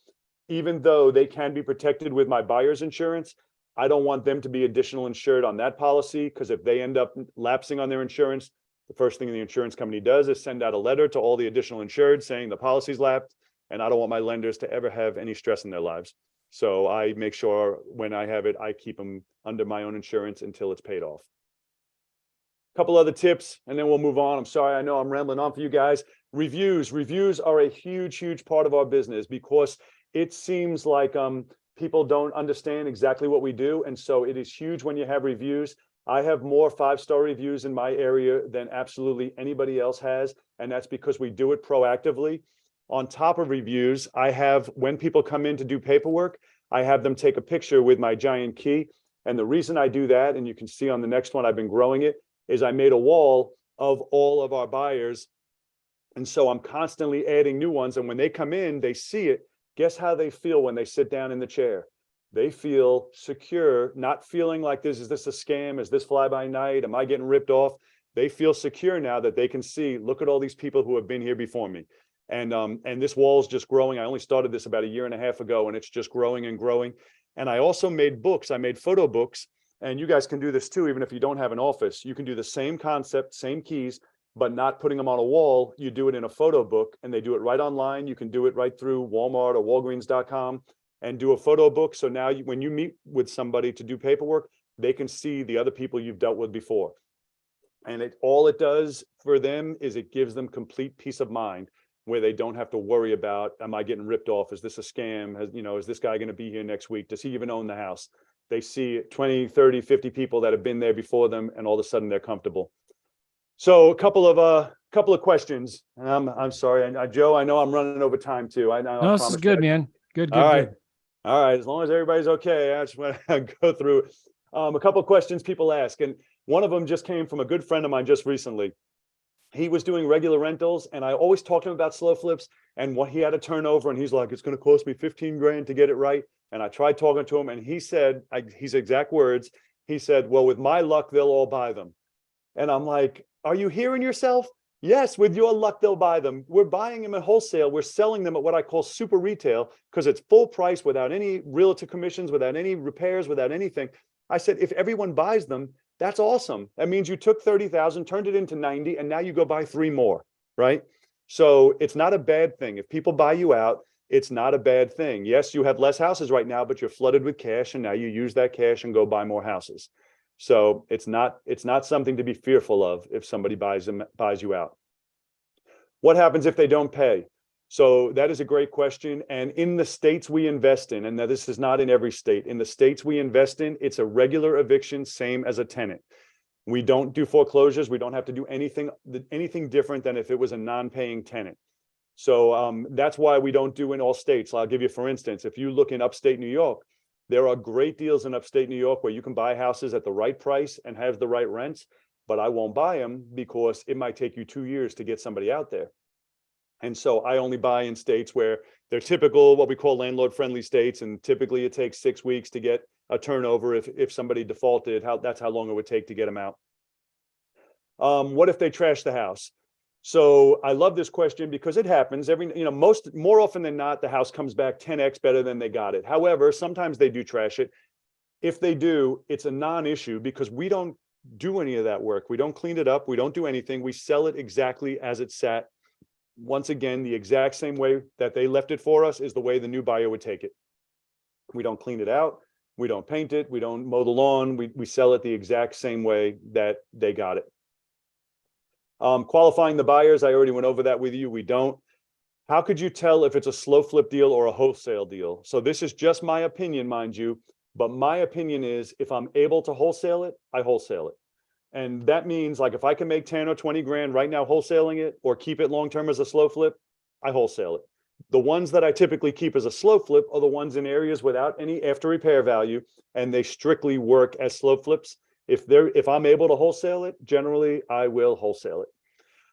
S2: Even though they can be protected with my buyer's insurance, I don't want them to be additional insured on that policy, because if they end up lapsing on their insurance, the first thing the insurance company does is send out a letter to all the additional insured saying the policy's lapsed, and I don't want my lenders to ever have any stress in their lives. So I make sure when I have it, I keep them under my own insurance until it's paid off. A couple other tips, and then we'll move on. I'm sorry, I know I'm rambling on for you guys. Reviews are a huge part of our business, because it seems like people don't understand exactly what we do. And so it is huge when you have reviews. I have more 5-star reviews in my area than absolutely anybody else has. And that's because we do it proactively. On top of reviews, I have, when people come in to do paperwork, I have them take a picture with my giant key. And the reason I do that, and you can see on the next one, I've been growing it, is I made a wall of all of our buyers. And so I'm constantly adding new ones. And when they come in, they see it. Guess how they feel when they sit down in the chair? They feel secure, not feeling like is this a scam? Is this fly by night? Am I getting ripped off? They feel secure now that they can see, look at all these people who have been here before me. And this wall's just growing. I only started this about 1.5 years ago, and it's just growing and growing. And I also made books. I made photo books, and you guys can do this too, even if you don't have an office. You can do the same concept, same keys, but not putting them on a wall. You do it in a photo book, and they do it right online. You can do it right through Walmart or Walgreens.com and do a photo book. So now when you meet with somebody to do paperwork, they can see the other people you've dealt with before. And all it does for them is it gives them complete peace of mind, where they don't have to worry about, am I getting ripped off? Is this a scam? Is this guy going to be here next week? Does he even own the house? They see 20, 30, 50 people that have been there before them, and all of a sudden they're comfortable. So a couple of questions. And I'm sorry, Joe, I know I'm running over time too.
S1: No, this is good, man. Good.
S2: All right. As long as everybody's okay, I just want to go through a couple of questions people ask. And one of them just came from a good friend of mine just recently. he was doing regular rentals, and I always talked to him about slow flips and what he had to turn over. And he's like, it's going to cost me 15 grand to get it right. And I tried talking to him, and he said, his exact words, he said, well, with my luck, they'll all buy them. And I'm like, are you hearing yourself? Yes, with your luck, they'll buy them. We're buying them at wholesale. We're selling them at what I call super retail, because it's full price without any realtor commissions, without any repairs, without anything. I said, if everyone buys them, that's awesome. That means you took 30,000, turned it into 90, and now you go buy 3 more, right? So it's not a bad thing. If people buy you out, it's not a bad thing. Yes, you have less houses right now, but you're flooded with cash, and now you use that cash and go buy more houses. So it's not something to be fearful of if somebody buys you out. What happens if they don't pay? So that is a great question. And in the states we invest in, and now this is not in every state, in the states we invest in, it's a regular eviction, same as a tenant. We don't do foreclosures. We don't have to do anything different than if it was a non-paying tenant. So that's why we don't do in all states. I'll give you, for instance, if you look in upstate New York, there are great deals in upstate New York where you can buy houses at the right price and have the right rents, but I won't buy them because it might take you 2 years to get somebody out there. And so I only buy in states where they're typical, what we call landlord-friendly states, and typically it takes 6 weeks to get a turnover if somebody defaulted. That's how long it would take to get them out. What if they trash the house? So I love this question because it happens more often than not, the house comes back 10x better than they got it. However, sometimes they do trash it. If they do, it's a non-issue because we don't do any of that work. We don't clean it up. We don't do anything. We sell it exactly as it sat. Once again, the exact same way that they left it for us is the way the new buyer would take it. We don't clean it out. We don't paint it. We don't mow the lawn. We sell it the exact same way that they got it. Qualifying the buyers, I already went over that with you. We don't. How could you tell if it's a slow flip deal or a wholesale deal? So this is just my opinion, mind you, but my opinion is if I'm able to wholesale it, I wholesale it. And that means like if I can make 10 or 20 grand right now wholesaling it or keep it long-term as a slow flip, I wholesale it. The ones that I typically keep as a slow flip are the ones in areas without any after repair value, and they strictly work as slow flips. If I'm able to wholesale it, generally I will wholesale it.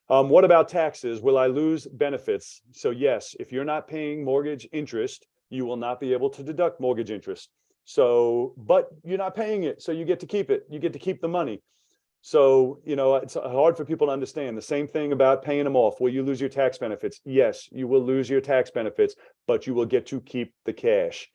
S2: What about taxes? Will I lose benefits? So yes, if you're not paying mortgage interest, you will not be able to deduct mortgage interest. So, but you're not paying it, so you get to keep it. You get to keep the money. So, it's hard for people to understand. The same thing about paying them off. Will you lose your tax benefits? Yes, you will lose your tax benefits, but you will get to keep the cash.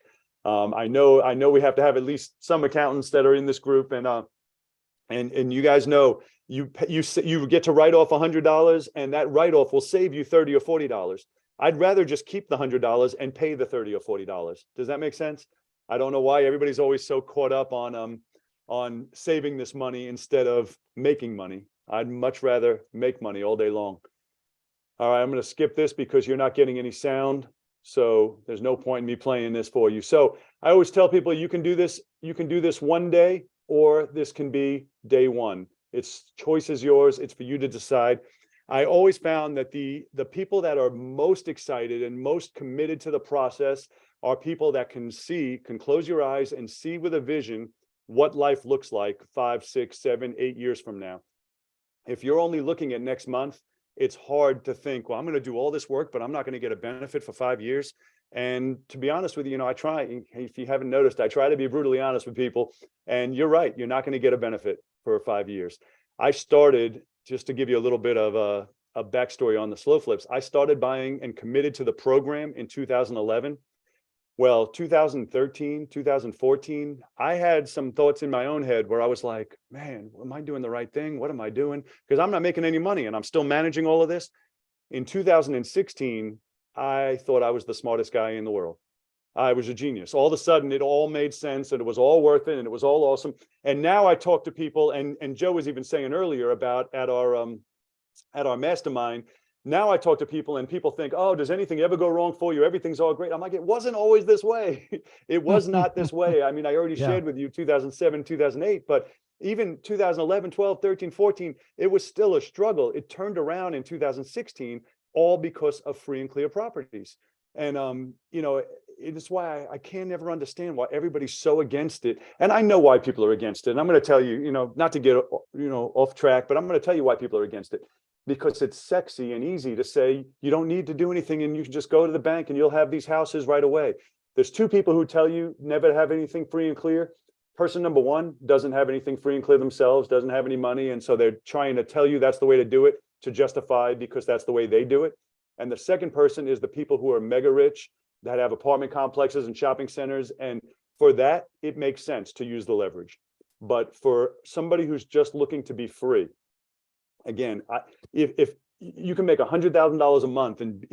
S2: I know we have to have at least some accountants that are in this group, and you guys know you get to write off $100, and that write-off will save you $30 or $40. I'd rather just keep the $100 and pay the $30 or $40. Does that make sense? I don't know why everybody's always so caught up on saving this money instead of making money. I'd much rather make money all day long. All right, I'm going to skip this because you're not getting any sound. So there's no point in me playing this for you. So I always tell people you can do this one day, or this can be day one. It's choice is yours. It's for you to decide. I always found that the people that are most excited and most committed to the process are people that can close your eyes and see with a vision what life looks like 5, 6, 7, 8 years from now. If you're only looking at next month, it's hard to think, well, I'm going to do all this work, but I'm not going to get a benefit for 5 years. And to be honest with you, I try, if you haven't noticed, I try to be brutally honest with people. And you're right, you're not going to get a benefit for 5 years. I started, just to give you a little bit of a backstory on the slow flips, I started buying and committed to the program in 2011. Well, 2013, 2014, I had some thoughts in my own head where I was like, man, am I doing the right thing? What am I doing? Because I'm not making any money and I'm still managing all of this. In 2016, I thought I was the smartest guy in the world. I was a genius. All of a sudden, it all made sense and it was all worth it and it was all awesome. And now I talk to people, and Joe was even saying earlier about at our mastermind, now I talk to people and people think, oh, does anything ever go wrong for you? Everything's all great. I'm like, it wasn't always this way. It was not this way. I mean, I already shared with you 2007, 2008, but even 2011, 12, 13, 14, it was still a struggle. It turned around in 2016, all because of free and clear properties. And, it's why I can never understand why everybody's so against it. And I know why people are against it. And I'm going to tell you, not to get, off track, but I'm going to tell you why people are against it. because it's sexy and easy to say you don't need to do anything and you can just go to the bank and you'll have these houses right away. There's two people who tell you never have anything free and clear. Person number one doesn't have anything free and clear themselves, doesn't have any money, and so they're trying to tell you that's the way to do it, to justify because that's the way they do it. And the second person is the people who are mega rich, that have apartment complexes and shopping centers, and for that it makes sense to use the leverage. But for somebody who's just looking to be free, again, if you can make $100,000 a month and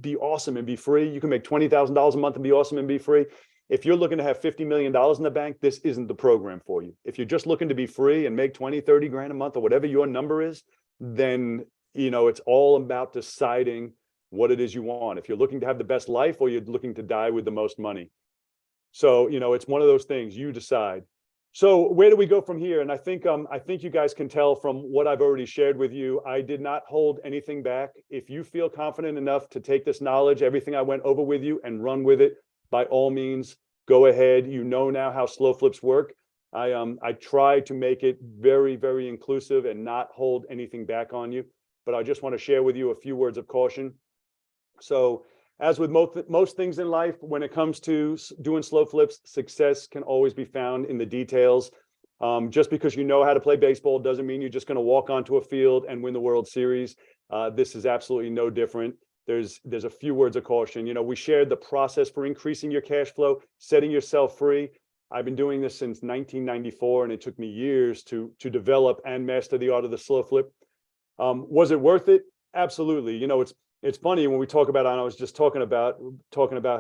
S2: be awesome and be free, you can make $20,000 a month and be awesome and be free. If you're looking to have $50 million in the bank, this isn't the program for you. If you're just looking to be free and make 20, 30 grand a month or whatever your number is, then it's all about deciding what it is you want. If you're looking to have the best life or you're looking to die with the most money. So, it's one of those things, you decide. So where do we go from here? And I think you guys can tell from what I've already shared with you, I did not hold anything back. If you feel confident enough to take this knowledge, everything I went over with you, and run with it, by all means, go ahead. You know now how slow flips work. I try to make it very, very inclusive and not hold anything back on you, but I just want to share with you a few words of caution. So as with most things in life, when it comes to doing slow flips, success can always be found in the details. Just because you know how to play baseball doesn't mean you're just going to walk onto a field and win the World Series. This is absolutely no different. There's a few words of caution. We shared the process for increasing your cash flow, setting yourself free. I've been doing this since 1994, and it took me years to develop and master the art of the slow flip. Was it worth it? Absolutely. It's funny when we talk about, and I was just talking about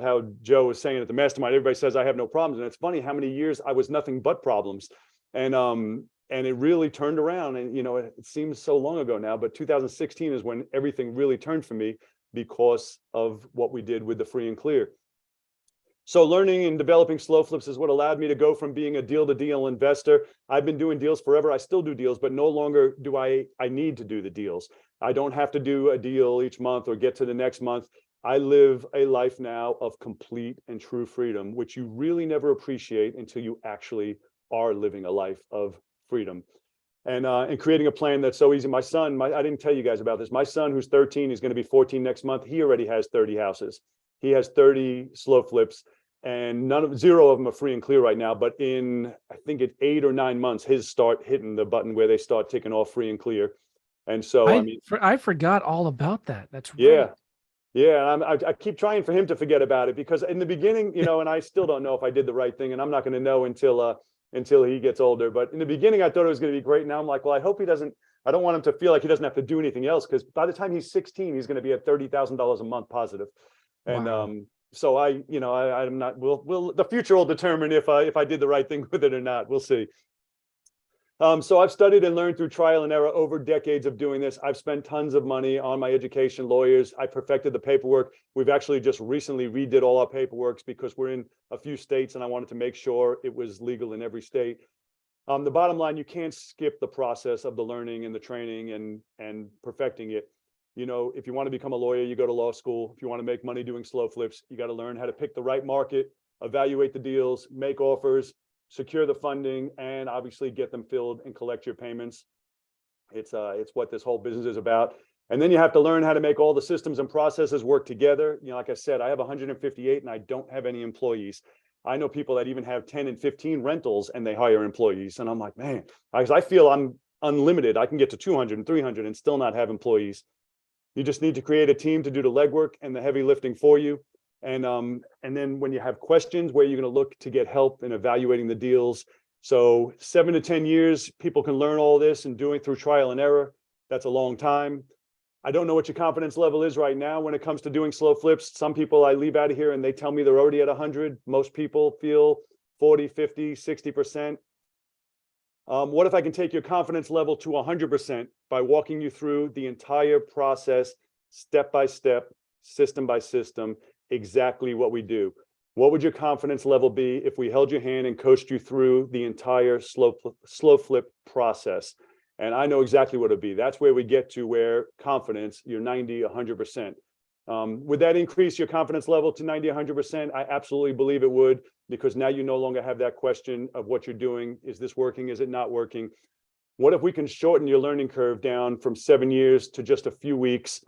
S2: how Joe was saying at the mastermind, everybody says I have no problems. And it's funny how many years I was nothing but problems. And it really turned around. And, it seems so long ago now, but 2016 is when everything really turned for me because of what we did with the free and clear. So learning and developing slow flips is what allowed me to go from being a deal-to-deal investor. I've been doing deals forever. I still do deals, but no longer do I need to do the deals. I don't have to do a deal each month or get to the next month. I live a life now of complete and true freedom, which you really never appreciate until you actually are living a life of freedom. And creating a plan that's so easy. My son, I didn't tell you guys about this. My son, who's 13, he's going to be 14 next month. He already has 30 houses. He has 30 slow flips. And zero of them are free and clear right now. But in, I think it's 8 or 9 months, his start hitting the button where they start ticking off free and clear. And so,
S1: I forgot all about that. That's right.
S2: Yeah. Yeah. And I keep trying for him to forget about it, because in the beginning, and I still don't know if I did the right thing, and I'm not going to know until he gets older. But in the beginning, I thought it was going to be great. Now I'm like, well, I hope he doesn't. I don't want him to feel like he doesn't have to do anything else, because by the time he's 16, he's going to be at $30,000 a month positive. And,
S1: Wow.
S2: So I'm not, the future will determine if I did the right thing with it or not. We'll see. So I've studied and learned through trial and error over decades of doing this. I've spent tons of money on my education, lawyers. I perfected the paperwork. We've actually just recently redid all our paperwork because we're in a few states and I wanted to make sure it was legal in every state. The bottom line, you can't skip the process of the learning and the training and perfecting it. If you want to become a lawyer, you go to law school. If you want to make money doing slow flips, you got to learn how to pick the right market, evaluate the deals, make offers, secure the funding, and obviously get them filled and collect your payments. It's what this whole business is about. And then you have to learn how to make all the systems and processes work together. Like I said, I have 158 and I don't have any employees. I know people that even have 10 and 15 rentals and they hire employees. And I'm like, man, I feel I'm unlimited. I can get to 200 and 300 and still not have employees. You just need to create a team to do the legwork and the heavy lifting for you. And then when you have questions, where you're going to look to get help in evaluating the deals. So 7 to 10 years, people can learn all this and doing through trial and error. That's a long time. I don't know what your confidence level is right now when it comes to doing slow flips. Some people I leave out of here and they tell me they're already at 100. Most people feel 40, 50, 60%. What if I can take your confidence level to 100% by walking you through the entire process, step by step, system by system, exactly what we do? What would your confidence level be if we held your hand and coached you through the entire slow flip process? And I know exactly what it'd be. That's where we get to where confidence, you're 90, 100%. Would that increase your confidence level to 90, 100%? I absolutely believe it would, because now you no longer have that question of what you're doing. Is this working? Is it not working? What if we can shorten your learning curve down from 7 years to just a few weeks,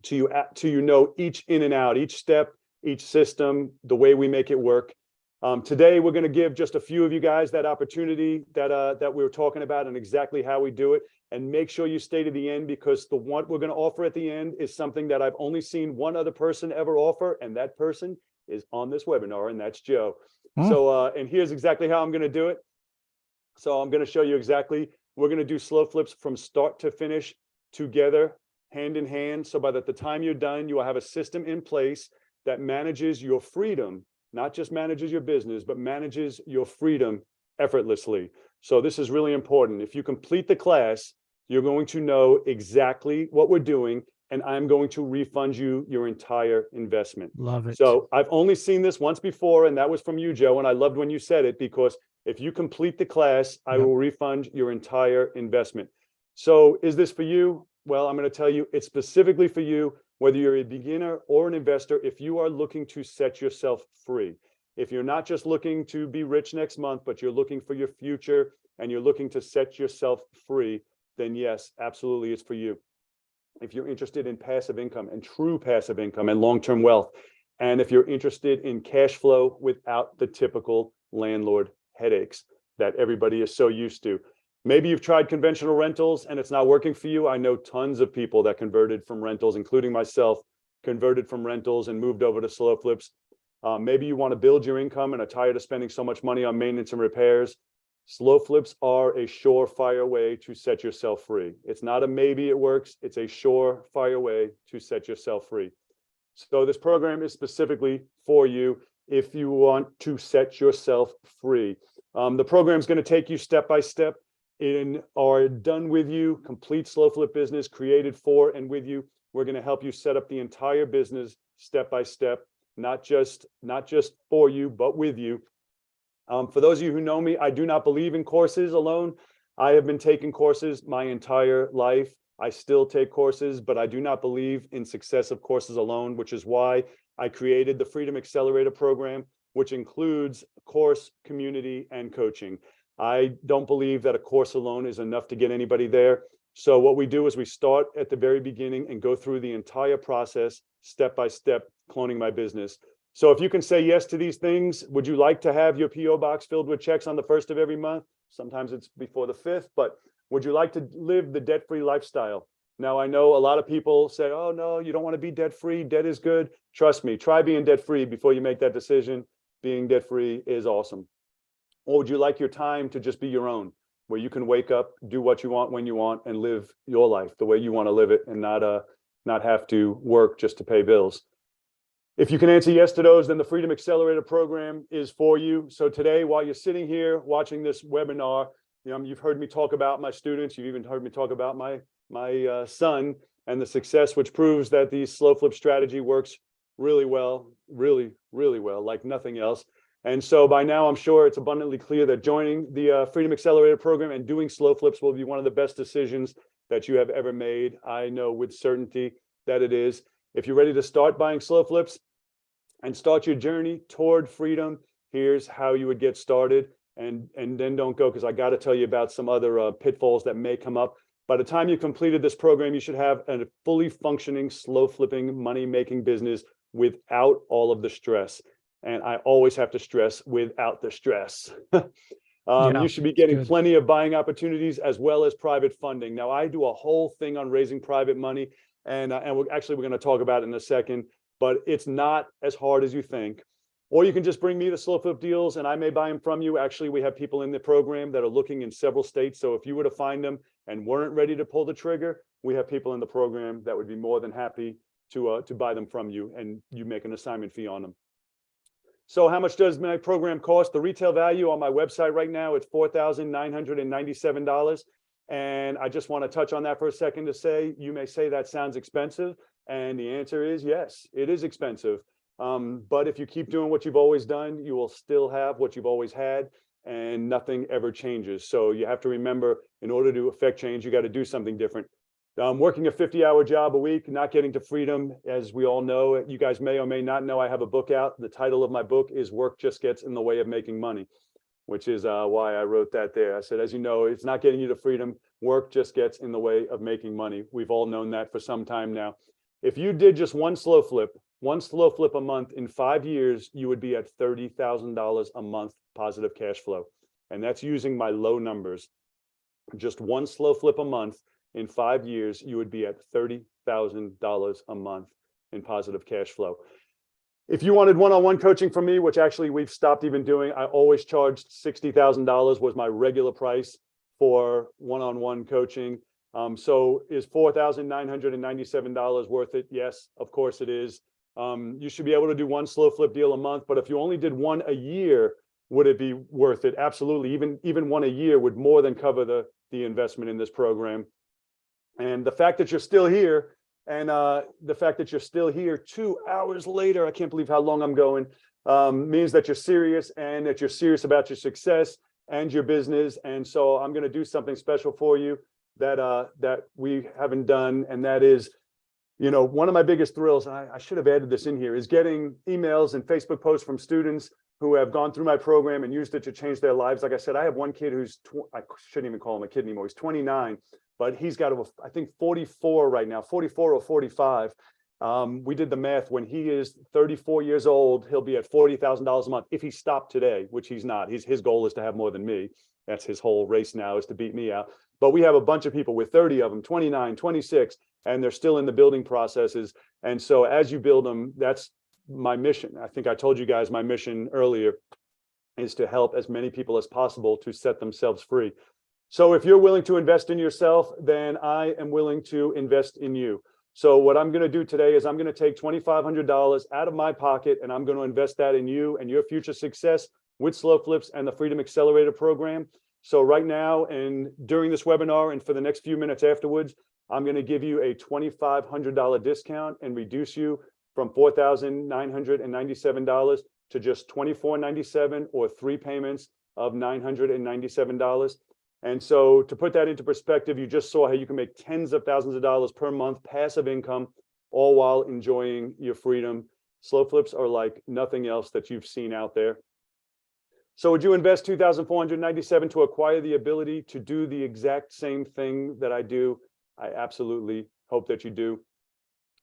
S2: to you know each in and out, each step, each system, the way we make it work. Today, we're going to give just a few of you guys that opportunity that we were talking about and exactly how we do it. And make sure you stay to the end, because the one we're going to offer at the end is something that I've only seen one other person ever offer, and that person is on this webinar, and that's Joe. So, and here's exactly how I'm going to do it. So I'm going to show you exactly. We're going to do slow flips from start to finish together, hand in hand. So by the time you're done, you will have a system in place that manages your freedom, not just manages your business, but manages your freedom effortlessly. So this is really important. If you complete the class, you're going to know exactly what we're doing, and I'm going to refund you your entire investment.
S1: Love it.
S2: So I've only seen this once before, and that was from you, Joe, and I loved when you said it, because if you complete the class, I will refund your entire investment. So is this for you? Well, I'm going to tell you, it's specifically for you, whether you're a beginner or an investor, if you are looking to set yourself free. If you're not just looking to be rich next month, but you're looking for your future and you're looking to set yourself free, then yes, absolutely, it's for you. If you're interested in passive income and true passive income and long-term wealth, and if you're interested in cash flow without the typical landlord headaches that everybody is so used to. Maybe you've tried conventional rentals and it's not working for you. I know tons of people that converted from rentals, including myself, converted from rentals and moved over to slow flips. Maybe you want to build your income and are tired of spending so much money on maintenance and repairs. Slow flips are a surefire way to set yourself free. It's not a maybe it works. It's a surefire way to set yourself free. So this program is specifically for you if you want to set yourself free. The program is going to take you step by step in our done with you complete slow flip business, created for and with you. We're going to help you set up the entire business step by step, not just for you, but with you. For those of you who know me, I do not believe in courses alone. I have been taking courses my entire life. I still take courses, but I do not believe in success of courses alone, which is why I created the Freedom Accelerator program, which includes course, community, and coaching. I don't believe that a course alone is enough to get anybody there. So what we do is we start at the very beginning and go through the entire process, step by step, cloning my business. So if you can say yes to these things, would you like to have your PO box filled with checks on the 1st of every month? Sometimes it's before the 5th, but would you like to live the debt-free lifestyle? Now, I know a lot of people say, oh, no, you don't want to be debt-free. Debt is good. Trust me, try being debt-free before you make that decision. Being debt-free is awesome. Or would you like your time to just be your own, where you can wake up, do what you want when you want, and live your life the way you want to live it, and not have to work just to pay bills? If you can answer yes to those, then the Freedom Accelerator program is for you. So today, while you're sitting here watching this webinar, you've heard me talk about my students. You've even heard me talk about my son and the success, which proves that the slow flip strategy works really well, really, really well, like nothing else. And so by now, I'm sure it's abundantly clear that joining the Freedom Accelerator program and doing slow flips will be one of the best decisions that you have ever made. I know with certainty that it is. If you're ready to start buying slow flips and start your journey toward freedom, here's how you would get started. And then don't go, because I got to tell you about some other pitfalls that may come up. By the time you completed this program, you should have a fully functioning, slow flipping, money-making business without all of the stress. And I always have to stress, without the stress. You should be getting plenty of buying opportunities as well as private funding. Now, I do a whole thing on raising private money, and we're going to talk about it in a second, but it's not as hard as you think. Or you can just bring me the slow flip deals and I may buy them from you. Actually, we have people in the program that are looking in several states. So if you were to find them and weren't ready to pull the trigger, we have people in the program that would be more than happy to buy them from you, and you make an assignment fee on them. So how much does my program cost? The retail value on my website right now, it's $4,997. And I just want to touch on that for a second to say, you may say that sounds expensive. And the answer is yes, it is expensive. But if you keep doing what you've always done, you will still have what you've always had, and nothing ever changes. So you have to remember, in order to affect change, you got to do something different. Working a 50-hour job a week, not getting to freedom, as we all know. You guys may or may not know, I have a book out. The title of my book is Work Just Gets in the Way of Making Money. which is why I wrote that there. I said, as you know, it's not getting you to freedom. Work just gets in the way of making money. We've all known that for some time now. If you did just one slow flip a month in 5 years, you would be at $30,000 a month positive cash flow. And that's using my low numbers. Just one slow flip a month in 5 years, you would be at $30,000 a month in positive cash flow. If you wanted one-on-one coaching from me, which actually we've stopped even doing, I always charged $60,000 was my regular price for one-on-one coaching. So is $4,997 worth it? Yes, of course it is. You should be able to do one slow flip deal a month, but if you only did one a year, would it be worth it? Absolutely. Even one a year would more than cover the investment in this program. And the fact that you're still here, and the fact that you're still here 2 hours later, I can't believe how long I'm going, means that you're serious and that you're serious about your success and your business. And so I'm going to do something special for you that we haven't done. And that is, you know, one of my biggest thrills, and I should have added this in here, is getting emails and Facebook posts from students who have gone through my program and used it to change their lives. Like I said, I have one kid who's, I shouldn't even call him a kid anymore. He's 29. But he's got, I think, 44 right now, 44 or 45. We did the math. When he is 34 years old, he'll be at $40,000 a month if he stopped today, which he's not. His goal is to have more than me. That's his whole race now, is to beat me out. But we have a bunch of people with 30 of them, 29, 26, and they're still in the building processes. And so as you build them, that's my mission. I think I told you guys my mission earlier is to help as many people as possible to set themselves free. So if you're willing to invest in yourself, then I am willing to invest in you. So what I'm going to do today is I'm going to take $2,500 out of my pocket, and I'm going to invest that in you and your future success with Slow Flips and the Freedom Accelerator program. So right now and during this webinar and for the next few minutes afterwards, I'm going to give you a $2,500 discount and reduce you from $4,997 to just $2,497, or 3 payments of $997. And so to put that into perspective, you just saw how you can make tens of thousands of dollars per month, passive income, all while enjoying your freedom. Slow flips are like nothing else that you've seen out there. So would you invest $2,497 to acquire the ability to do the exact same thing that I do? I absolutely hope that you do.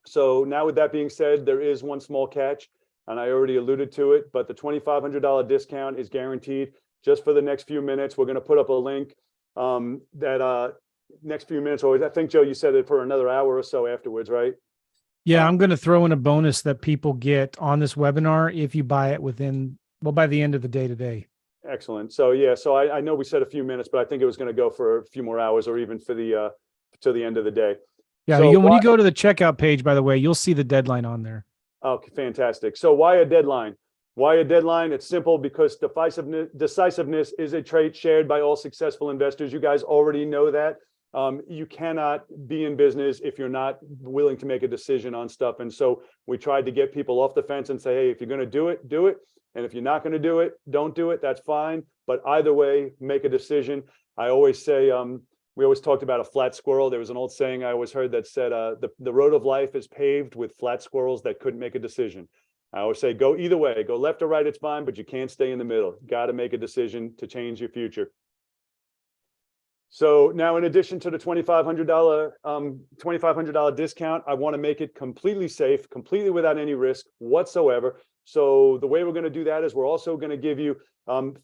S2: So now with that being said, there is one small catch, and I already alluded to it, but the $2,500 discount is guaranteed just for the next few minutes. We're going to put up a link next few minutes, or I think, Joe, you said it for another hour or so afterwards, right?
S1: Yeah, I'm going to throw in a bonus that people get on this webinar if you buy it by the end of the day today.
S2: Excellent. So yeah, so I know we said a few minutes, but I think it was going to go for a few more hours, or even for the to the end of the day.
S1: Yeah,
S2: so
S1: when you go to the checkout page, by the way, you'll see the deadline on there.
S2: Okay, fantastic. So why a deadline? Why a deadline? It's simple, because decisiveness is a trait shared by all successful investors. You guys already know that. You cannot be in business if you're not willing to make a decision on stuff. And so we tried to get people off the fence and say, hey, if you're going to do it, do it. And if you're not going to do it, don't do it. That's fine. But either way, make a decision. I always say, we always talked about a flat squirrel. There was an old saying I always heard that said, the road of life is paved with flat squirrels that couldn't make a decision. I always say, go either way, go left or right, it's fine, but you can't stay in the middle. Got to make a decision to change your future. So now, in addition to the $2,500 discount, I want to make it completely safe, completely without any risk whatsoever. So the way we're going to do that is we're also going to give you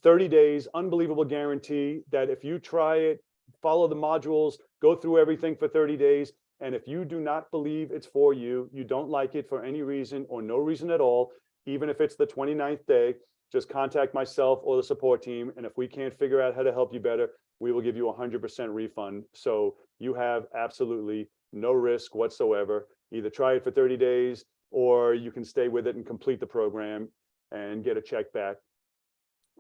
S2: 30 days, unbelievable guarantee that if you try it, follow the modules, go through everything for 30 days. And if you do not believe it's for you, you don't like it for any reason or no reason at all, even if it's the 29th day, just contact myself or the support team. And if we can't figure out how to help you better, we will give you 100% refund. So you have absolutely no risk whatsoever. Either try it for 30 days, or you can stay with it and complete the program and get a check back.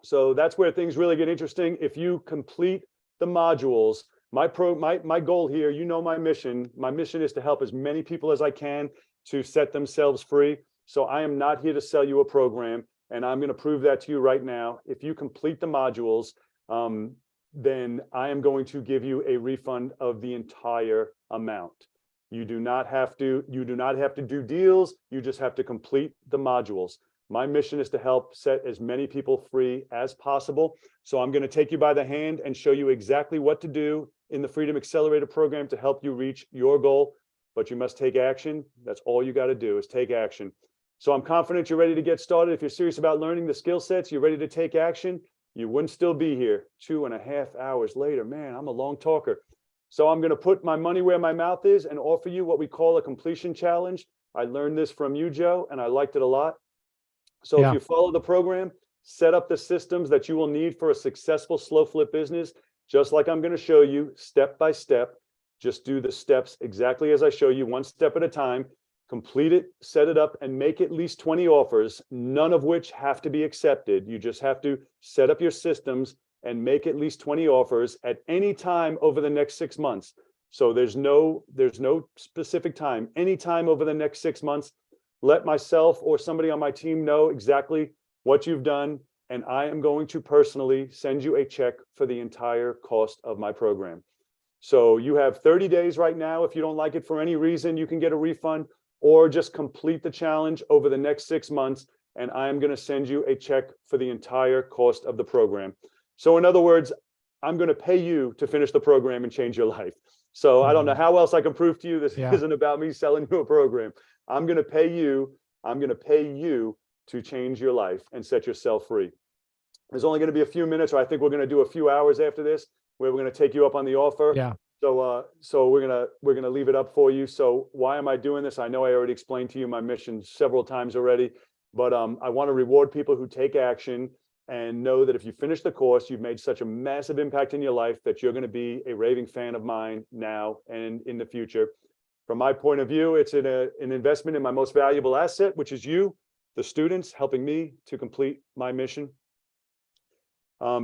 S2: So that's where things really get interesting. If you complete the modules, my goal here, you know, my mission is to help as many people as I can to set themselves free. So I am not here to sell you a program, and I'm going to prove that to you right now. If you complete the modules, then I am going to give you a refund of the entire amount. You do not have to do deals. You just have to complete the modules. My mission is to help set as many people free as possible. So I'm going to take you by the hand and show you exactly what to do in the Freedom Accelerator program to help you reach your goal. But you must take action. That's all you got to do is take action. So I'm confident you're ready to get started. If you're serious about learning the skill sets, you're ready to take action, you wouldn't still be here 2.5 hours later. Man, I'm a long talker. So I'm going to put my money where my mouth is and offer you what we call a completion challenge. I learned this from you, Joe, and I liked it a lot. So if you follow the program, set up the systems that you will need for a successful slow flip business, just like I'm going to show you step by step. Just do the steps exactly as I show you, one step at a time. Complete it, set it up, and make at least 20 offers, none of which have to be accepted. You just have to set up your systems and make at least 20 offers at any time over the next 6 months. So there's no specific time. Any time over the next 6 months, let myself or somebody on my team know exactly what you've done, and I am going to personally send you a check for the entire cost of my program. So you have 30 days right now. If you don't like it for any reason, you can get a refund, or just complete the challenge over the next 6 months, and I am going to send you a check for the entire cost of the program. So in other words, I'm going to pay you to finish the program and change your life. So I don't know how else I can prove to you this isn't about me selling you a program. I'm going to pay you. I'm going to pay you to change your life and set yourself free. There's only going to be a few minutes, or I think we're going to do a few hours after this, where we're going to take you up on the offer.
S1: Yeah.
S2: So we're gonna leave it up for you. So why am I doing this? I know I already explained to you my mission several times already, but I want to reward people who take action and know that if you finish the course, you've made such a massive impact in your life that you're going to be a raving fan of mine now and in the future. From my point of view, it's an investment in my most valuable asset, which is you, the students, helping me to complete my mission.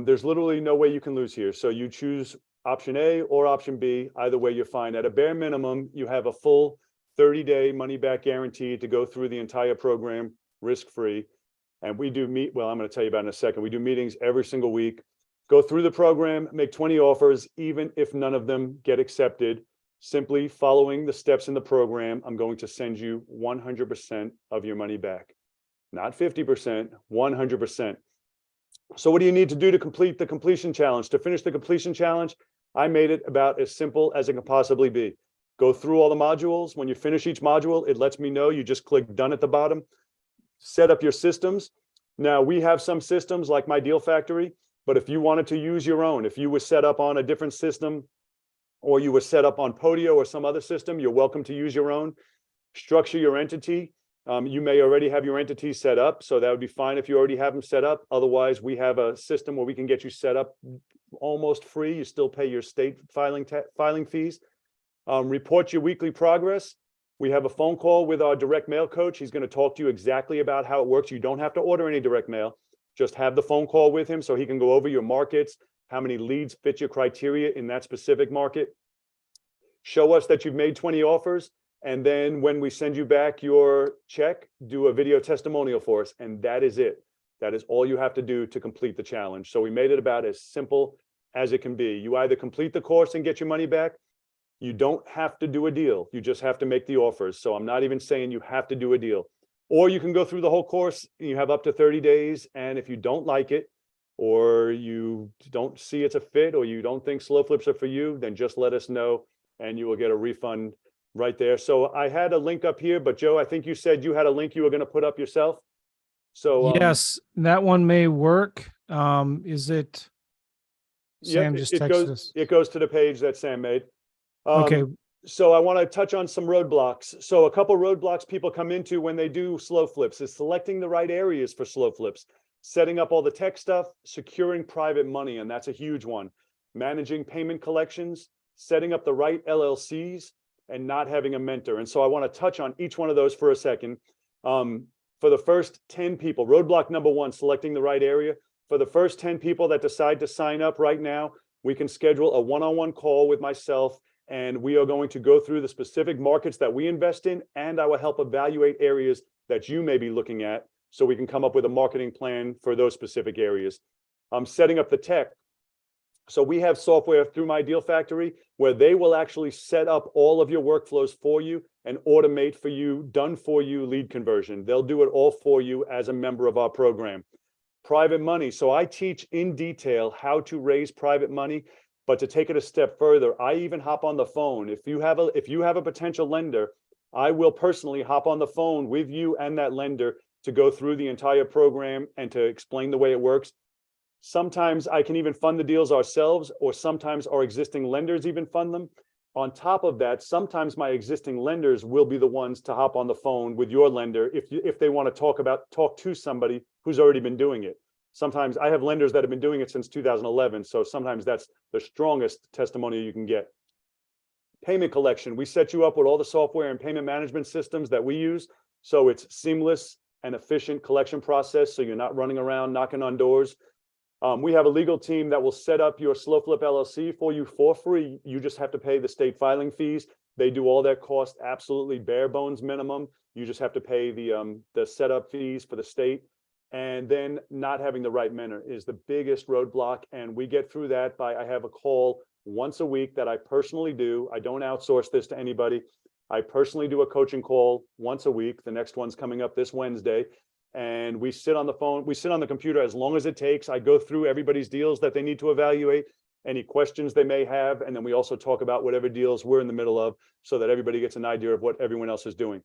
S2: There's literally no way you can lose here. So you choose option A or option B, either way you're fine. At a bare minimum, you have a full 30-day money-back guarantee to go through the entire program risk-free. And we do well, I'm going to tell you about in a second. We do meetings every single week. Go through the program, make 20 offers, even if none of them get accepted. Simply following the steps in the program, I'm going to send you 100% of your money back. Not 50%, 100%. So what do you need to do to complete the completion challenge? To finish the completion challenge, I made it about as simple as it can possibly be. Go through all the modules. When you finish each module, it lets me know. You just click done at the bottom. Set up your systems. Now, we have some systems like my Deal Factory, but if you wanted to use your own, if you were set up on a different system, or you were set up on Podio or some other system, you're welcome to use your own. Structure your entity. You may already have your entity set up, so that would be fine if you already have them set up. Otherwise, we have a system where we can get you set up almost free. You still pay your state filing fees. Report your weekly progress. We have a phone call with our direct mail coach. He's going to talk to you exactly about how it works. You don't have to order any direct mail. Just have the phone call with him so he can go over your markets, how many leads fit your criteria in that specific market. Show us that you've made 20 offers. And then when we send you back your check, do a video testimonial for us. And that is it. That is all you have to do to complete the challenge. So we made it about as simple as it can be. You either complete the course and get your money back. You don't have to do a deal. You just have to make the offers. So I'm not even saying you have to do a deal. Or you can go through the whole course. You have up to 30 days. And if you don't like it, or you don't see it's a fit, or you don't think slow flips are for you, then just let us know and you will get a refund right there. So I had a link up here, but Joe, I think you said you had a link you were going to put up yourself. So
S1: yes, that one may work. Is it? Sam just texted us.
S2: It goes to the page that Sam made.
S1: Okay.
S2: So I want to touch on some roadblocks. So a couple roadblocks people come into when they do slow flips is selecting the right areas for slow flips, setting up all the tech stuff, securing private money, and that's a huge one. Managing payment collections, setting up the right LLCs, and not having a mentor. And so I want to touch on each one of those for a second. For the first 10 people, roadblock number one, selecting the right area. For the first 10 people that decide to sign up right now, we can schedule a one-on-one call with myself, and we are going to go through the specific markets that we invest in, and I will help evaluate areas that you may be looking at so we can come up with a marketing plan for those specific areas. Setting up the tech. So we have software through my Deal Factory where they will actually set up all of your workflows for you and automate for you, done for you lead conversion. They'll do it all for you as a member of our program. Private money. So I teach in detail how to raise private money, but to take it a step further, I even hop on the phone. If you have a potential lender, I will personally hop on the phone with you and that lender to go through the entire program and to explain the way it works. Sometimes I can even fund the deals ourselves, or sometimes our existing lenders even fund them. On top of that, sometimes my existing lenders will be the ones to hop on the phone with your lender if they want to talk to somebody who's already been doing it. Sometimes I have lenders that have been doing it since 2011, so sometimes that's the strongest testimony you can get. Payment collection. We set you up with all the software and payment management systems that we use, so it's seamless and efficient collection process, so you're not running around knocking on doors. We have a legal team that will set up your Slow Flip LLC for you for free. You just have to pay the state filing fees. They do all that cost absolutely bare bones minimum. You just have to pay the setup fees for the state. And then not having the right mentor is the biggest roadblock. And we get through that by, I have a call once a week that I personally do. I don't outsource this to anybody. I personally do a coaching call once a week. The next one's coming up this Wednesday. And we sit on the phone, we sit on the computer as long as it takes. I go through everybody's deals that they need to evaluate, any questions they may have, and then we also talk about whatever deals we're in the middle of so that everybody gets an idea of what everyone else is doing.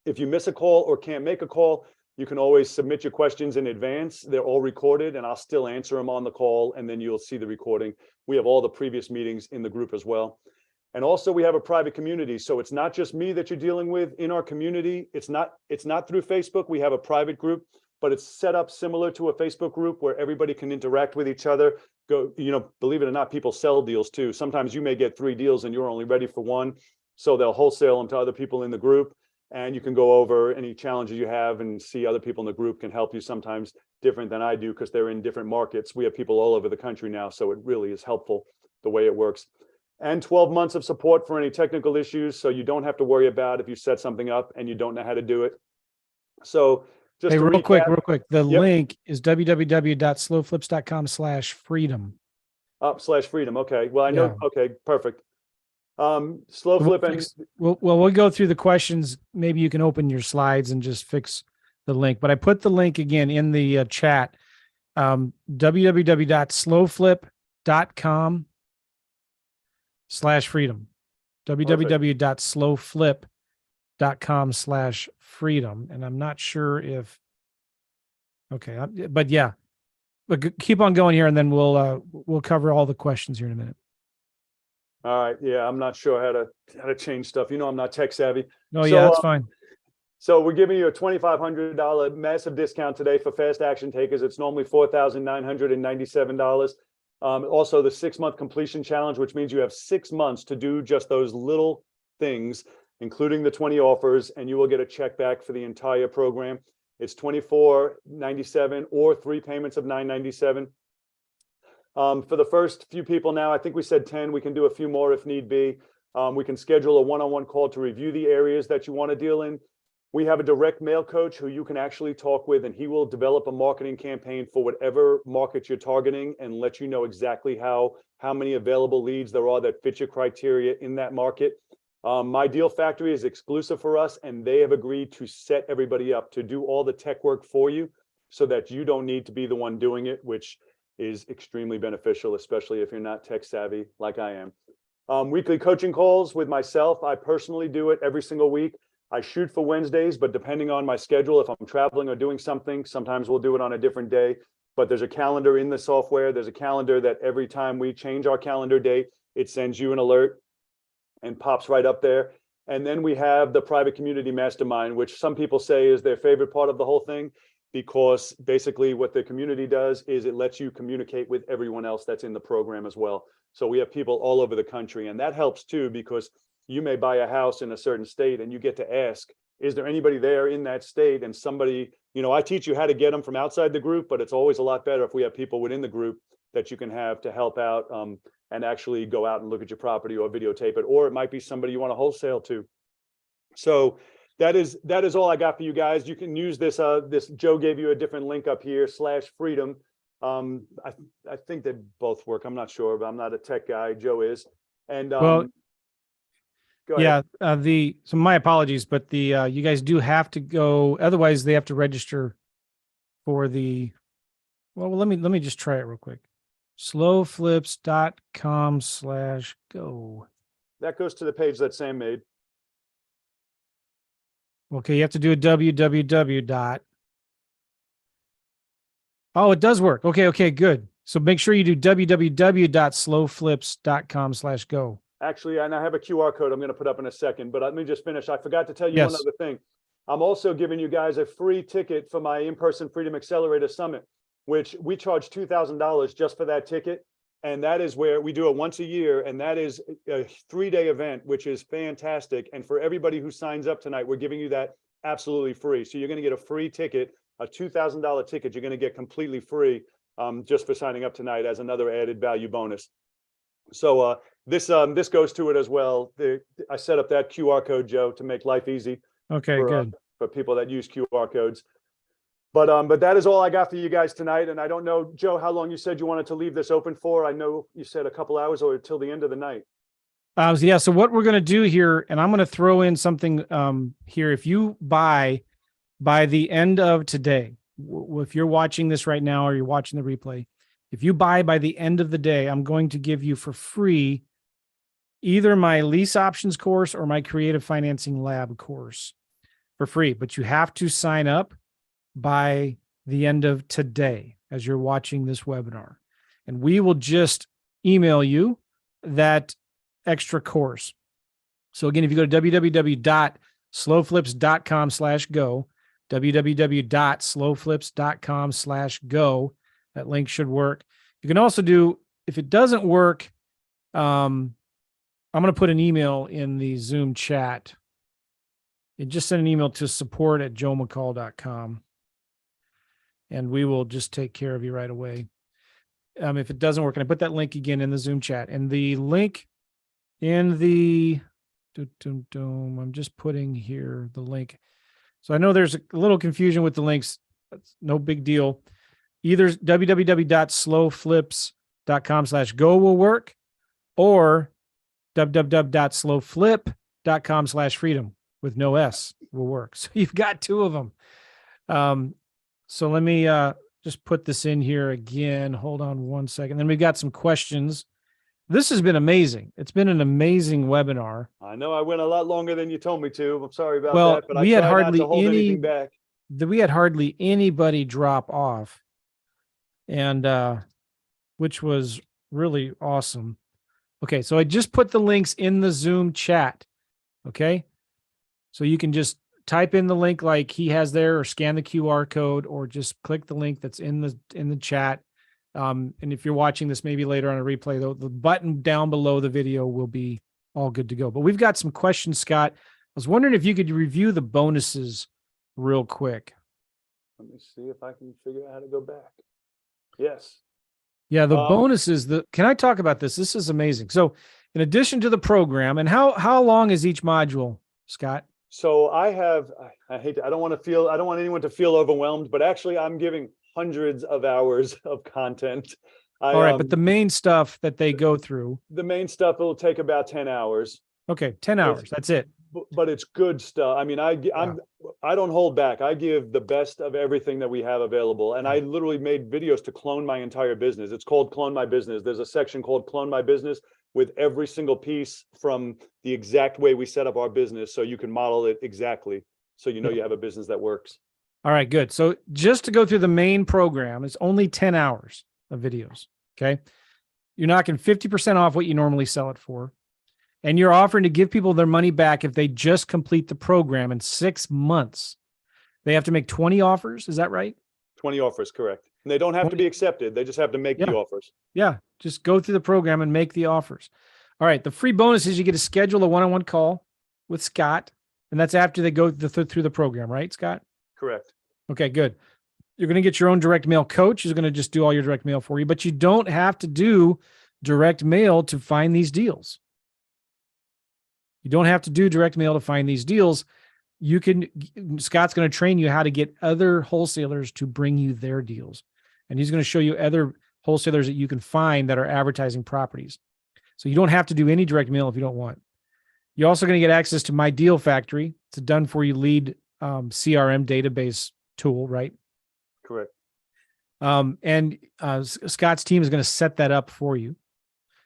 S2: If you miss a call or can't make a call, you can always submit your questions in advance. They're all recorded and I'll still answer them on the call, and then you'll see the recording. We have all the previous meetings in the group as well. And also we have a private community. So it's not just me that you're dealing with in our community. It's not through Facebook. We have a private group, but it's set up similar to a Facebook group where everybody can interact with each other. Believe it or not, people sell deals too. Sometimes you may get 3 deals and you're only ready for 1. So they'll wholesale them to other people in the group, and you can go over any challenges you have and see other people in the group can help you, sometimes different than I do because they're in different markets. We have people all over the country now, so it really is helpful the way it works. And 12 months of support for any technical issues, so you don't have to worry about if you set something up and you don't know how to do it. So just
S1: hey,
S2: to
S1: real
S2: recap,
S1: quick. The link is www.slowflips.com/freedom.
S2: /freedom. Okay. Well, I know.
S1: Yeah.
S2: Okay, perfect. Slow flip and
S1: we'll go through the questions. Maybe you can open your slides and just fix the link. But I put the link again in the chat. www.slowflip.com/freedom. www.slowflip.com/freedom. And I'm not sure if, okay, but yeah, but keep on going here and then we'll cover all the questions here in a minute.
S2: all right. Yeah, I'm not sure how to change stuff. I'm not tech savvy.
S1: No, yeah, that's fine.
S2: So we're giving you a $2,500 massive discount today for fast action takers. It's normally $4,997. Also the 6-month completion challenge, which means you have 6 months to do just those little things, including the 20 offers, and you will get a check back for the entire program. It's $24.97 or 3 payments of $9.97. For the first few people now, I think we said 10. We can do a few more if need be. We can schedule a one-on-one call to review the areas that you want to deal in. We have a direct mail coach who you can actually talk with, and he will develop a marketing campaign for whatever market you're targeting and let you know exactly how many available leads there are that fit your criteria in that market. My Deal Factory is exclusive for us, and they have agreed to set everybody up to do all the tech work for you so that you don't need to be the one doing it, which is extremely beneficial, especially if you're not tech savvy like I am. Weekly coaching calls with myself. I personally do it every single week. I shoot for Wednesdays, but depending on my schedule, if I'm traveling or doing something, sometimes we'll do it on a different day. But there's a calendar in the software. There's a calendar that every time we change our calendar date, it sends you an alert and pops right up there. And then we have the private community mastermind, which some people say is their favorite part of the whole thing, because basically what the community does is it lets you communicate with everyone else that's in the program as well. So we have people all over the country, and that helps too, because you may buy a house in a certain state and you get to ask, is there anybody there in that state? And somebody, I teach you how to get them from outside the group, but it's always a lot better if we have people within the group that you can have to help out and actually go out and look at your property or videotape it, or it might be somebody you want to wholesale to. So that is all I got for you guys. You can use this. Joe gave you a different link up here /freedom. I think they both work. I'm not sure, but I'm not a tech guy. Joe is. And Go ahead.
S1: Yeah. So my apologies, but you guys do have to go. Otherwise, they have to register for the. Well, let me just try it real quick. slowflips.com/go.
S2: That goes to the page that Sam made.
S1: Okay, you have to do a www. Oh, it does work. Okay, good. So make sure you do www.slowflips.com/go.
S2: Actually, and I have a QR code I'm going to put up in a second, but let me just finish. I forgot to tell you one
S1: Yes.
S2: other thing. I'm also giving you guys a free ticket for my in-person Freedom Accelerator Summit, which we charge $2,000 just for that ticket. And that is where we do it once a year. And that is a 3-day event, which is fantastic. And for everybody who signs up tonight, we're giving you that absolutely free. So you're going to get a free ticket, a $2,000 ticket. You're going to get completely free just for signing up tonight as another added value bonus. So this goes to it as well. I set up that QR code, Joe, to make life easy.
S1: Okay, good.
S2: For people that use QR codes. But that is all I got for you guys tonight. And I don't know, Joe, how long you said you wanted to leave this open for. I know you said a couple hours or till the end of the night.
S1: Yeah. So what we're going to do here, and I'm going to throw in something here. If you buy by the end of today, if you're watching this right now or you're watching the replay, if you buy by the end of the day, I'm going to give you for free either my lease options course or my creative financing lab course for free. But you have to sign up by the end of today as you're watching this webinar. And we will just email you that extra course. So again, if you go to www.slowflips.com/go, www.slowflips.com/go, that link should work. You can also do, if it doesn't work, I'm going to put an email in the Zoom chat. And just send an email to support@joemccall.com. And we will just take care of you right away. If it doesn't work, and I put that link again in the Zoom chat. And the link in the, I'm just putting here the link. So I know there's a little confusion with the links. That's no big deal. Either www.slowflips.com/go will work, or www.slowflip.com/freedom with no S will work. So you've got two of them. So let me just put this in here again. Hold on one second. Then we've got some questions. This has been amazing. It's been an amazing webinar.
S2: I know I went a lot longer than you told me to. I'm sorry about
S1: Well,
S2: that, but
S1: we
S2: I
S1: had
S2: tried
S1: hardly
S2: not to hold
S1: any-
S2: anything back.
S1: We had hardly anybody drop off, and which was really awesome. Okay, so I just put the links in the Zoom chat. Okay, so you can just type in the link like he has there, or scan the QR code, or just click the link that's in the chat. And if you're watching this maybe later on a replay, though, the button down below the video will be all good to go. But we've got some questions, Scott. I was wondering if you could review the bonuses real quick.
S2: Let me see if I can figure out how to go back. Yes.
S1: Yeah, the bonuses. Can I talk about this? This is amazing. So, in addition to the program, and how long is each module, Scott?
S2: So I don't want anyone to feel overwhelmed, but actually I'm giving hundreds of hours of content.
S1: All right, but the main stuff that they go through.
S2: The main stuff will take about 10 hours.
S1: Okay, 10 hours. That's it.
S2: But it's good stuff. I mean, I don't hold back. I give the best of everything that we have available. And I literally made videos to clone my entire business. It's called Clone My Business. There's a section called Clone My Business with every single piece from the exact way we set up our business, so you can model it exactly. So you know you have a business that works.
S1: All right, good. So just to go through the main program, it's only 10 hours of videos. Okay. You're knocking 50% off what you normally sell it for. And you're offering to give people their money back if they just complete the program in 6 months. They have to make 20 offers. Is that right?
S2: 20 offers, correct. And they don't have to be accepted. They just have to make the offers.
S1: Yeah. Just go through the program and make the offers. All right. The free bonus is you get to schedule a one-on-one call with Scott. And that's after they go through the program, right, Scott?
S2: Correct.
S1: Okay, good. You're going to get your own direct mail coach who's going to just do all your direct mail for you, but you don't have to do direct mail to find these deals. You don't have to do direct mail to find these deals. Scott's going to train you how to get other wholesalers to bring you their deals. And he's going to show you other wholesalers that you can find that are advertising properties. So you don't have to do any direct mail if you don't want. You're also going to get access to My Deal Factory. It's a done for you lead CRM database tool, right?
S2: Correct.
S1: And Scott's team is going to set that up for you.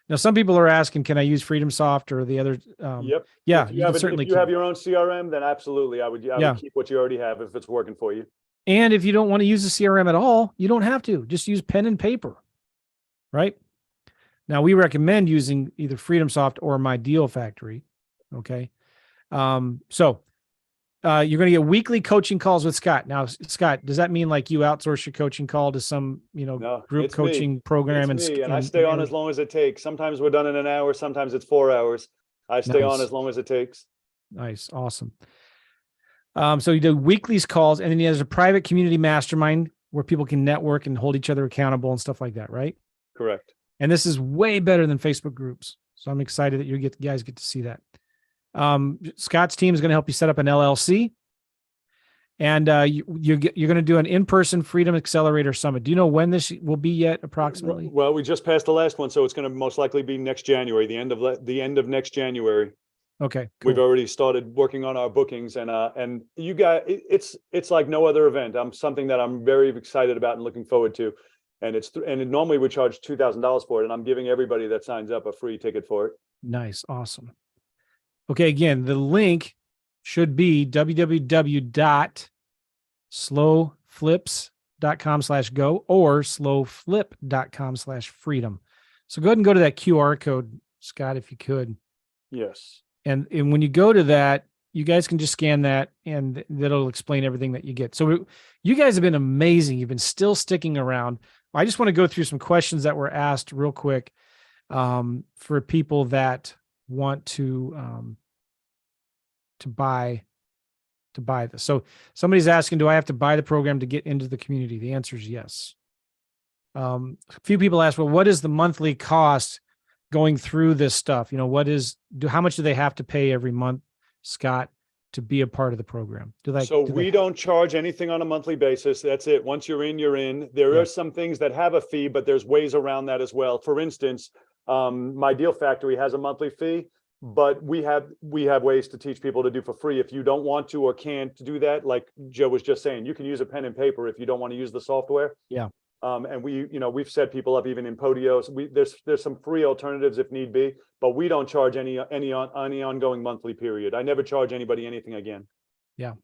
S1: Now, some people are asking, can I use FreedomSoft or the other?
S2: Yep.
S1: Yeah,
S2: If
S1: you can certainly
S2: if you have your own CRM, then absolutely, I would keep what you already have if it's working for you.
S1: And if you don't want to use the CRM at all, you don't have to. Just use pen and paper, right? Now, we recommend using either FreedomSoft or My Deal Factory. Okay. So you're going to get weekly coaching calls with Scott. Now, Scott, does that mean like you outsource your coaching call to some,
S2: No,
S1: group
S2: it's me.
S1: coaching program?
S2: It's me, and I stay on as long as it takes. Sometimes we're done in an hour. Sometimes it's 4 hours. I stay on
S1: Nice.
S2: as long as it takes.
S1: Nice. Awesome. So you do weekly calls, and then there's a private community mastermind where people can network and hold each other accountable and stuff like that, right?
S2: Correct.
S1: And this is way better than Facebook groups. So I'm excited that you guys get to see that. Scott's team is going to help you set up an LLC, and you're going to do an in-person Freedom Accelerator Summit. Do you know when this will be yet, approximately?
S2: Well, we just passed the last one, so it's going to most likely be next January, the end of next January.
S1: Okay, cool.
S2: We've already started working on our bookings, and you guys, it's like no other event. Something that I'm very excited about and looking forward to, and normally we charge $2,000 for it, and I'm giving everybody that signs up a free ticket for it.
S1: Nice, awesome. Okay, again, the link should be www.slowflips.com/go or slowflip.com/freedom. So go ahead and go to that QR code, Scott, if you could.
S2: Yes.
S1: And when you go to that, you guys can just scan that, and that'll explain everything that you get. So you guys have been amazing. You've been still sticking around. I just want to go through some questions that were asked real quick for people that want to buy this. So somebody's asking, do I have to buy the program to get into the community? The answer is yes. A few people ask, well, what is the monthly cost going through this stuff? How much do they have to pay every month, Scott, to be a part of the program?
S2: We don't charge anything on a monthly basis. That's it. Once you're in, you're in. There are some things that have a fee, but there's ways around that as well. For instance, My Deal Factory has a monthly fee, but we have ways to teach people to do for free. If you don't want to or can't do that, like Joe was just saying, you can use a pen and paper if you don't want to use the software.
S1: Yeah.
S2: And we've set people up even in Podios. There's some free alternatives if need be, but we don't charge any ongoing monthly period. I never charge anybody anything again.
S1: Yeah.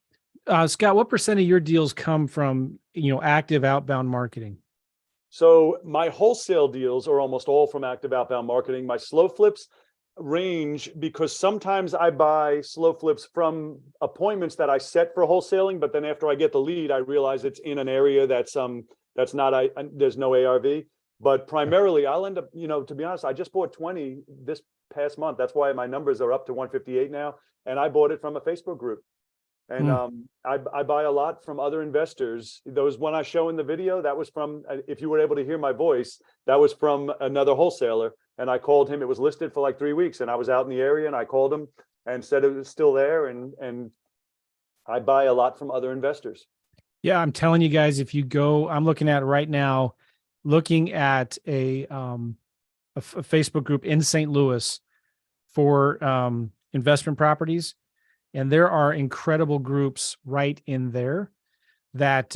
S1: Scott, what % of your deals come from, active outbound marketing?
S2: So my wholesale deals are almost all from active outbound marketing. My slow flips range because sometimes I buy slow flips from appointments that I set for wholesaling, but then after I get the lead, I realize it's in an area that's not, there's no ARV, but primarily I'll end up, to be honest, I just bought 20 this past month. That's why my numbers are up to 158 now. And I bought it from a Facebook group. And I buy a lot from other investors. Those one I show in the video, that was from, if you were able to hear my voice, that was from another wholesaler. And I called him. It was listed for like 3 weeks, and I was out in the area, and I called him and said it was still there. And I buy a lot from other investors.
S1: Yeah, I'm telling you guys, if you go, I'm looking at it right now, looking at a Facebook group in St. Louis for investment properties. And there are incredible groups right in there that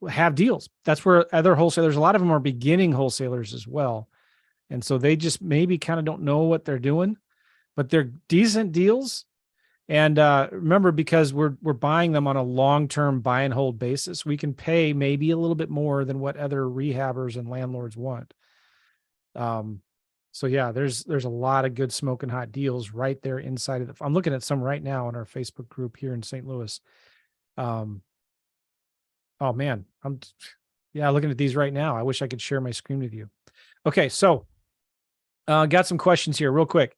S1: have deals. That's where other wholesalers, a lot of them are beginning wholesalers as well. And so they just maybe kind of don't know what they're doing, but they're decent deals. And remember, because we're buying them on a long-term buy and hold basis, we can pay maybe a little bit more than what other rehabbers and landlords want. So yeah, there's a lot of good smoking hot deals right there inside of I'm looking at some right now in our Facebook group here in St. Louis. Oh man, I'm looking at these right now. I wish I could share my screen with you. Okay, so got some questions here real quick.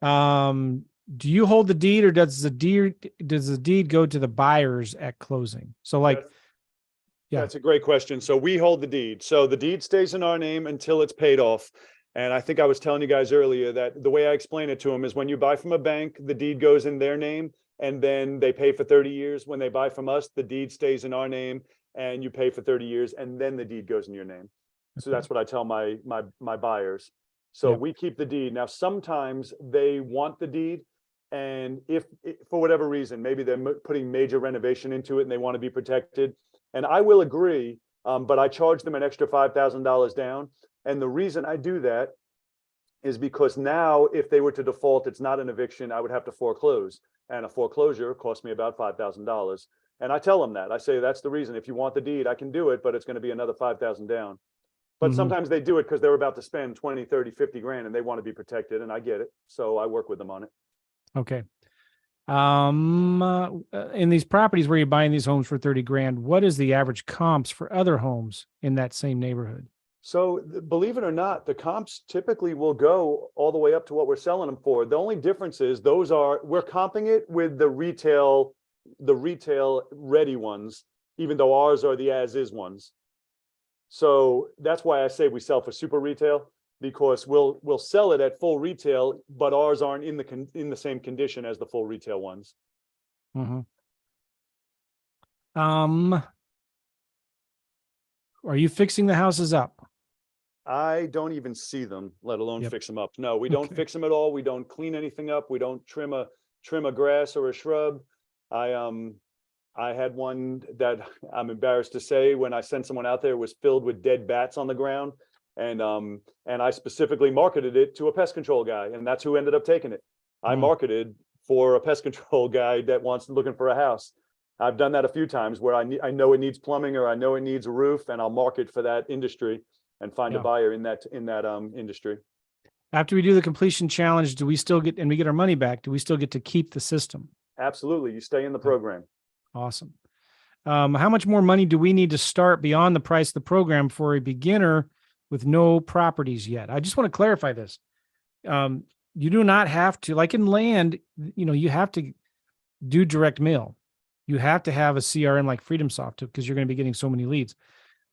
S1: Do you hold the deed, or does the deed go to the buyers at closing? So
S2: That's a great question. So we hold the deed. So the deed stays in our name until it's paid off. And I think I was telling you guys earlier that the way I explain it to them is when you buy from a bank, the deed goes in their name, and then they pay for 30 years. When they buy from us, the deed stays in our name, and you pay for 30 years, and then the deed goes in your name. So that's what I tell my buyers. So we keep the deed. Now, sometimes they want the deed, And if for whatever reason, maybe they're putting major renovation into it and they want to be protected, and I will agree, but I charge them an extra $5,000 down. And the reason I do that is because now if they were to default, it's not an eviction, I would have to foreclose. And a foreclosure cost me about $5,000. And I tell them that. I say, that's the reason. If you want the deed, I can do it, but it's going to be another 5,000 down. But sometimes they do it because they're about to spend 20, 30, 50 grand and they want to be protected, and I get it. So I work with them on it.
S1: Okay. In these properties where you're buying these homes for 30 grand, what is the average comps for other homes in that same neighborhood?
S2: So believe it or not, the comps typically will go all the way up to what we're selling them for. The only difference is we're comping it with the retail ready ones, even though ours are the as is ones. So that's why I say we sell for super retail, because we'll sell it at full retail, but ours aren't in the same condition as the full retail ones.
S1: Are you fixing the houses up?
S2: I don't even see them, let alone fix them up. No, we don't fix them at all. We don't clean anything up. We don't trim a grass or a shrub. I had one that I'm embarrassed to say, when I sent someone out there, was filled with dead bats on the ground. And I specifically marketed it to a pest control guy, and that's who ended up taking it. I marketed for a pest control guy that looking for a house. I've done that a few times where I know it needs plumbing, or I know it needs a roof, and I'll market for that industry and find a buyer in that industry. After
S1: we do the completion challenge, do we still get, and we get our money back, do we still get to keep the system?
S2: Absolutely. You stay in the program.
S1: Awesome. How much more money do we need to start beyond the price of the program for a beginner with no properties yet? I just want to clarify this. You do not have to, like in land, you have to do direct mail. You have to have a CRM like FreedomSoft, because you're going to be getting so many leads.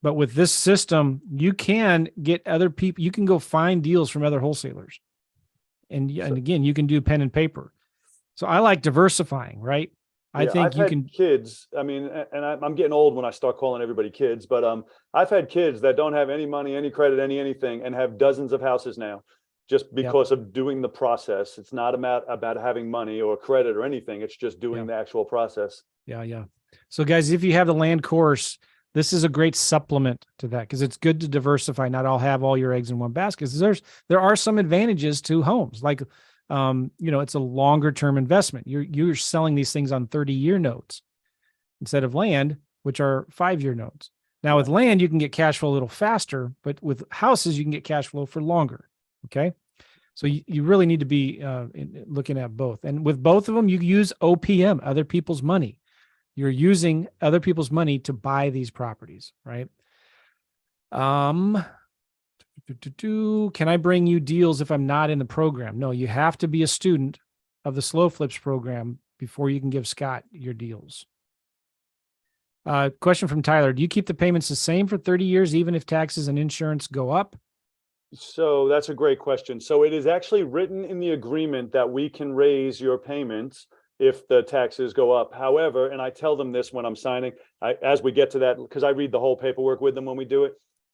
S1: But with this system, you can get other people, you can go find deals from other wholesalers. And again, you can do pen and paper. So I like diversifying, right? I think you can. Kids,
S2: I mean, and I'm getting old when I start calling everybody kids, but I've had kids that don't have any money, any credit, anything, and have dozens of houses now, just because of doing the process. It's not about having money or credit or anything. It's just doing the actual process.
S1: Yeah. So guys, if you have the land course, this is a great supplement to that, because it's good to diversify, not all have all your eggs in one basket. There are some advantages to homes, like it's a longer term investment. You're selling these things on 30-year notes instead of land, which are 5-year notes. Now with land, you can get cash flow a little faster, but with houses, you can get cash flow for longer. Okay. So you really need to be looking at both. And with both of them, you use OPM, other people's money. You're using other people's money to buy these properties, right? Can I bring you deals if I'm not in the program? No, you have to be a student of the Slow Flips program before you can give Scott your deals. Question from Tyler. Do you keep the payments the same for 30 years, even if taxes and insurance go up?
S2: So that's a great question. So it is actually written in the agreement that we can raise your payments if the taxes go up. However, and I tell them this when I'm signing, as we get to that, because I read the whole paperwork with them when we do it,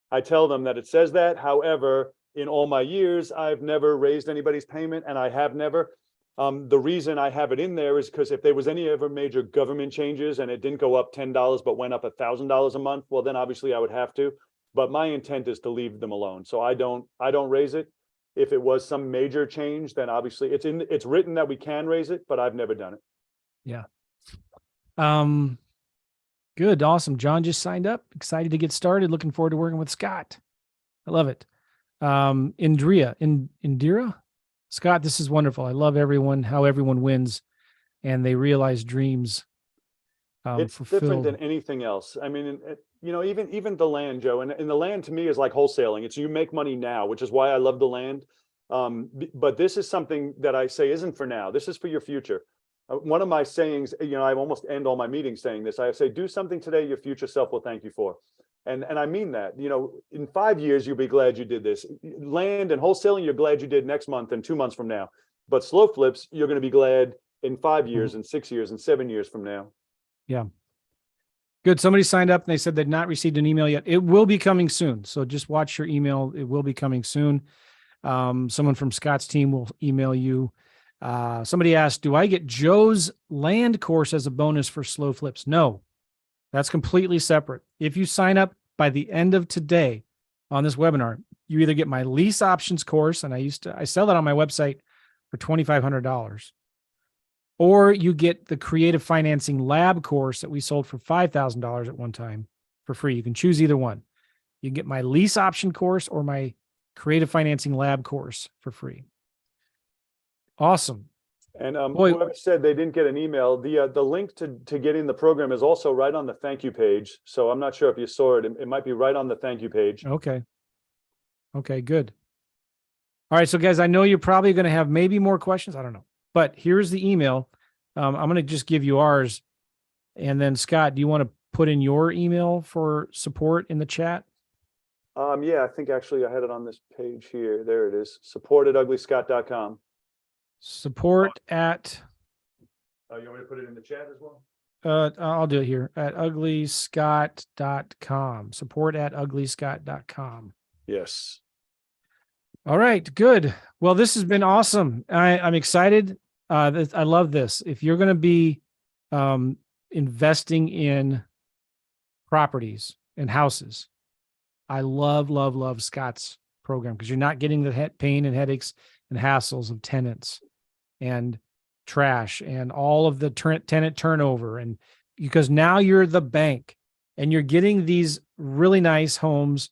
S2: I tell them that it says that. However, in all my years, I've never raised anybody's payment, and I have never. The reason I have it in there is because if there was any ever major government changes and it didn't go up $10 but went up $1,000 a month, well, then obviously I would have to. But my intent is to leave them alone. So I don't raise it. If it was some major change, then obviously it's written that we can raise it, but I've never done it.
S1: Yeah. Good. Awesome. John just signed up. Excited to get started. Looking forward to working with Scott. I love it. Indira, Scott, this is wonderful. I love how everyone wins and they realize dreams.
S2: It's
S1: fulfilled.
S2: Different than anything else. I mean, even the land, Joe, and the land to me is like wholesaling. It's you make money now, which is why I love the land. But this is something that I say isn't for now. This is for your future. One of my sayings, I almost end all my meetings saying this. I say, do something today your future self will thank you for. And I mean that, in 5 years, you'll be glad you did this. Land and wholesaling, you're glad you did next month and 2 months from now. But slow flips, you're going to be glad in 5 years and 6 years and 7 years from now.
S1: Yeah. Good. Somebody signed up and they said they'd not received an email yet. It will be coming soon. So just watch your email. It will be coming soon. Someone from Scott's team will email you. Somebody asked, do I get Joe's land course as a bonus for slow flips? No, that's completely separate. If you sign up by the end of today on this webinar, you either get my lease options course, and I sell that on my website for $2,500, or you get the creative financing lab course that we sold for $5,000 at one time for free. You can choose either one. You can get my lease option course or my creative financing lab course for free. Awesome.
S2: And
S1: Boy,
S2: whoever said they didn't get an email, the link to get in the program is also right on the thank you page. So I'm not sure if you saw it. It might be right on the thank you page.
S1: okay. Okay, good. All right. So guys, I know you're probably going to have maybe more questions. I don't know, but here's the email. I'm going to just give you ours. And then Scott, do you want to put in your email for support in the chat?
S2: Yeah, I think actually I had it on this page here. There it is. support@uglyscott.com.
S1: Support at,
S2: You want me to put it in the chat as well?
S1: I'll do it here at uglyscott.com. Support@uglyscott.com.
S2: Yes.
S1: All right, good. Well, this has been awesome. I'm excited. I love this. If you're going to be investing in properties and houses, I love Scott's program, because you're not getting the pain and headaches and hassles of tenants and trash and all of the tenant turnover. And because now you're the bank and you're getting these really nice homes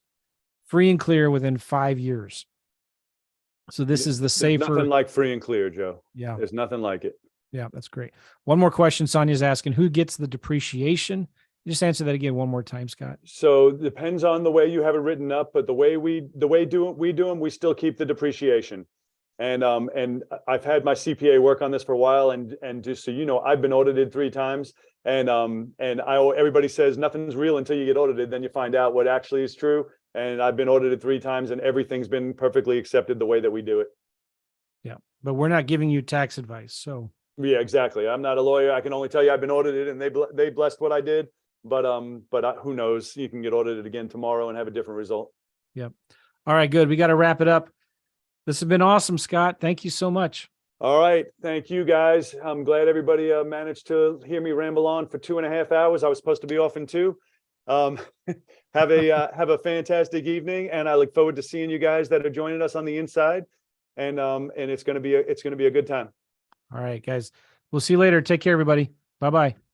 S1: free and clear within 5 years. So this is the safer.
S2: There's nothing like free and clear, Joe.
S1: Yeah.
S2: There's nothing like it.
S1: Yeah, that's great. One more question. Sonia's asking, who gets the depreciation? Just answer that again one more time, Scott.
S2: So it depends on the way you have it written up, but the way we do them, we still keep the depreciation. And I've had my CPA work on this for a while, and just so you know, I've been audited 3 times, and everybody says nothing's real until you get audited, then you find out what actually is true. And I've been audited 3 times, and everything's been perfectly accepted the way that we do it.
S1: Yeah, but we're not giving you tax advice, so.
S2: Yeah, exactly. I'm not a lawyer. I can only tell you I've been audited, and they blessed what I did. But who knows? You can get audited again tomorrow and have a different result.
S1: Yep. All right, good. We got to wrap it up. This has been awesome, Scott. Thank you so much.
S2: All right. Thank you, guys. I'm glad everybody managed to hear me ramble on for 2.5 hours. I was supposed to be off in 2. Have a fantastic evening, and I look forward to seeing you guys that are joining us on the inside. And it's going to be a good time.
S1: All right, guys. We'll see you later. Take care, everybody. Bye-bye.